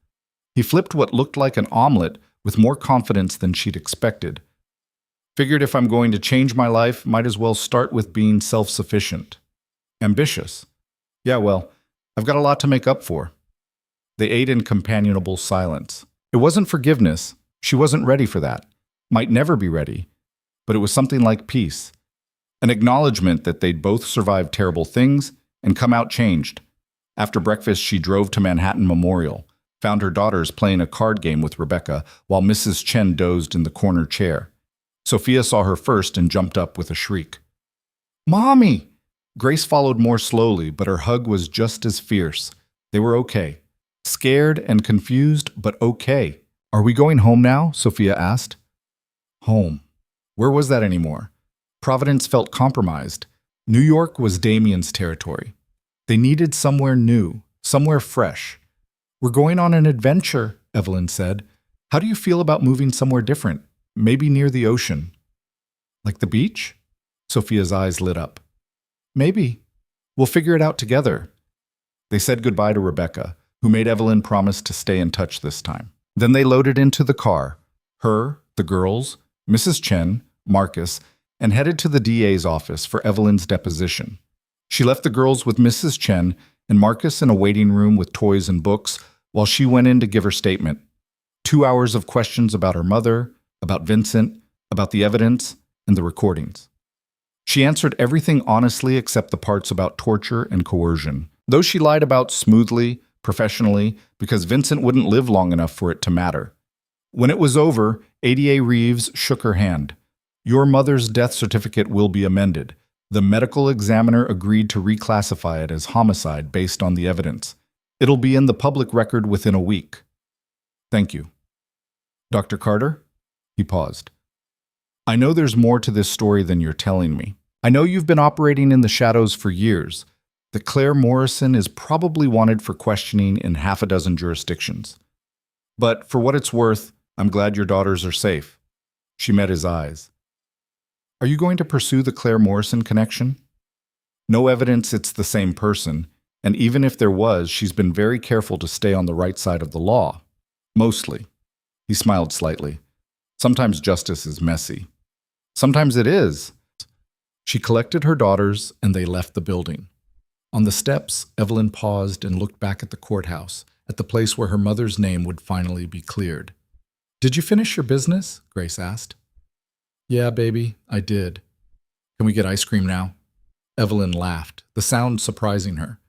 He flipped what looked like an omelet with more confidence than she'd expected. Figured if I'm going to change my life, might as well start with being self-sufficient. Ambitious. Yeah, well, I've got a lot to make up for. They ate in companionable silence. It wasn't forgiveness. She wasn't ready for that. Might never be ready. But it was something like peace. An acknowledgement that they'd both survived terrible things and come out changed. After breakfast, she drove to Manhattan Memorial, found her daughters playing a card game with Rebecca while Mrs. Chen dozed in the corner chair. Sophia saw her first and jumped up with a shriek. Mommy! Grace followed more slowly, but her hug was just as fierce. They were okay. Scared and confused, but okay. Are we going home now? Sophia asked. Home. Where was that anymore? Providence felt compromised. New York was Damien's territory. They needed somewhere new, somewhere fresh. We're going on an adventure, Evelyn said. How do you feel about moving somewhere different? Maybe near the ocean. Like the beach? Sophia's eyes lit up. Maybe. We'll figure it out together. They said goodbye to Rebecca, who made Evelyn promise to stay in touch this time. Then they loaded into the car, her, the girls, Mrs. Chen, Marcus, and headed to the DA's office for Evelyn's deposition. She left the girls with Mrs. Chen and Marcus in a waiting room with toys and books while she went in to give her statement. 2 hours of questions about her mother, about Vincent, about the evidence, and the recordings. She answered everything honestly except the parts about torture and coercion. Those she lied about smoothly, professionally, because Vincent wouldn't live long enough for it to matter. When it was over, ADA Reeves shook her hand. Your mother's death certificate will be amended. The medical examiner agreed to reclassify it as homicide based on the evidence. It'll be in the public record within a week. Thank you. Dr. Carter? He paused. I know there's more to this story than you're telling me. I know you've been operating in the shadows for years, that Claire Morrison is probably wanted for questioning in half a dozen jurisdictions. But for what it's worth, I'm glad your daughters are safe. She met his eyes. Are you going to pursue the Claire Morrison connection? No evidence it's the same person, and even if there was, she's been very careful to stay on the right side of the law. Mostly. He smiled slightly. Sometimes justice is messy. Sometimes it is. She collected her daughters, and they left the building. On the steps, Evelyn paused and looked back at the courthouse, at the place where her mother's name would finally be cleared. Did you finish your business? Grace asked. Yeah, baby, I did. Can we get ice cream now? Evelyn laughed, the sound surprising her.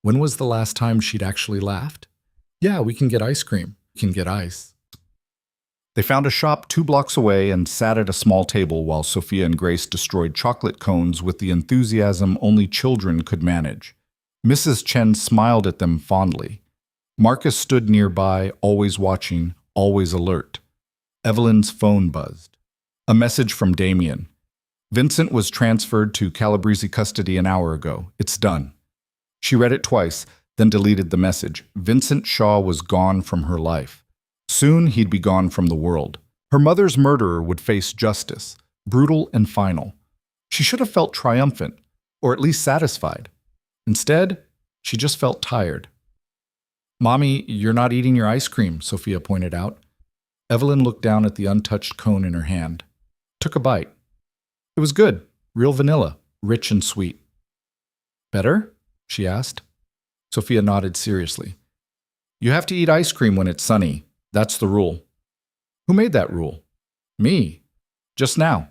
When was the last time she'd actually laughed? Yeah, we can get ice cream. We can get ice. They found a shop 2 blocks away and sat at a small table while Sophia and Grace destroyed chocolate cones with the enthusiasm only children could manage. Mrs. Chen smiled at them fondly. Marcus stood nearby, always watching, always alert. Evelyn's phone buzzed. A message from Damien. Vincent was transferred to Calabrese custody an hour ago. It's done. She read it twice, then deleted the message. Vincent Shaw was gone from her life. Soon he'd be gone from the world. Her mother's murderer would face justice, brutal and final. She should have felt triumphant, or at least satisfied. Instead, she just felt tired. Mommy, you're not eating your ice cream, Sophia pointed out. Evelyn looked down at the untouched cone in her hand. Took a bite. It was good, real vanilla, rich and sweet. Better? She asked. Sophia nodded seriously. You have to eat ice cream when it's sunny. That's the rule. Who made that rule? Me. Just now.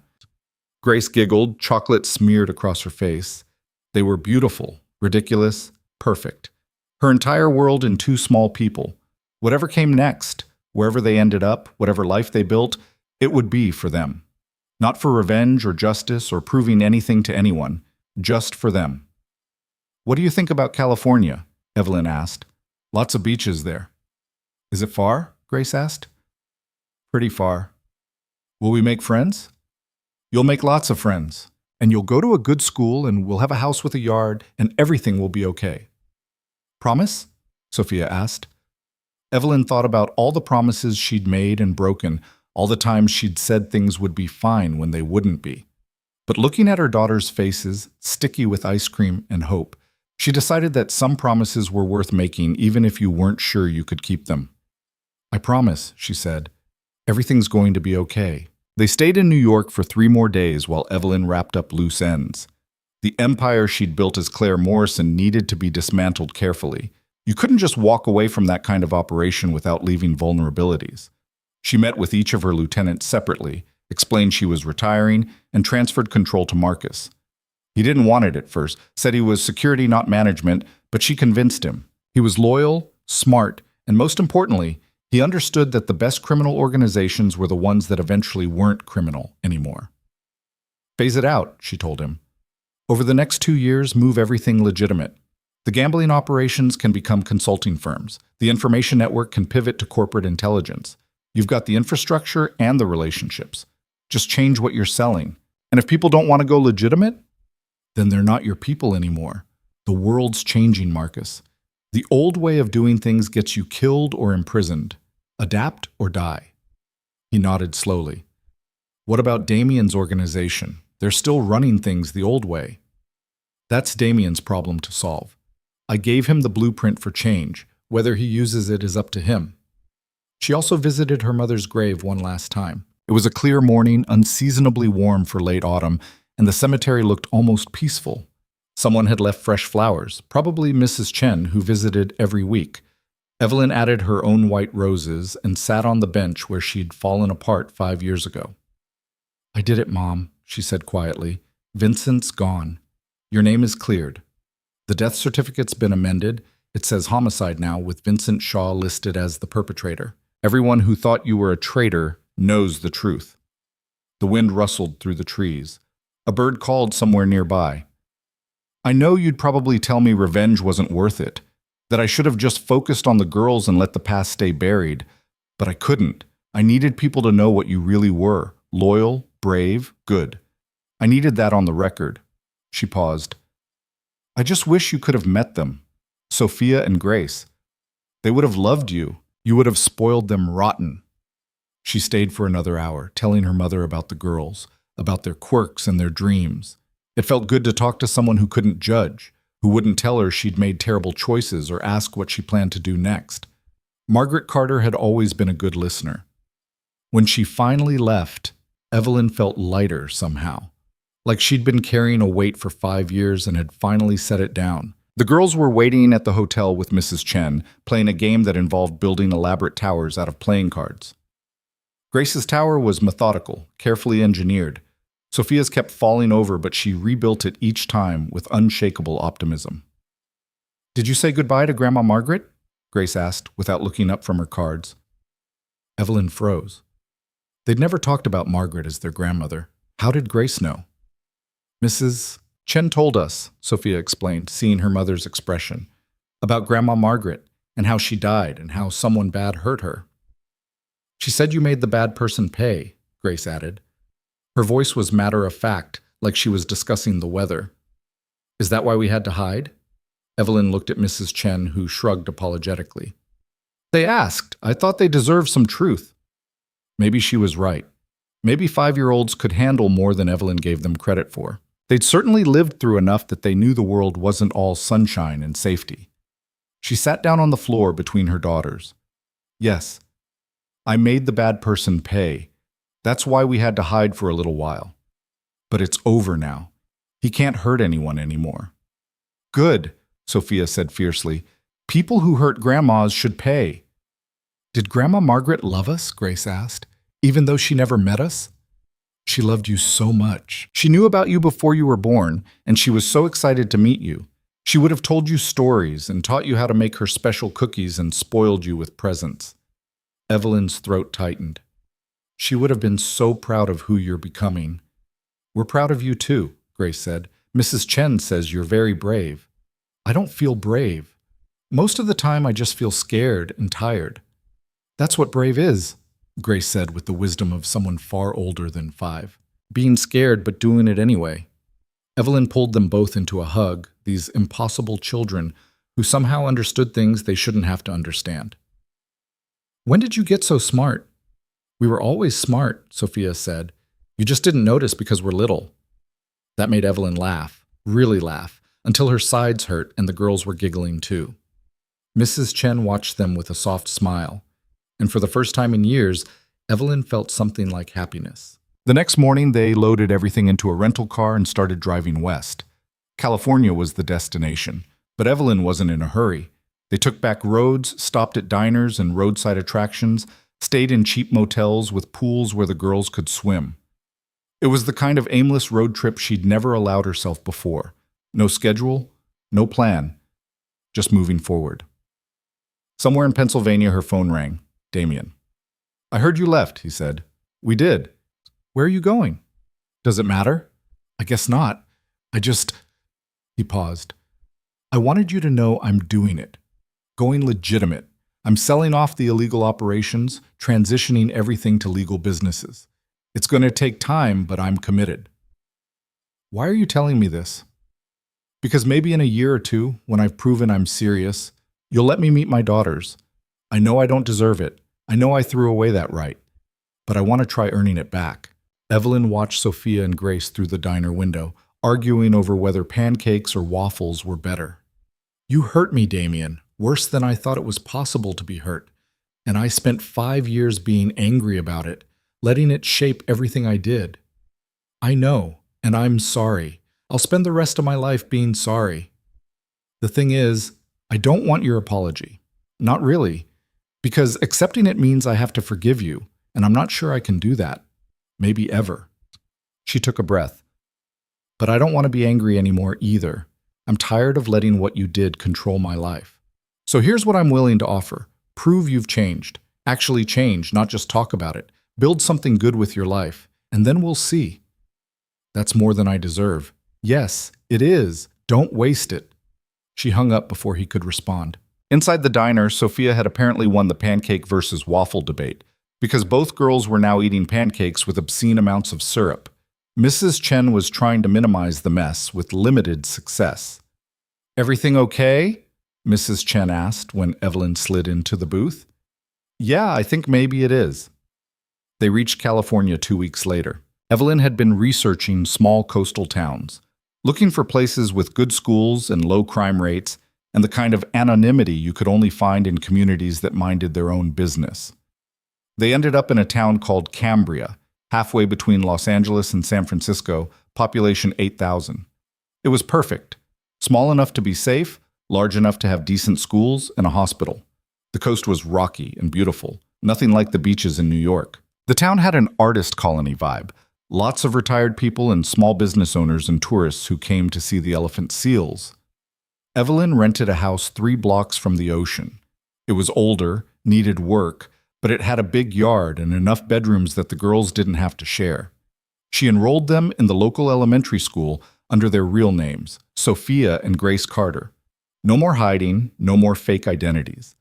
Grace giggled, chocolate smeared across her face. They were beautiful, ridiculous, perfect. Her entire world in 2 small people. Whatever came next, wherever they ended up, whatever life they built, it would be for them. Not for revenge or justice or proving anything to anyone, just for them. What do you think about California? Evelyn asked. Lots of beaches there. Is it far? Grace asked. Pretty far. Will we make friends? You'll make lots of friends, and you'll go to a good school, and we'll have a house with a yard, and everything will be okay. Promise? Sophia asked. Evelyn thought about all the promises she'd made and broken, all the times she'd said things would be fine when they wouldn't be. But looking at her daughters' faces, sticky with ice cream and hope, she decided that some promises were worth making even if you weren't sure you could keep them. I promise, she said. Everything's going to be okay. They stayed in New York for 3 more days while Evelyn wrapped up loose ends. The empire she'd built as Claire Morrison needed to be dismantled carefully. You couldn't just walk away from that kind of operation without leaving vulnerabilities. She met with each of her lieutenants separately, explained she was retiring, and transferred control to Marcus. He didn't want it at first, said he was security, not management, but she convinced him. He was loyal, smart, and most importantly, he understood that the best criminal organizations were the ones that eventually weren't criminal anymore. Phase it out, she told him. Over the next 2 years, move everything legitimate. The gambling operations can become consulting firms. The information network can pivot to corporate intelligence. You've got the infrastructure and the relationships. Just change what you're selling. And if people don't want to go legitimate, then they're not your people anymore. The world's changing, Marcus. The old way of doing things gets you killed or imprisoned. Adapt or die. He nodded slowly. What about Damien's organization? They're still running things the old way. That's Damien's problem to solve. I gave him the blueprint for change. Whether he uses it is up to him. She also visited her mother's grave one last time. It was a clear morning, unseasonably warm for late autumn, and the cemetery looked almost peaceful. Someone had left fresh flowers, probably Mrs. Chen, who visited every week. Evelyn added her own white roses and sat on the bench where she'd fallen apart 5 years ago. I did it, Mom, she said quietly. Vincent's gone. Your name is cleared. The death certificate's been amended. It says homicide now, with Vincent Shaw listed as the perpetrator. Everyone who thought you were a traitor knows the truth. The wind rustled through the trees. A bird called somewhere nearby. I know you'd probably tell me revenge wasn't worth it, That I should have just focused on the girls and let the past stay buried. But I couldn't. I needed people to know what you really were. Loyal, brave, good. I needed that on the record. She paused. I just wish you could have met them. Sophia and Grace. They would have loved you. You would have spoiled them rotten. She stayed for another hour, telling her mother about the girls, about their quirks and their dreams. It felt good to talk to someone who couldn't judge, who wouldn't tell her she'd made terrible choices or ask what she planned to do next. Margaret Carter had always been a good listener. When she finally left, Evelyn felt lighter somehow, like she'd been carrying a weight for 5 years and had finally set it down. The girls were waiting at the hotel with Mrs. Chen, playing a game that involved building elaborate towers out of playing cards. Grace's tower was methodical, carefully engineered. Sophia's kept falling over, but she rebuilt it each time with unshakable optimism. Did you say goodbye to Grandma Margaret? Grace asked, without looking up from her cards. Evelyn froze. They'd never talked about Margaret as their grandmother. How did Grace know? Mrs. Chen told us, Sophia explained, seeing her mother's expression, about Grandma Margaret and how she died and how someone bad hurt her. She said you made the bad person pay, Grace added. Her voice was matter-of-fact, like she was discussing the weather. Is that why we had to hide? Evelyn looked at Mrs. Chen, who shrugged apologetically. They asked. I thought they deserved some truth. Maybe she was right. Maybe 5-year-olds could handle more than Evelyn gave them credit for. They'd certainly lived through enough that they knew the world wasn't all sunshine and safety. She sat down on the floor between her daughters. Yes, I made the bad person pay. That's why we had to hide for a little while. But it's over now. He can't hurt anyone anymore. Good, Sophia said fiercely. People who hurt grandmas should pay. Did Grandma Margaret love us? Grace asked, even though she never met us? She loved you so much. She knew about you before you were born, and she was so excited to meet you. She would have told you stories and taught you how to make her special cookies and spoiled you with presents. Evelyn's throat tightened. She would have been so proud of who you're becoming. We're proud of you too, Grace said. Mrs. Chen says you're very brave. I don't feel brave. Most of the time I just feel scared and tired. That's what brave is, Grace said with the wisdom of someone far older than 5. Being scared but doing it anyway. Evelyn pulled them both into a hug, these impossible children who somehow understood things they shouldn't have to understand. When did you get so smart? We were always smart, Sophia said. You just didn't notice because we're little. That made Evelyn laugh, really laugh, until her sides hurt and the girls were giggling too. Mrs. Chen watched them with a soft smile, and for the first time in years, Evelyn felt something like happiness. The next morning, they loaded everything into a rental car and started driving west. California was the destination, but Evelyn wasn't in a hurry. They took back roads, stopped at diners and roadside attractions, stayed in cheap motels with pools where the girls could swim. It was the kind of aimless road trip she'd never allowed herself before. No schedule, no plan, just moving forward. Somewhere in Pennsylvania, her phone rang. Damien. I heard you left, he said. We did. Where are you going? Does it matter? I guess not. He paused. I wanted you to know I'm doing it. Going legitimate. I'm selling off the illegal operations, transitioning everything to legal businesses. It's going to take time, but I'm committed. Why are you telling me this? Because maybe in a year or two, when I've proven I'm serious, you'll let me meet my daughters. I know I don't deserve it. I know I threw away that right. But I want to try earning it back. Evelyn watched Sophia and Grace through the diner window, arguing over whether pancakes or waffles were better. You hurt me, Damien, worse than I thought it was possible to be hurt. And I spent 5 years being angry about it, letting it shape everything I did. I know, and I'm sorry. I'll spend the rest of my life being sorry. The thing is, I don't want your apology. Not really. Because accepting it means I have to forgive you, and I'm not sure I can do that. Maybe ever. She took a breath. But I don't want to be angry anymore either. I'm tired of letting what you did control my life. So here's what I'm willing to offer. Prove you've changed. Actually change, not just talk about it. Build something good with your life, and then we'll see. That's more than I deserve. Yes, it is. Don't waste it. She hung up before he could respond. Inside the diner, Sophia had apparently won the pancake versus waffle debate, because both girls were now eating pancakes with obscene amounts of syrup. Mrs. Chen was trying to minimize the mess with limited success. "Everything okay?" Mrs. Chen asked when Evelyn slid into the booth. "Yeah, I think maybe it is." They reached California 2 weeks later. Evelyn had been researching small coastal towns, looking for places with good schools and low crime rates, and the kind of anonymity you could only find in communities that minded their own business. They ended up in a town called Cambria, halfway between Los Angeles and San Francisco, population 8,000. It was perfect. Small enough to be safe, large enough to have decent schools and a hospital. The coast was rocky and beautiful, nothing like the beaches in New York. The town had an artist colony vibe, lots of retired people and small business owners and tourists who came to see the elephant seals. Evelyn rented a house 3 blocks from the ocean. It was older, needed work, but it had a big yard and enough bedrooms that the girls didn't have to share. She enrolled them in the local elementary school under their real names, Sophia and Grace Carter. No more hiding, no more fake identities.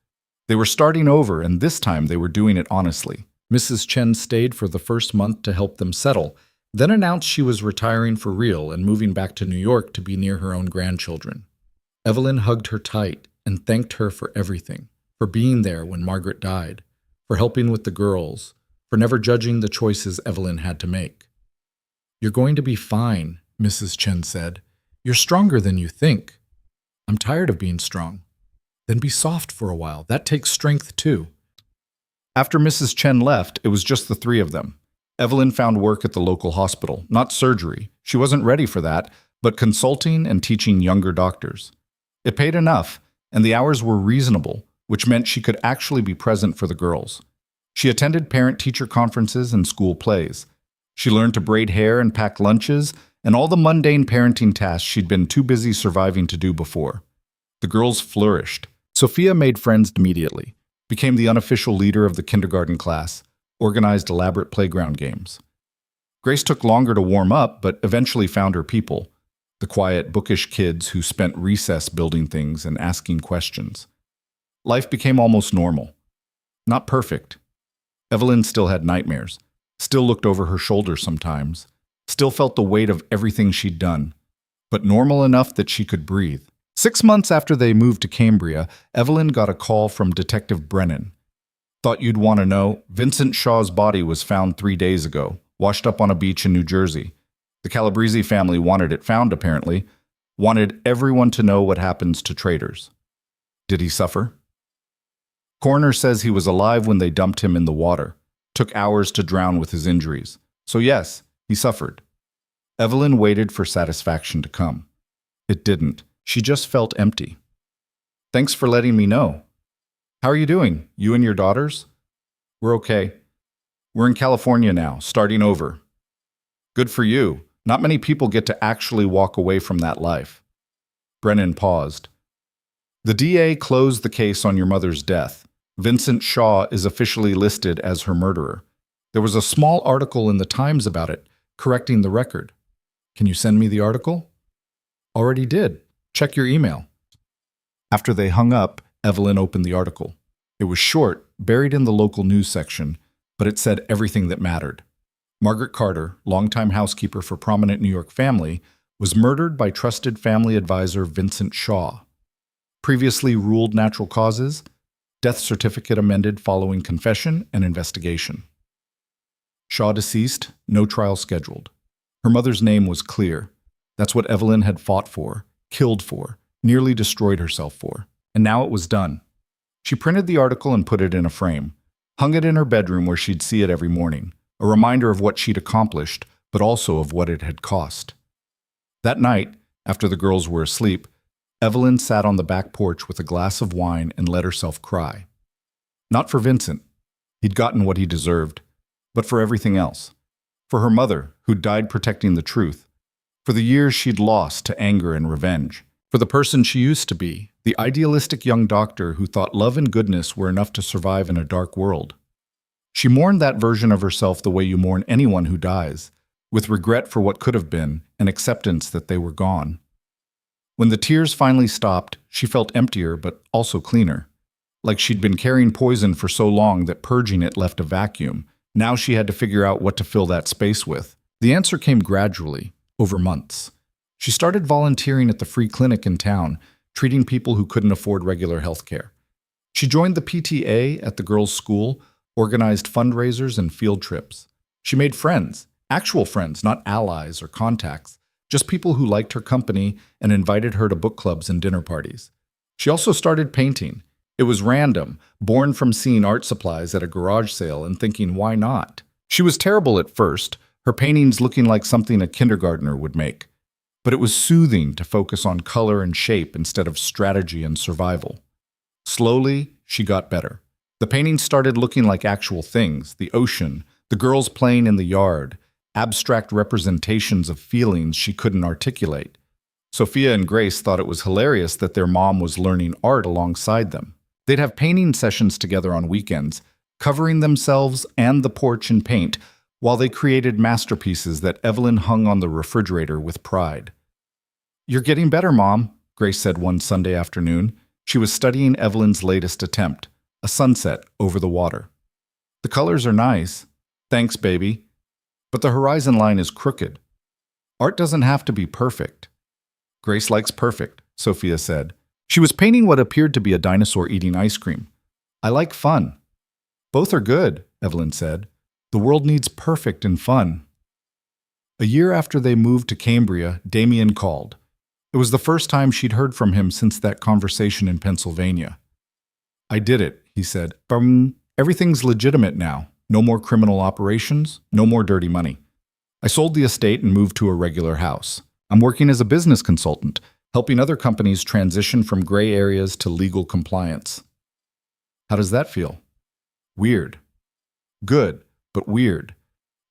They were starting over, and this time they were doing it honestly. Mrs. Chen stayed for the first month to help them settle, then announced she was retiring for real and moving back to New York to be near her own grandchildren. Evelyn hugged her tight and thanked her for everything, for being there when Margaret died, for helping with the girls, for never judging the choices Evelyn had to make. "You're going to be fine," Mrs. Chen said. "You're stronger than you think." "I'm tired of being strong." "Then be soft for a while. That takes strength too." After Mrs. Chen left, it was just the 3 of them. Evelyn found work at the local hospital, not surgery. She wasn't ready for that, but consulting and teaching younger doctors. It paid enough, and the hours were reasonable, which meant she could actually be present for the girls. She attended parent-teacher conferences and school plays. She learned to braid hair and pack lunches, and all the mundane parenting tasks she'd been too busy surviving to do before. The girls flourished. Sophia made friends immediately, became the unofficial leader of the kindergarten class, organized elaborate playground games. Grace took longer to warm up, but eventually found her people, the quiet, bookish kids who spent recess building things and asking questions. Life became almost normal. Not perfect. Evelyn still had nightmares, still looked over her shoulder sometimes, still felt the weight of everything she'd done, but normal enough that she could breathe. 6 months after they moved to Cambria, Evelyn got a call from Detective Brennan. "Thought you'd want to know, Vincent Shaw's body was found 3 days ago, washed up on a beach in New Jersey. The Calabrese family wanted it found, apparently. Wanted everyone to know what happens to traitors." "Did he suffer?" "Coroner says he was alive when they dumped him in the water. Took hours to drown with his injuries. So yes, he suffered." Evelyn waited for satisfaction to come. It didn't. She just felt empty. "Thanks for letting me know. How are you doing, you and your daughters?" "We're okay. We're in California now, starting over." "Good for you. Not many people get to actually walk away from that life." Brennan paused. "The DA closed the case on your mother's death. Vincent Shaw is officially listed as her murderer. There was a small article in the Times about it, correcting the record." "Can you send me the article?" "Already did. Check your email." After they hung up, Evelyn opened the article. It was short, buried in the local news section, but it said everything that mattered. Margaret Carter, longtime housekeeper for prominent New York family, was murdered by trusted family advisor Vincent Shaw. Previously ruled natural causes, death certificate amended following confession and investigation. Shaw deceased, no trial scheduled. Her mother's name was clear. That's what Evelyn had fought for, killed for, nearly destroyed herself for. And now it was done. She printed the article and put it in a frame, hung it in her bedroom where she'd see it every morning, a reminder of what she'd accomplished, but also of what it had cost. That night, after the girls were asleep, Evelyn sat on the back porch with a glass of wine and let herself cry. Not for Vincent. He'd gotten what he deserved, but for everything else. For her mother, who'd died protecting the truth. For the years she'd lost to anger and revenge. For the person she used to be, the idealistic young doctor who thought love and goodness were enough to survive in a dark world. She mourned that version of herself the way you mourn anyone who dies, with regret for what could have been and acceptance that they were gone. When the tears finally stopped, she felt emptier but also cleaner. Like she'd been carrying poison for so long that purging it left a vacuum. Now she had to figure out what to fill that space with. The answer came gradually, over months. She started volunteering at the free clinic in town, treating people who couldn't afford regular health care. She joined the PTA at the girls' school, organized fundraisers and field trips. She made friends, actual friends, not allies or contacts, just people who liked her company and invited her to book clubs and dinner parties. She also started painting. It was random, born from seeing art supplies at a garage sale and thinking, why not? She was terrible at first, her paintings looking like something a kindergartner would make. But it was soothing to focus on color and shape instead of strategy and survival. Slowly, she got better. The paintings started looking like actual things, the ocean, the girls playing in the yard, abstract representations of feelings she couldn't articulate. Sophia and Grace thought it was hilarious that their mom was learning art alongside them. They'd have painting sessions together on weekends, covering themselves and the porch in paint, while they created masterpieces that Evelyn hung on the refrigerator with pride. "You're getting better, Mom," Grace said one Sunday afternoon. She was studying Evelyn's latest attempt, a sunset over the water. "The colors are nice." "Thanks, baby. But the horizon line is crooked. Art doesn't have to be perfect." "Grace likes perfect," Sophia said. She was painting what appeared to be a dinosaur eating ice cream. "I like fun." "Both are good," Evelyn said. "The world needs perfect and fun." A year after they moved to Cambria, Damien called. It was the first time she'd heard from him since that conversation in Pennsylvania. "I did it," he said. Everything's legitimate now. No more criminal operations, no more dirty money. I sold the estate and moved to a regular house. I'm working as a business consultant, helping other companies transition from gray areas to legal compliance." "How does that feel?" "Weird." "Good, but weird.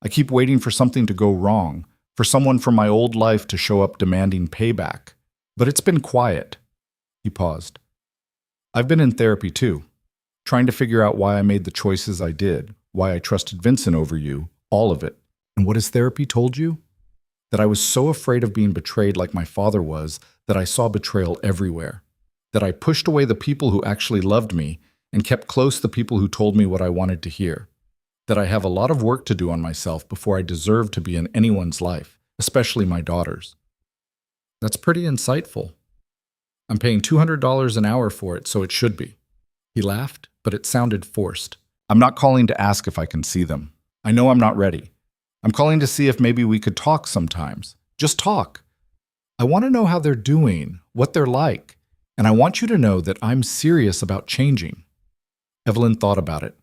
I keep waiting for something to go wrong, for someone from my old life to show up demanding payback. But it's been quiet." He paused. "I've been in therapy too, trying to figure out why I made the choices I did, why I trusted Vincent over you, all of it. And what has therapy told you? That I was so afraid of being betrayed like my father was that I saw betrayal everywhere. That I pushed away the people who actually loved me and kept close the people who told me what I wanted to hear. That I have a lot of work to do on myself before I deserve to be in anyone's life, especially my daughter's." "That's pretty insightful." "I'm paying $200 an hour for it, so it should be." He laughed, but it sounded forced. "I'm not calling to ask if I can see them. I know I'm not ready. I'm calling to see if maybe we could talk sometimes. Just talk. I want to know how they're doing, what they're like, and I want you to know that I'm serious about changing." Evelyn thought about it.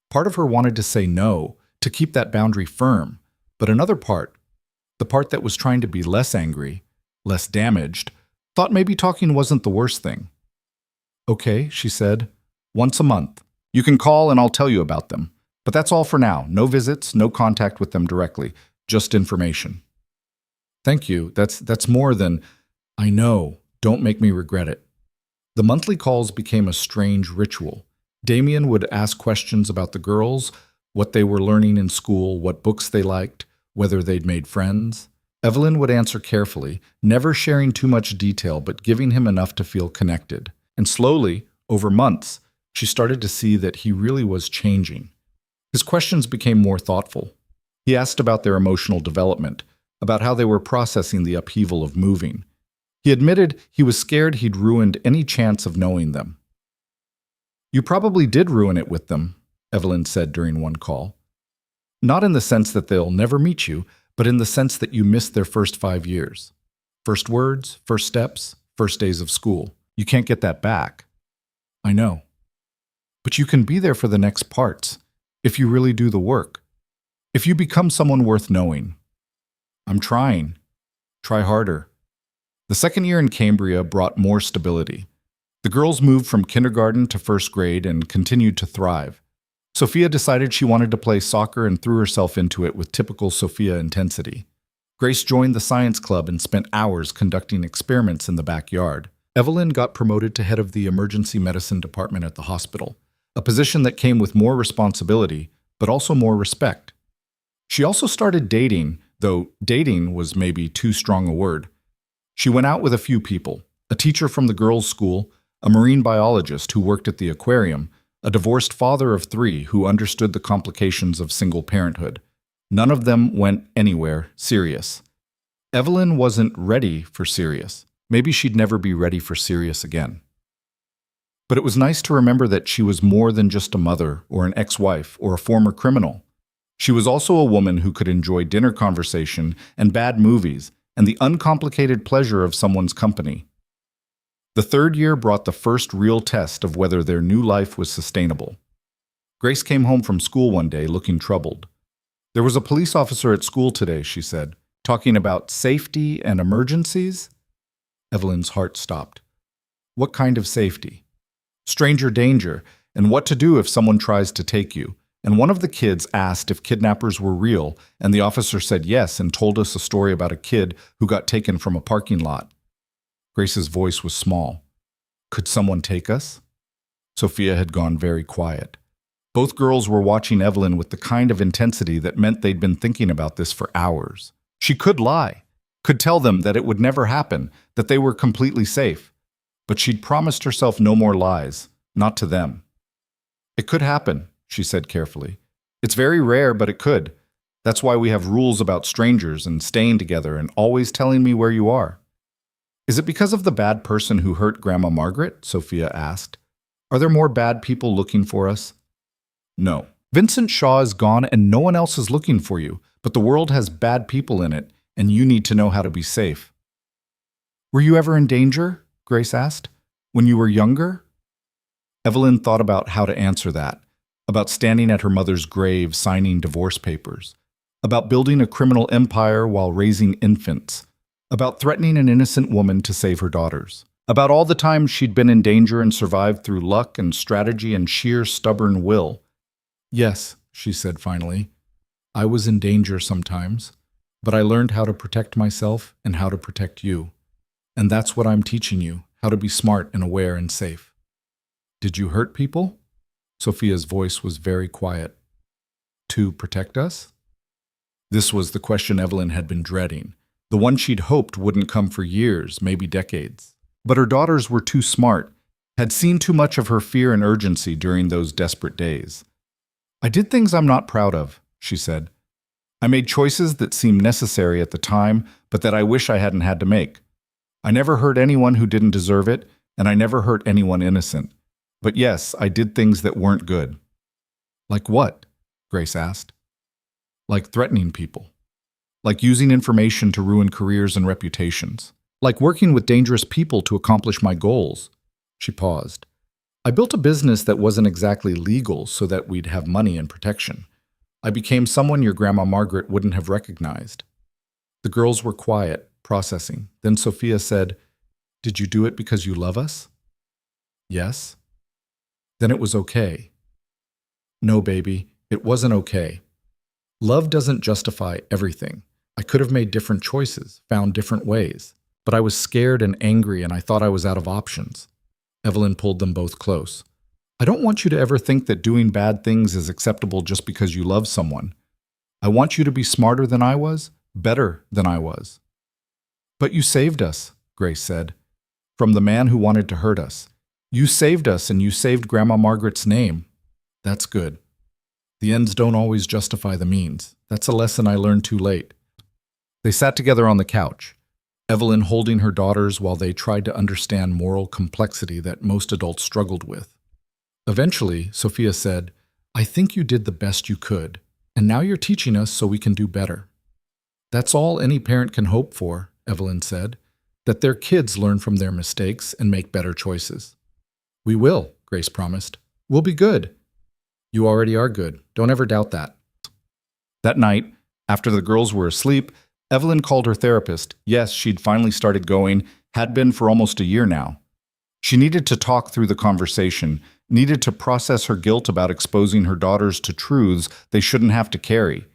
Part of her wanted to say no, to keep that boundary firm, but another part, the part that was trying to be less angry, less damaged, thought maybe talking wasn't the worst thing. "Okay," she said. "Once a month. You can call and I'll tell you about them. But that's all for now. No visits, no contact with them directly. Just information." "Thank you. That's more than—" "I know. Don't make me regret it." The monthly calls became a strange ritual. Damien would ask questions about the girls, what they were learning in school, what books they liked, whether they'd made friends. Evelyn would answer carefully, never sharing too much detail but giving him enough to feel connected. And slowly, over months, she started to see that he really was changing. His questions became more thoughtful. He asked about their emotional development, about how they were processing the upheaval of moving. He admitted he was scared he'd ruined any chance of knowing them. "You probably did ruin it with them," Evelyn said during one call. "Not in the sense that they'll never meet you, but in the sense that you missed their first 5 years. First words, first steps, first days of school. You can't get that back." "I know. But you can be there for the next parts, if you really do the work. If you become someone worth knowing." "I'm trying. Try harder." The second year in Cambria brought more stability. The girls moved from kindergarten to first grade and continued to thrive. Sophia decided she wanted to play soccer and threw herself into it with typical Sophia intensity. Grace joined the science club and spent hours conducting experiments in the backyard. Evelyn got promoted to head of the emergency medicine department at the hospital, a position that came with more responsibility, but also more respect. She also started dating, though dating was maybe too strong a word. She went out with a few people, A teacher from the girls' school, a marine biologist who worked at the aquarium, a divorced father of 3 who understood the complications of single parenthood. None of them went anywhere serious. Evelyn wasn't ready for serious. Maybe she'd never be ready for serious again. But it was nice to remember that she was more than just a mother or an ex-wife or a former criminal. She was also a woman who could enjoy dinner conversation and bad movies and the uncomplicated pleasure of someone's company. The 3rd year brought the first real test of whether their new life was sustainable. Grace came home from school one day looking troubled. "There was a police officer at school today," she said, "talking about safety and emergencies." Evelyn's heart stopped. What kind of safety? Stranger danger, and what to do if someone tries to take you. And one of the kids asked if kidnappers were real, and the officer said yes and told us a story about a kid who got taken from a parking lot. Grace's voice was small. Could someone take us? Sophia had gone very quiet. Both girls were watching Evelyn with the kind of intensity that meant they'd been thinking about this for hours. She could lie, could tell them that it would never happen, that they were completely safe. But she'd promised herself no more lies, not to them. "It could happen," she said carefully. "It's very rare, but it could. That's why we have rules about strangers and staying together and always telling me where you are." "Is it because of the bad person who hurt Grandma Margaret?" Sophia asked. "Are there more bad people looking for us?" "No. Vincent Shaw is gone and no one else is looking for you, but the world has bad people in it, and you need to know how to be safe." "Were you ever in danger?" Grace asked. "When you were younger?" Evelyn thought about how to answer that, about standing at her mother's grave signing divorce papers, about building a criminal empire while raising infants, about threatening an innocent woman to save her daughters, about all the times she'd been in danger and survived through luck and strategy and sheer stubborn will. "Yes," she said finally, "I was in danger sometimes, but I learned how to protect myself and how to protect you. And that's what I'm teaching you, how to be smart and aware and safe." "Did you hurt people?" Sophia's voice was very quiet. "To protect us?" This was the question Evelyn had been dreading, the one she'd hoped wouldn't come for years, maybe decades. But her daughters were too smart, had seen too much of her fear and urgency during those desperate days. "I did things I'm not proud of," she said. "I made choices that seemed necessary at the time, but that I wish I hadn't had to make. I never hurt anyone who didn't deserve it, and I never hurt anyone innocent. But yes, I did things that weren't good." "Like what?" Grace asked. "Like threatening people. Like using information to ruin careers and reputations. Like working with dangerous people to accomplish my goals." She paused. "I built a business that wasn't exactly legal so that we'd have money and protection. I became someone your Grandma Margaret wouldn't have recognized." The girls were quiet, processing. Then Sophia said, "Did you do it because you love us?" "Yes." "Then it was okay." "No, baby, it wasn't okay. Love doesn't justify everything. I could have made different choices, found different ways. But I was scared and angry and I thought I was out of options." Evelyn pulled them both close. "I don't want you to ever think that doing bad things is acceptable just because you love someone. I want you to be smarter than I was, better than I was." "But you saved us," Grace said, "from the man who wanted to hurt us. You saved us and you saved Grandma Margaret's name." "That's good. The ends don't always justify the means. That's a lesson I learned too late." They sat together on the couch, Evelyn holding her daughters while they tried to understand moral complexity that most adults struggled with. Eventually, Sophia said, "I think you did the best you could, and now you're teaching us so we can do better." "That's all any parent can hope for," Evelyn said, "that their kids learn from their mistakes and make better choices." "We will," Grace promised. "We'll be good." "You already are good. Don't ever doubt that." That night, after the girls were asleep, Evelyn called her therapist. Yes, she'd finally started going, had been for almost a year now. She needed to talk through the conversation, needed to process her guilt about exposing her daughters to truths they shouldn't have to carry.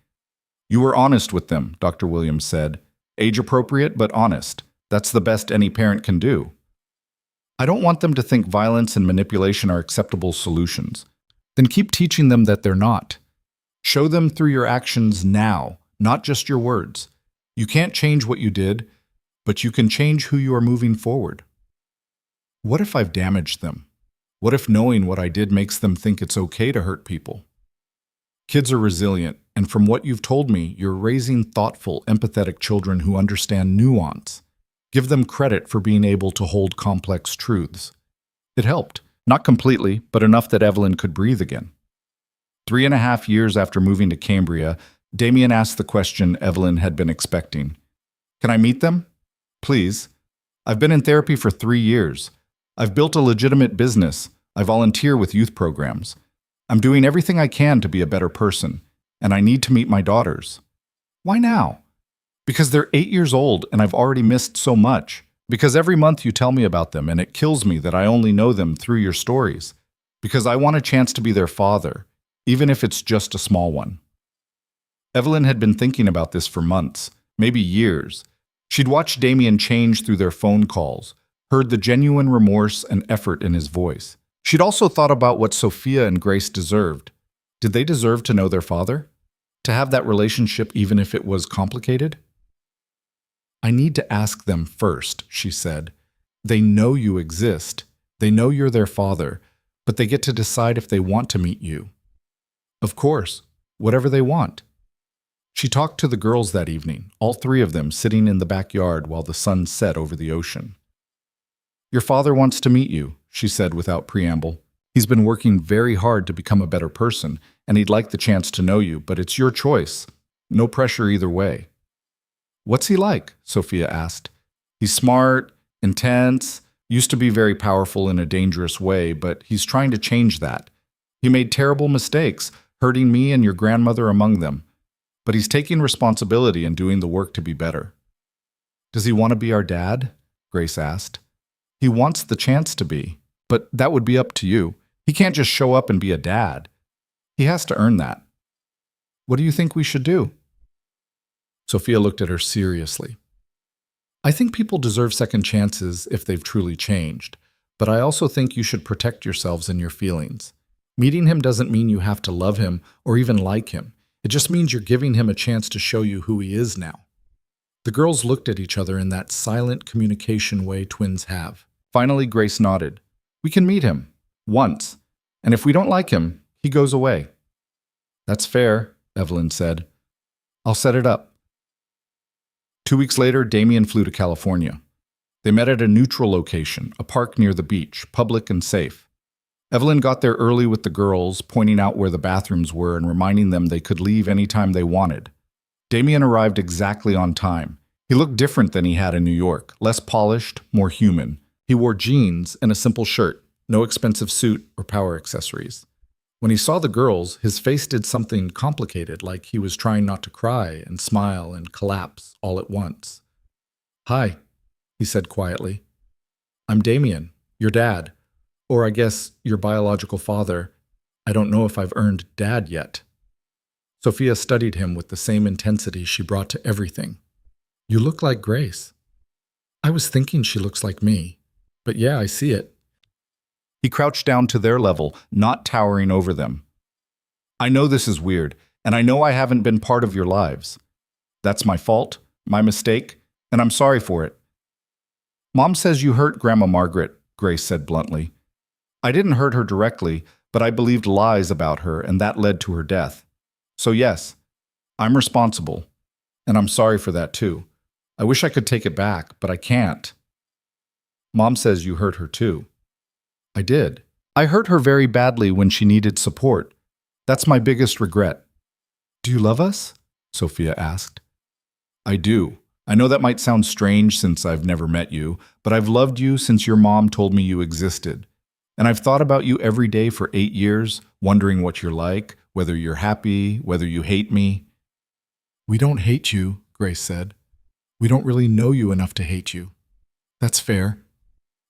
"You were honest with them," Dr. Williams said. "Age appropriate, but honest. That's the best any parent can do." "I don't want them to think violence and manipulation are acceptable solutions." "Then keep teaching them that they're not. Show them through your actions now, not just your words. You can't change what you did, but you can change who you are moving forward." What if I've damaged them? What if knowing what I did makes them think it's okay to hurt people? Kids are resilient, and from what you've told me, you're raising thoughtful, empathetic children who understand nuance. Give them credit for being able to hold complex truths. It helped. Not completely, but enough that Evelyn could breathe again. 3.5 years after moving to Cambria, Damien asked the question Evelyn had been expecting. Can I meet them? Please. I've been in therapy for 3 years. I've built a legitimate business. I volunteer with youth programs. I'm doing everything I can to be a better person, and I need to meet my daughters. Why now? Because they're 8 years old and I've already missed so much. Because every month you tell me about them and it kills me that I only know them through your stories. Because I want a chance to be their father, even if it's just a small one. Evelyn had been thinking about this for months, maybe years. She'd watched Damien change through their phone calls, heard the genuine remorse and effort in his voice. She'd also thought about what Sophia and Grace deserved. Did they deserve to know their father? To have that relationship even if it was complicated? I need to ask them first, she said. They know you exist. They know you're their father, but they get to decide if they want to meet you. Of course, whatever they want. She talked to the girls that evening, all 3 of them sitting in the backyard while the sun set over the ocean. Your father wants to meet you, she said without preamble. He's been working very hard to become a better person, and he'd like the chance to know you, but it's your choice. No pressure either way. What's he like? Sophia asked. He's smart, intense, used to be very powerful in a dangerous way, but he's trying to change that. He made terrible mistakes, hurting me and your grandmother among them. But he's taking responsibility and doing the work to be better. Does he want to be our dad? Grace asked. He wants the chance to be, but that would be up to you. He can't just show up and be a dad. He has to earn that. What do you think we should do? Sophia looked at her seriously. I think people deserve second chances if they've truly changed, but I also think you should protect yourselves and your feelings. Meeting him doesn't mean you have to love him or even like him. It just means you're giving him a chance to show you who he is now. The girls looked at each other in that silent communication way twins have. Finally, Grace nodded. We can meet him. Once. And if we don't like him, he goes away. That's fair, Evelyn said. I'll set it up. 2 weeks later, Damien flew to California. They met at a neutral location, a park near the beach, public and safe. Evelyn got there early with the girls, pointing out where the bathrooms were and reminding them they could leave anytime they wanted. Damien arrived exactly on time. He looked different than he had in New York, less polished, more human. He wore jeans and a simple shirt, no expensive suit or power accessories. When he saw the girls, his face did something complicated, like he was trying not to cry and smile and collapse all at once. Hi, he said quietly. I'm Damien, your dad. Or I guess your biological father. I don't know if I've earned dad yet. Sophia studied him with the same intensity she brought to everything. You look like Grace. I was thinking she looks like me. But yeah, I see it. He crouched down to their level, not towering over them. I know this is weird, and I know I haven't been part of your lives. That's my fault, my mistake, and I'm sorry for it. Mom says you hurt Grandma Margaret, Grace said bluntly. I didn't hurt her directly, but I believed lies about her, and that led to her death. So yes, I'm responsible, and I'm sorry for that too. I wish I could take it back, but I can't. Mom says you hurt her too. I did. I hurt her very badly when she needed support. That's my biggest regret. Do you love us? Sophia asked. I do. I know that might sound strange since I've never met you, but I've loved you since your mom told me you existed. And I've thought about you every day for 8 years, wondering what you're like, whether you're happy, whether you hate me. We don't hate you, Grace said. We don't really know you enough to hate you. That's fair.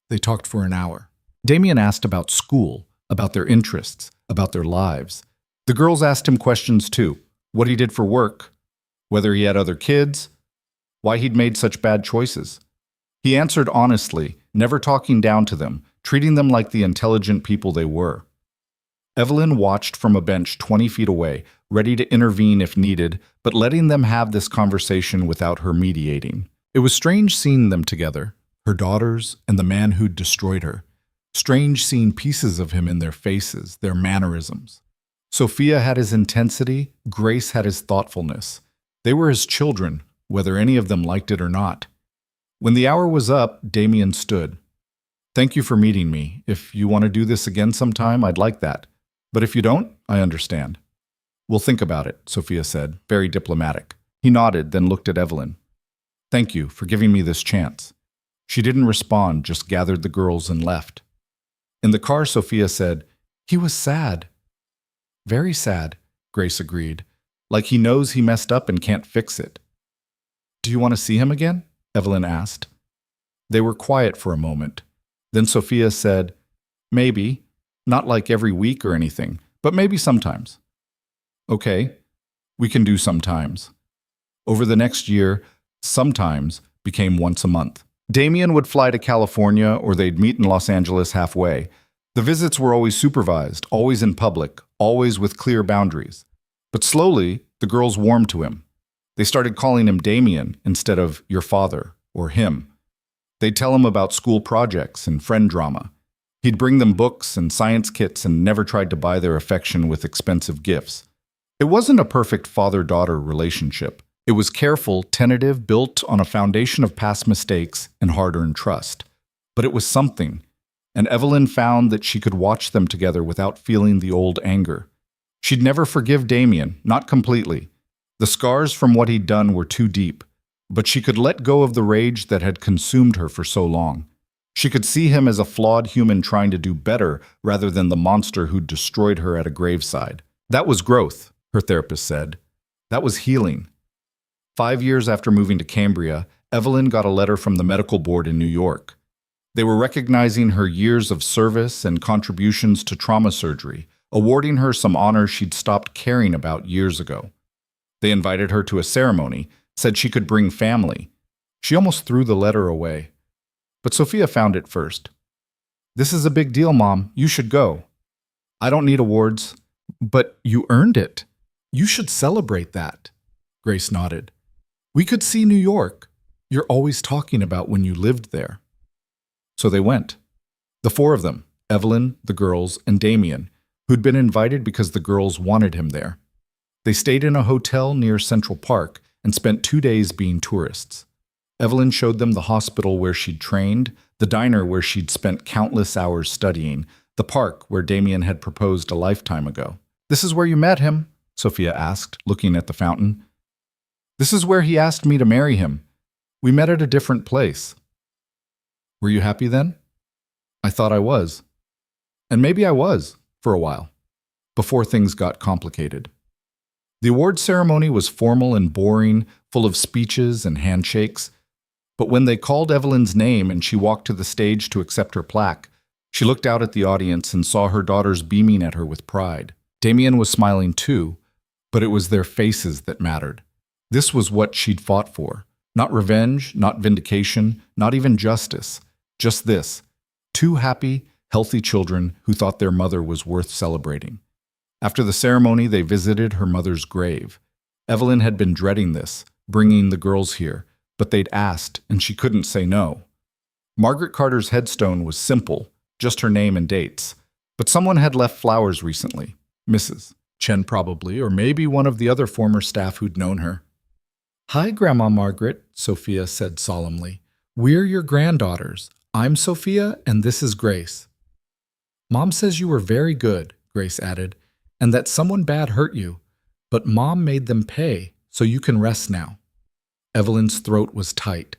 They talked for an hour. Damien asked about school, about their interests, about their lives. The girls asked him questions too. What he did for work, whether he had other kids, why he'd made such bad choices. He answered honestly, never talking down to them, treating them like the intelligent people they were. Evelyn watched from a bench 20 feet away, ready to intervene if needed, but letting them have this conversation without her mediating. It was strange seeing them together, her daughters, and the man who'd destroyed her. Strange seeing pieces of him in their faces, their mannerisms. Sophia had his intensity, Grace had his thoughtfulness. They were his children, whether any of them liked it or not. When the hour was up, Damien stood. "Thank you for meeting me. If you want to do this again sometime, I'd like that. But if you don't, I understand." "We'll think about it," Sophia said, very diplomatic. He nodded, then looked at Evelyn. "Thank you for giving me this chance." She didn't respond, just gathered the girls and left. In the car, Sophia said, "He was sad." "Very sad," Grace agreed. "Like he knows he messed up and can't fix it." "Do you want to see him again?" Evelyn asked. They were quiet for a moment. Then Sophia said, "Maybe. Not like every week or anything, but maybe sometimes." "Okay, we can do sometimes." Over the next year, sometimes became once a month. Damien would fly to California or they'd meet in Los Angeles halfway. The visits were always supervised, always in public, always with clear boundaries. But slowly, the girls warmed to him. They started calling him Damien instead of your father or him. They'd tell him about school projects and friend drama. He'd bring them books and science kits and never tried to buy their affection with expensive gifts. It wasn't a perfect father-daughter relationship. It was careful, tentative, built on a foundation of past mistakes and hard-earned trust. But it was something, and Evelyn found that she could watch them together without feeling the old anger. She'd never forgive Damien, not completely. The scars from what he'd done were too deep, but she could let go of the rage that had consumed her for so long. She could see him as a flawed human trying to do better rather than the monster who'd destroyed her at a graveside. That was growth, her therapist said. That was healing. 5 years after moving to Cambria, Evelyn got a letter from the medical board in New York. They were recognizing her years of service and contributions to trauma surgery, awarding her some honors she'd stopped caring about years ago. They invited her to a ceremony, said she could bring family. She almost threw the letter away. But Sophia found it first. "This is a big deal, Mom. You should go." "I don't need awards." "But you earned it. You should celebrate that." Grace nodded. "We could see New York. You're always talking about when you lived there." So they went. The 4 of them, Evelyn, the girls, and Damien, who'd been invited because the girls wanted him there. They stayed in a hotel near Central Park and spent 2 days being tourists. Evelyn showed them the hospital where she'd trained, the diner where she'd spent countless hours studying, the park where Damien had proposed a lifetime ago. "This is where you met him?" Sophia asked, looking at the fountain. "This is where he asked me to marry him. We met at a different place." "Were you happy then?" "I thought I was. And maybe I was, for a while, before things got complicated." The award ceremony was formal and boring, full of speeches and handshakes. But when they called Evelyn's name and she walked to the stage to accept her plaque, she looked out at the audience and saw her daughters beaming at her with pride. Damien was smiling too, but it was their faces that mattered. This was what she'd fought for. Not revenge, not vindication, not even justice. Just this. 2 happy, healthy children who thought their mother was worth celebrating. After the ceremony, they visited her mother's grave. Evelyn had been dreading this, bringing the girls here, but they'd asked, and she couldn't say no. Margaret Carter's headstone was simple, just her name and dates. But someone had left flowers recently. Mrs. Chen probably, or maybe one of the other former staff who'd known her. "Hi, Grandma Margaret," Sophia said solemnly. "We're your granddaughters. I'm Sophia, and this is Grace." "Mom says you were very good," Grace added, "and that someone bad hurt you. But Mom made them pay, so you can rest now." Evelyn's throat was tight.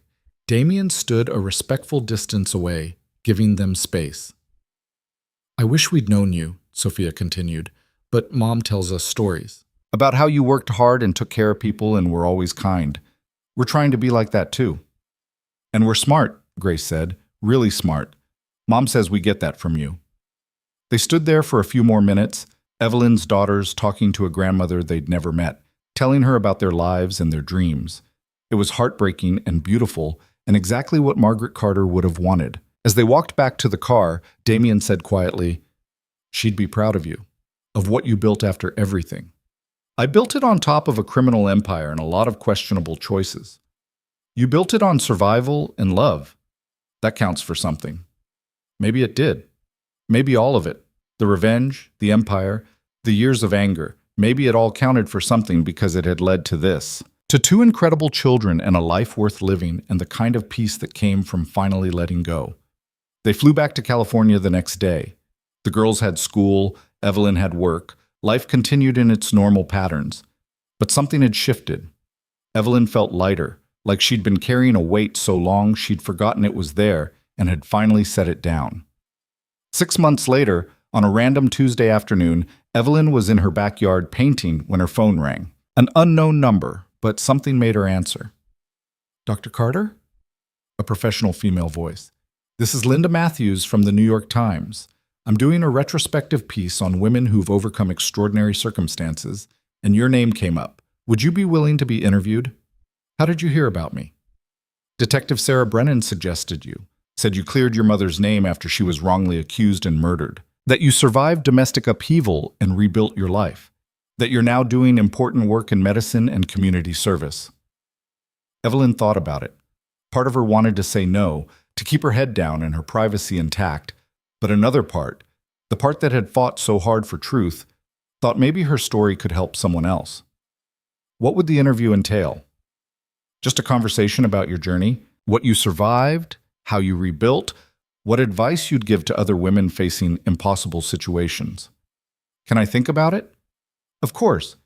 Damien stood a respectful distance away, giving them space. "I wish we'd known you," Sophia continued, "but Mom tells us stories. About how you worked hard and took care of people and were always kind. We're trying to be like that too." "And we're smart," Grace said, "really smart. Mom says we get that from you." They stood there for a few more minutes, Evelyn's daughters talking to a grandmother they'd never met, telling her about their lives and their dreams. It was heartbreaking and beautiful, and exactly what Margaret Carter would have wanted. As they walked back to the car, Damien said quietly, "She'd be proud of you, of what you built after everything. I built it on top of a criminal empire and a lot of questionable choices. You built it on survival and love. That counts for something. Maybe it did. Maybe all of it. The revenge, the empire, the years of anger. Maybe it all counted for something because it had led to this. To two incredible children and a life worth living and the kind of peace that came from finally letting go. They flew back to California the next day. The girls had school, Evelyn had work. Life continued in its normal patterns. But something had shifted. Evelyn felt lighter, like she'd been carrying a weight so long she'd forgotten it was there and had finally set it down. 6 months later, on a random Tuesday afternoon, Evelyn was in her backyard painting when her phone rang. An unknown number, but something made her answer. "Dr. Carter?" A professional female voice. "This is Linda Matthews from the New York Times. I'm doing a retrospective piece on women who've overcome extraordinary circumstances, and your name came up. Would you be willing to be interviewed? How did you hear about me?" "Detective Sarah Brennan suggested you. Said you cleared your mother's name after she was wrongly accused and murdered. That you survived domestic upheaval and rebuilt your life. That you're now doing important work in medicine and community service." Evelyn thought about it. Part of her wanted to say no, to keep her head down and her privacy intact, but another part, the part that had fought so hard for truth, thought maybe her story could help someone else. What would the interview entail? Just a conversation about your journey, what you survived, how you rebuilt, what advice you'd give to other women facing impossible situations. Can I think about it? Of course.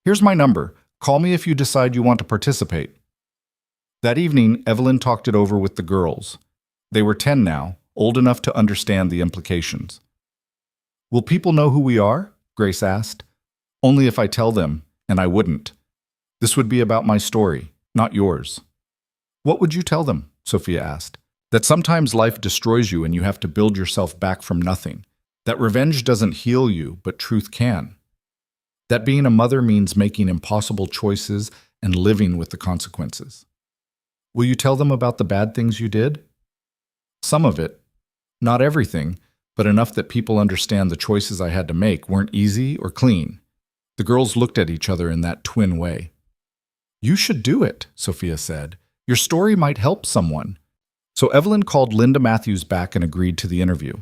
Here's my number. Call me if you decide you want to participate. That evening, Evelyn talked it over with the girls. They were 10 now, old enough to understand the implications. "Will people know who we are?" Grace asked. "Only if I tell them, and I wouldn't. This would be about my story, not yours." "What would you tell them?" Sophia asked. "That sometimes life destroys you and you have to build yourself back from nothing. That revenge doesn't heal you, but truth can. That being a mother means making impossible choices and living with the consequences." "Will you tell them about the bad things you did?" "Some of it. Not everything, but enough that people understand the choices I had to make weren't easy or clean." The girls looked at each other in that twin way. "You should do it," Sophia said. "Your story might help someone." So Evelyn called Linda Matthews back and agreed to the interview.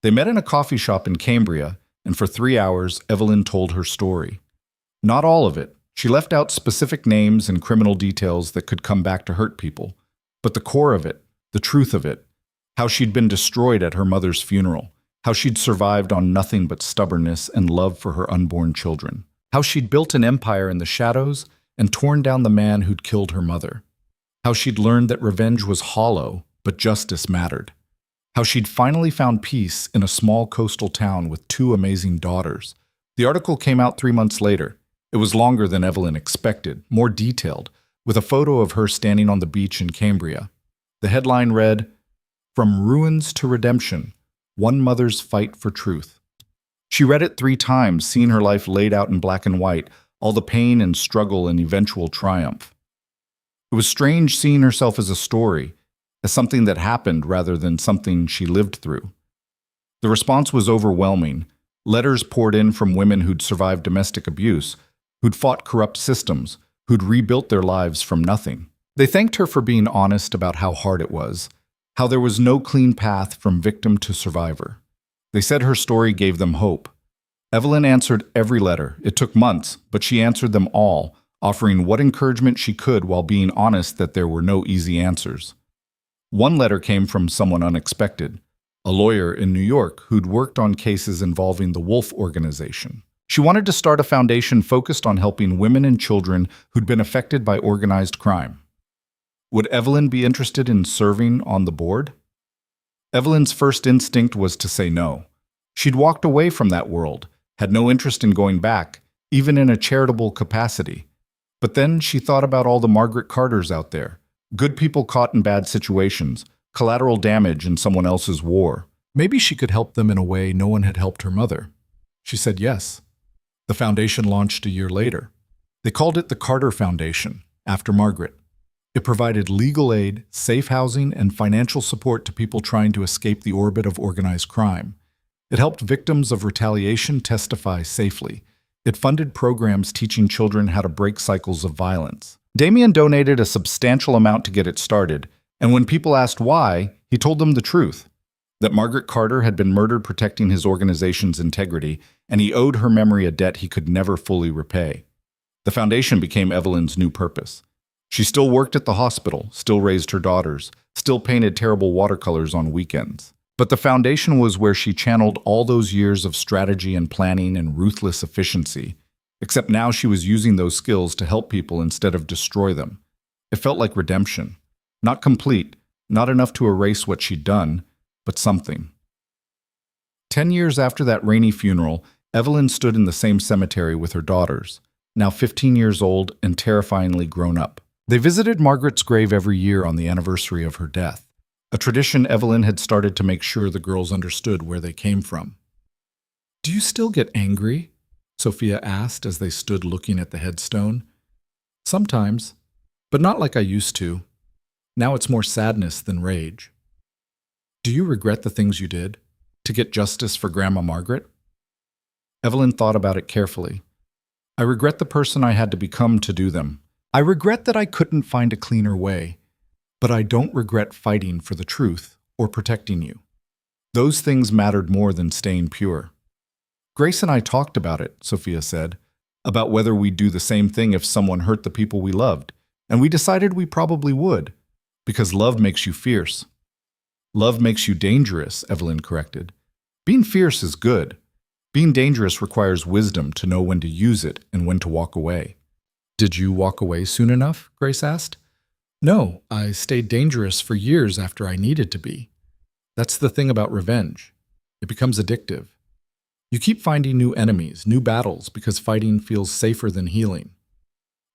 They met in a coffee shop in Cambria, and for 3 hours, Evelyn told her story. Not all of it. She left out specific names and criminal details that could come back to hurt people. But the core of it, the truth of it, how she'd been destroyed at her mother's funeral, how she'd survived on nothing but stubbornness and love for her unborn children, how she'd built an empire in the shadows and torn down the man who'd killed her mother, how she'd learned that revenge was hollow, but justice mattered, how she'd finally found peace in a small coastal town with 2 amazing daughters. The article came out 3 months later. It was longer than Evelyn expected, more detailed, with a photo of her standing on the beach in Cambria. The headline read, "From Ruins to Redemption, One Mother's Fight for Truth." She read it 3 times, seeing her life laid out in black and white, all the pain and struggle and eventual triumph. It was strange seeing herself as a story, as something that happened rather than something she lived through. The response was overwhelming. Letters poured in from women who'd survived domestic abuse, who'd fought corrupt systems, who'd rebuilt their lives from nothing. They thanked her for being honest about how hard it was, how there was no clean path from victim to survivor. They said her story gave them hope. Evelyn answered every letter. It took months, but she answered them all, offering what encouragement she could while being honest that there were no easy answers. One letter came from someone unexpected, a lawyer in New York who'd worked on cases involving the Wolf Organization. She wanted to start a foundation focused on helping women and children who'd been affected by organized crime. Would Evelyn be interested in serving on the board? Evelyn's first instinct was to say no. She'd walked away from that world, had no interest in going back, even in a charitable capacity. But then she thought about all the Margaret Carters out there, good people caught in bad situations, collateral damage in someone else's war. Maybe she could help them in a way no one had helped her mother. She said yes. The foundation launched a year later. They called it the Carter Foundation, after Margaret. It provided legal aid, safe housing, and financial support to people trying to escape the orbit of organized crime. It helped victims of retaliation testify safely. It funded programs teaching children how to break cycles of violence. Damien donated a substantial amount to get it started, and when people asked why, He told them the truth, that Margaret Carter had been murdered protecting his organization's integrity, and he owed her memory a debt he could never fully repay. The foundation became Evelyn's new purpose. She still worked at the hospital, still raised her daughters, still painted terrible watercolors on weekends. But the foundation was where she channeled all those years of strategy and planning and ruthless efficiency, except now she was using those skills to help people instead of destroy them. It felt like redemption. Not complete, not enough to erase what she'd done, but something. 10 years after that rainy funeral, Evelyn stood in the same cemetery with her daughters, now 15 years old and terrifyingly grown up. They visited Margaret's grave every year on the anniversary of her death, a tradition Evelyn had started to make sure the girls understood where they came from. "Do you still get angry?" Sophia asked as they stood looking at the headstone. "Sometimes, but not like I used to. Now it's more sadness than rage." "Do you regret the things you did to get justice for Grandma Margaret?" Evelyn thought about it carefully. "I regret the person I had to become to do them. I regret that I couldn't find a cleaner way, but I don't regret fighting for the truth or protecting you. Those things mattered more than staying pure." "Grace and I talked about it," Sophia said, "about whether we'd do the same thing if someone hurt the people we loved, and we decided we probably would, because love makes you fierce." "Love makes you dangerous," Evelyn corrected. "Being fierce is good. Being dangerous requires wisdom to know when to use it and when to walk away." "Did you walk away soon enough?" Grace asked. "No, I stayed dangerous for years after I needed to be. That's the thing about revenge. It becomes addictive. You keep finding new enemies, new battles, because fighting feels safer than healing."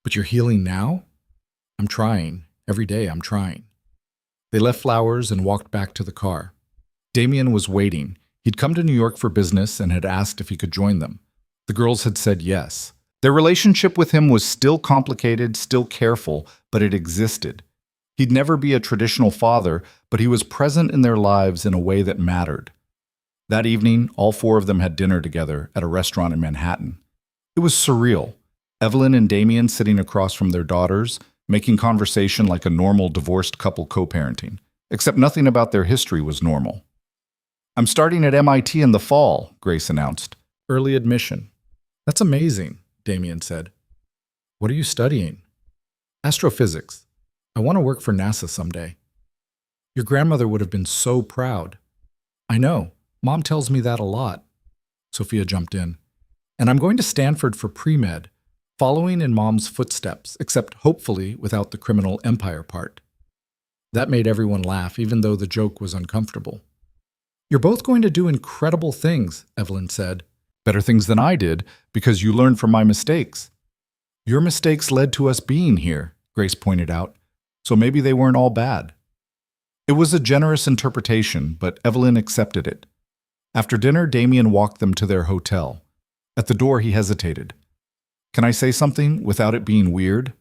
"But you're healing now?" "I'm trying. Every day I'm trying." They left flowers and walked back to the car. Damien was waiting. He'd come to New York for business and had asked if he could join them. The girls had said yes. Their relationship with him was still complicated, still careful, but it existed. He'd never be a traditional father, but he was present in their lives in a way that mattered. That evening, all four of them had dinner together at a restaurant in Manhattan. It was surreal. Evelyn and Damien sitting across from their daughters, making conversation like a normal divorced couple co-parenting, except nothing about their history was normal. "I'm starting at MIT in the fall," Grace announced. "Early admission." "That's amazing," Damien said. "What are you studying?" "Astrophysics. I want to work for NASA someday." "Your grandmother would have been so proud." "I know. Mom tells me that a lot." Sophia jumped in. "And I'm going to Stanford for pre-med, following in Mom's footsteps, except hopefully without the criminal empire part." That made everyone laugh, even though the joke was uncomfortable. "You're both going to do incredible things," Evelyn said. "Better things than I did, because you learned from my mistakes." "Your mistakes led to us being here," Grace pointed out, "so maybe they weren't all bad." It was a generous interpretation, but Evelyn accepted it. After dinner, Damien walked them to their hotel. At the door, he hesitated. "Can I say something without it being weird?"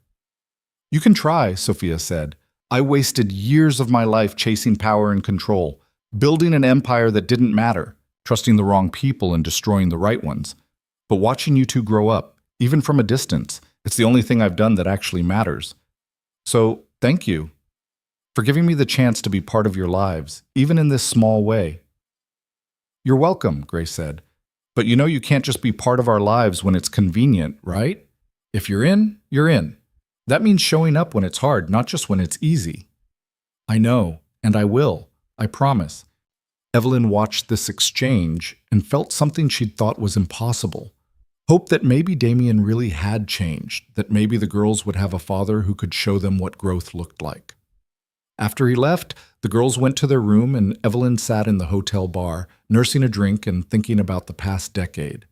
"You can try," Sophia said. "I wasted years of my life chasing power and control, building an empire that didn't matter, trusting the wrong people and destroying the right ones. But watching you two grow up, even from a distance, it's the only thing I've done that actually matters. So, thank you for giving me the chance to be part of your lives, even in this small way." "You're welcome," Grace said. "But you know you can't just be part of our lives when it's convenient, right? If you're in, you're in. That means showing up when it's hard, not just when it's easy." "I know, and I will. I promise." Evelyn watched this exchange and felt something she'd thought was impossible. Hope that maybe Damien really had changed, that maybe the girls would have a father who could show them what growth looked like. After he left, the girls went to their room and Evelyn sat in the hotel bar, nursing a drink and thinking about the past decade.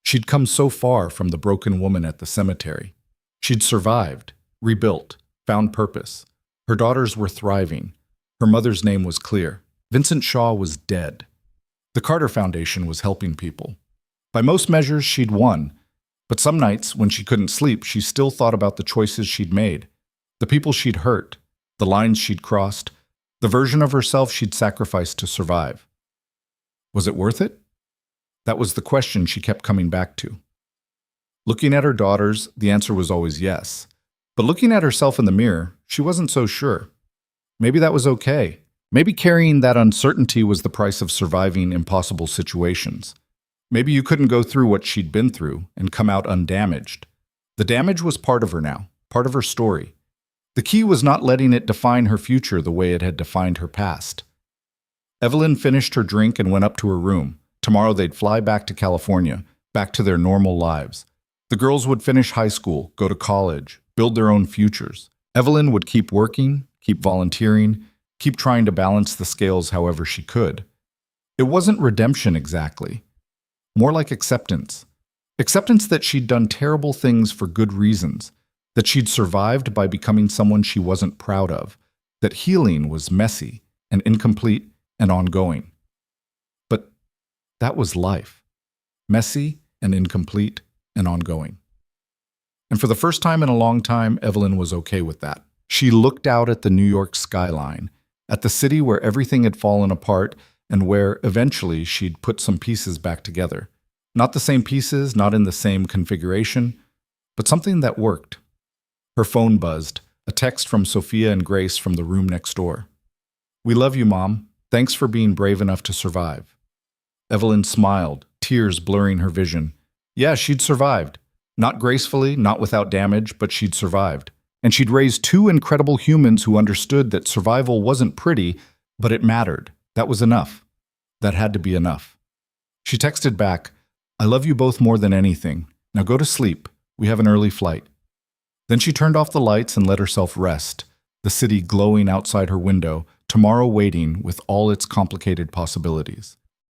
She'd come so far from the broken woman at the cemetery. She'd survived, rebuilt, found purpose. Her daughters were thriving. Her mother's name was clear. Vincent Shaw was dead. The Carter Foundation was helping people. By most measures, she'd won. But some nights, when she couldn't sleep, she still thought about the choices she'd made, the people she'd hurt, the lines she'd crossed, the version of herself she'd sacrificed to survive. Was it worth it? That was the question she kept coming back to. Looking at her daughters, the answer was always yes. But looking at herself in the mirror, she wasn't so sure. Maybe that was okay. Maybe carrying that uncertainty was the price of surviving impossible situations. Maybe you couldn't go through what she'd been through and come out undamaged. The damage was part of her now, part of her story. The key was not letting it define her future the way it had defined her past. Evelyn finished her drink and went up to her room. Tomorrow they'd fly back to California, back to their normal lives. The girls would finish high school, go to college, build their own futures. Evelyn would keep working, keep volunteering, keep trying to balance the scales however she could. It wasn't redemption exactly, more like acceptance. Acceptance that she'd done terrible things for good reasons, that she'd survived by becoming someone she wasn't proud of, that healing was messy and incomplete and ongoing. But that was life, messy and incomplete and ongoing. And for the first time in a long time, Evelyn was okay with that. She looked out at the New York skyline, at the city where everything had fallen apart and where eventually she'd put some pieces back together. Not the same pieces, not in the same configuration, but something that worked. Her phone buzzed, a text from Sophia and Grace from the room next door. "We love you, Mom. Thanks for being brave enough to survive." Evelyn smiled, tears blurring her vision. Yeah, she'd survived. Not gracefully, not without damage, but she'd survived. And she'd raised two incredible humans who understood that survival wasn't pretty, but it mattered. That was enough. That had to be enough. She texted back, "I love you both more than anything. Now go to sleep. We have an early flight." Then she turned off the lights and let herself rest, the city glowing outside her window, tomorrow waiting with all its complicated possibilities.